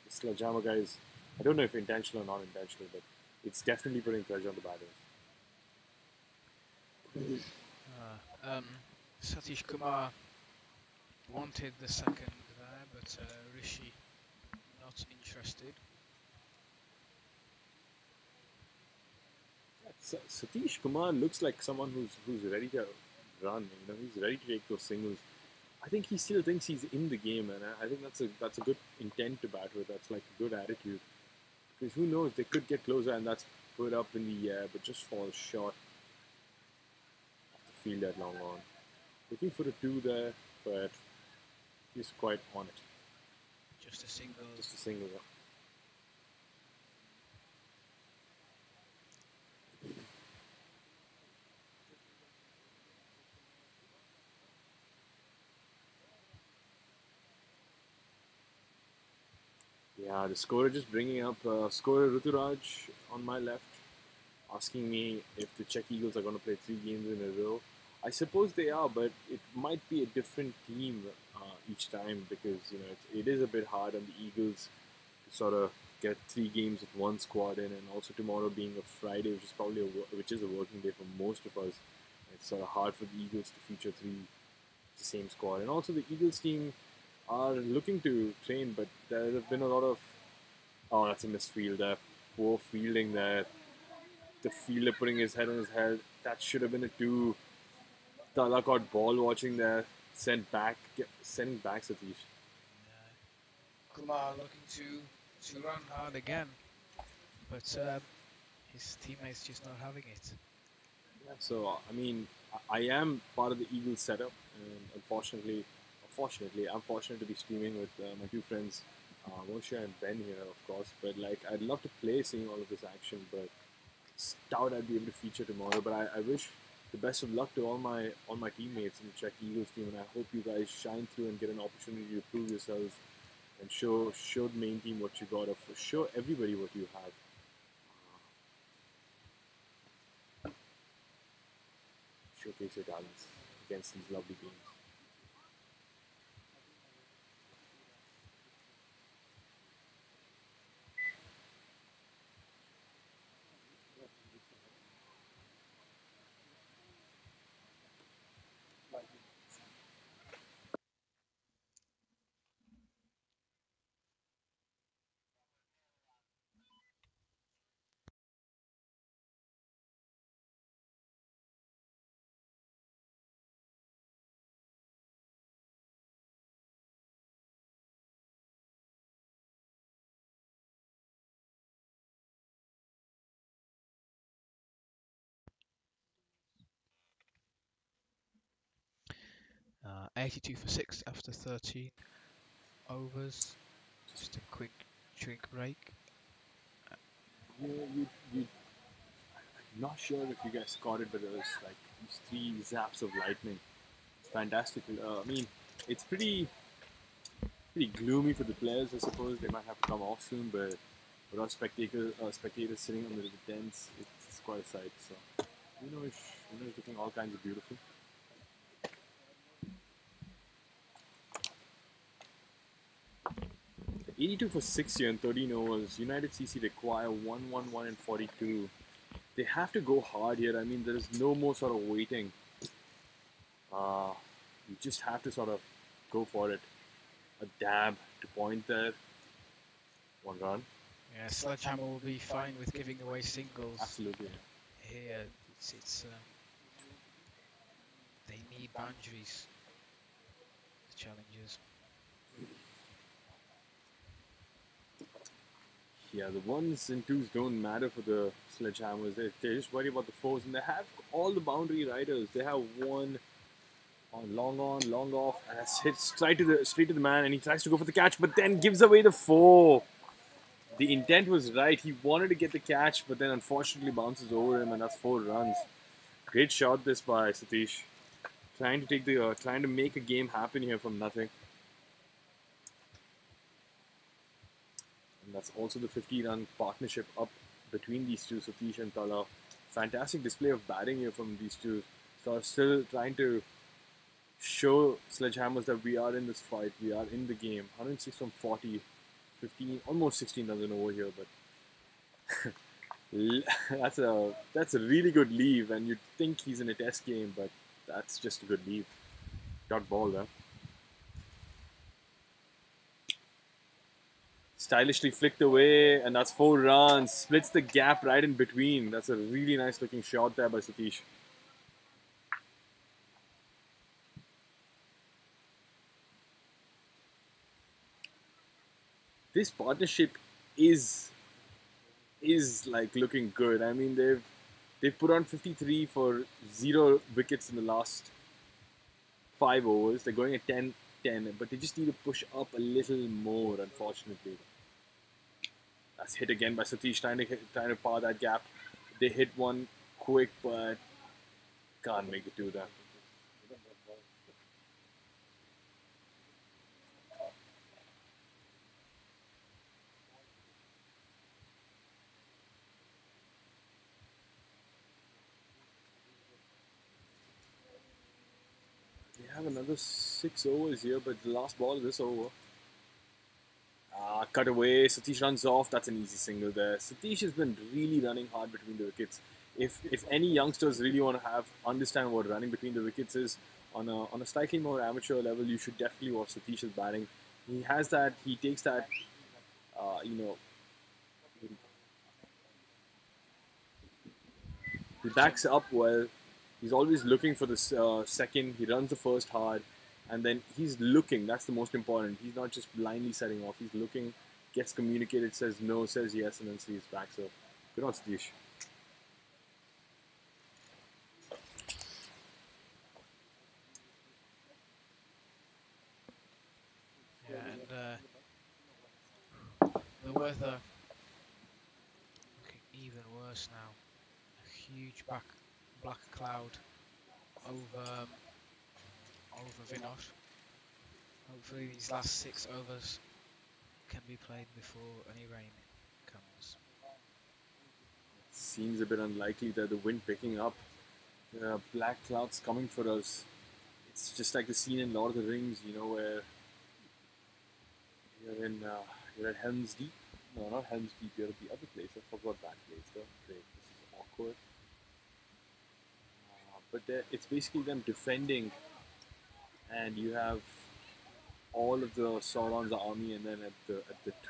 the SledgeHammer guys. I don't know if intentional or not intentional, but it's definitely putting pressure on the batters. Satish Kumar wanted the second there, but Rishi not interested. Satish Kumar looks like someone who's ready to run. You know, he's ready to take those singles. I think he still thinks he's in the game, and I think that's a good intent to bat with. That's like a good attitude. Because who knows, they could get closer and that's put up in the air, but just falls short of the field that long on. Looking for a 2 there, but he's quite on it. Just a single. Just a single. Yeah, the scorer just bringing up scorer Ruturaj on my left, asking me if the Czech Eagles are going to play 3 games in a row. I suppose they are, but it might be a different team each time because you know it is a bit hard on the Eagles to sort of get 3 games with one squad in, and also tomorrow being a Friday, which is probably a working day for most of us. It's sort of hard for the Eagles to feature 3 the same squad, and also the Eagles team are looking to train, but there have been a lot of that's a misfield there. Poor fielding there. the fielder putting his head on his head. That should have been a 2. Tala got ball watching there. Sending back Satish. Kumar looking to run hard again, but his teammates just not having it. Yeah, so I mean, I am part of the Eagles setup, and unfortunately, I'm fortunate to be streaming with my two friends, Moshe and Ben here, of course. But like, I'd love to play seeing all of this action, but doubt I'd be able to feature tomorrow. But I wish the best of luck to all my teammates in the Czech Eagles team, and I hope you guys shine through and get an opportunity to prove yourselves and show the main team what you got, or show everybody what you have. Showcase your talents against these lovely teams. Uh, 82 for 6 after 13 overs. Just a quick drink break. I'm not sure if you guys caught it, but there was like these 3 zaps of lightning. It's fantastic. I mean, it's pretty gloomy for the players, I suppose. They might have to come off soon, but for us spectators sitting under the tents, it's quite a sight. So, Vinor is looking all kinds of beautiful. 82 for 6 here in 13 overs. United CC require 111 and 42. They have to go hard here. I mean, there is no more sort of waiting. You just have to sort of go for it. A dab to point there. 1 run. Yeah, SledgeHammer will be fine with giving away singles. Absolutely. Here, it's they need boundaries. The challengers. Yeah, the 1s and 2s don't matter for the SledgeHammers. They're just worried about the 4s, and they have all the boundary riders. They have one on, long off, and that's hit straight to the man, and he tries to go for the catch, but then gives away the 4. The intent was right. He wanted to get the catch, but then unfortunately bounces over him, and that's 4 runs. Great shot this by Satish, trying to make a game happen here from nothing. And that's also the 50-run partnership up between these two, Satish and Tala. Fantastic display of batting here from these two. So still trying to show SledgeHammers that we are in this fight. We are in the game. 106 from 40, 15, almost 16 runs in over here. But that's a really good leave, and you'd think he's in a test game, but that's just a good leave. Dot ball there. Stylishly flicked away, and that's 4 runs. Splits the gap right in between. That's a really nice looking shot there by Satish. This partnership is like looking good. I mean, they've put on 53 for 0 wickets in the last 5 overs. They're going at 10, but they just need to push up a little more, unfortunately. That's hit again by Satish, trying to power that gap. They hit one quick, but can't make it 2 there. They have another 6 overs here, but the last ball is this over. Cut away. Satish runs off. That's an easy single there. Satish has been really running hard between the wickets. If any youngsters really want to understand what running between the wickets is on a slightly more amateur level, you should definitely watch Satish's batting. He has that. He takes that. He backs up well. He's always looking for the second. He runs the first hard, and then he's looking. That's the most important. He's not just blindly setting off. He's looking, gets communicated, says no, says yes, and then sees back. So good on Satish. Yeah, and the weather looking even worse now. A huge black cloud over Vinor. Hopefully these last 6 overs can be played before any rain comes. Seems a bit unlikely that the wind picking up. Black clouds coming for us. It's just like the scene in Lord of the Rings, you know, where you're at Helm's Deep. No, not Helm's Deep. You're at the other place. I forgot that place though. Great, this is awkward. But it's basically them defending, and you have all of the Sauron's army, and then at the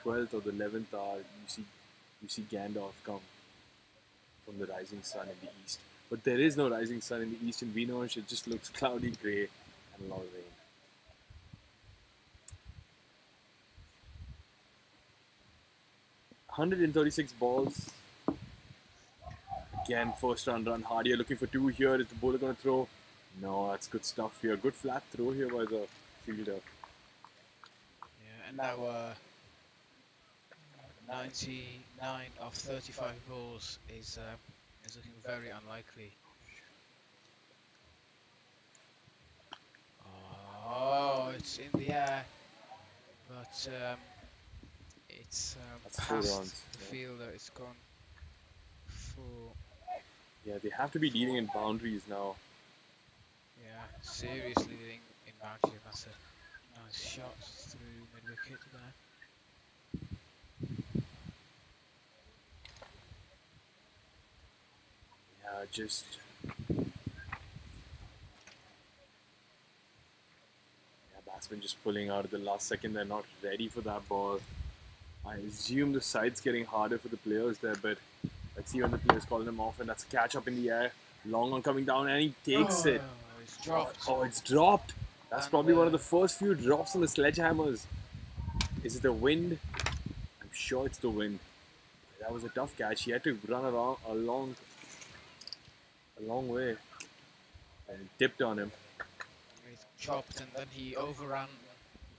12th or the 11th hour, you see Gandalf come from the rising sun in the east. But there is no rising sun in the east in Vinor. It just looks cloudy, grey, and a lot of rain. $136 balls. Again, first run hard. You're looking for 2 here. Is the bowler going to throw? No, that's good stuff here. Good flat throw here by the fielder. Yeah, and now 99 of 35 balls is looking very unlikely. Oh, it's in the air, but it's past the fielder. It's gone for. Yeah, they have to be dealing in boundaries now. Yeah, seriously dealing in boundaries. That's a nice shot through mid-wicket there. Yeah, just. Batsman just pulling out at the last second. They're not ready for that ball. I assume the side's getting harder for the players there, but let's see when the players call them off, and that's a catch up in the air. Long on coming down, and he takes it. It's dropped. Oh, it's dropped. That's And probably one of the first few drops on the SledgeHammers. Is it the wind? I'm sure it's the wind. That was a tough catch. He had to run around a long way, and it dipped on him. It's chopped, and then he overran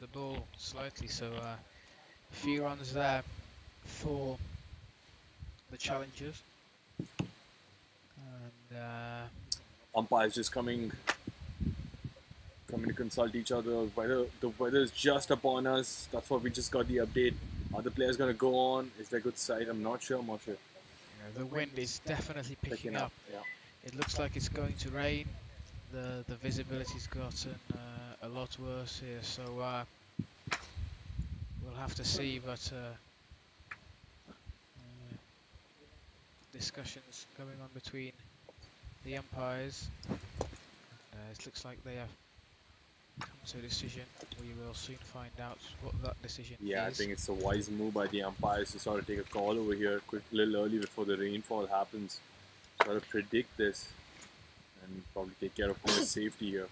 the ball slightly, so a few runs there for the challengers. And Umpires just coming to consult each other. The weather is just upon us. That's what we just got the update. Are the players going to go on? Is there good side? I'm not sure. Yeah, the wind is definitely picking up. Yeah. It looks like it's going to rain. The visibility's gotten a lot worse here, so we'll have to see. But discussions going on between the umpires. It looks like they have come to a decision. We will soon find out what that decision is. I think it's a wise move by the umpires to sort of take a call over here a little early before the rainfall happens. Sort of predict this and probably take care of player safety here.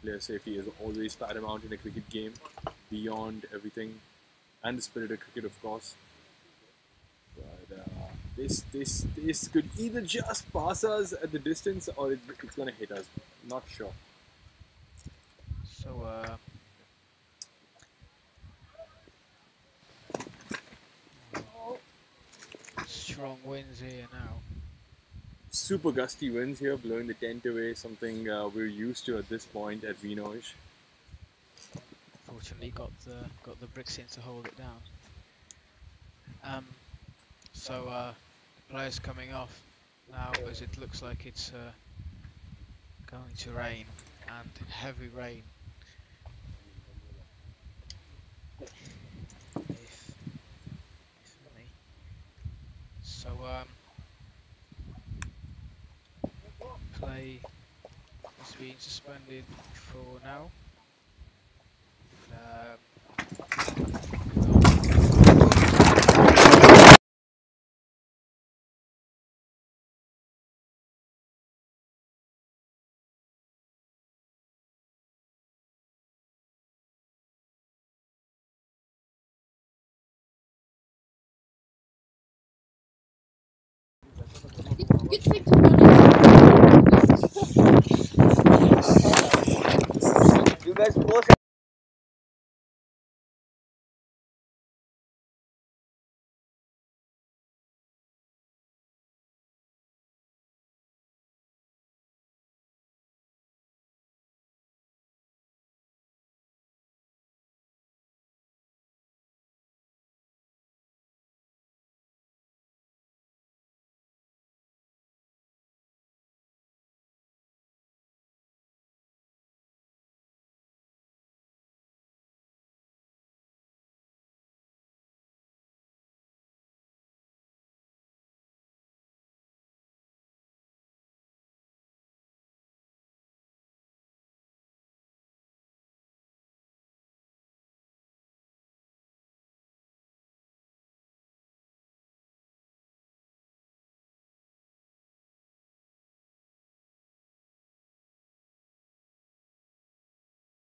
Player safety is always paramount in a cricket game, beyond everything, and the spirit of cricket, of course. But this could either just pass us at the distance, or it's gonna hit us. Not sure. So strong winds here now. Super gusty winds here, blowing the tent away. Something we're used to at this point at Vinor. Fortunately, got the bricks in to hold it down. So players coming off now, as it looks like it's going to rain, and heavy rain. If any. So play is being suspended for now. get 50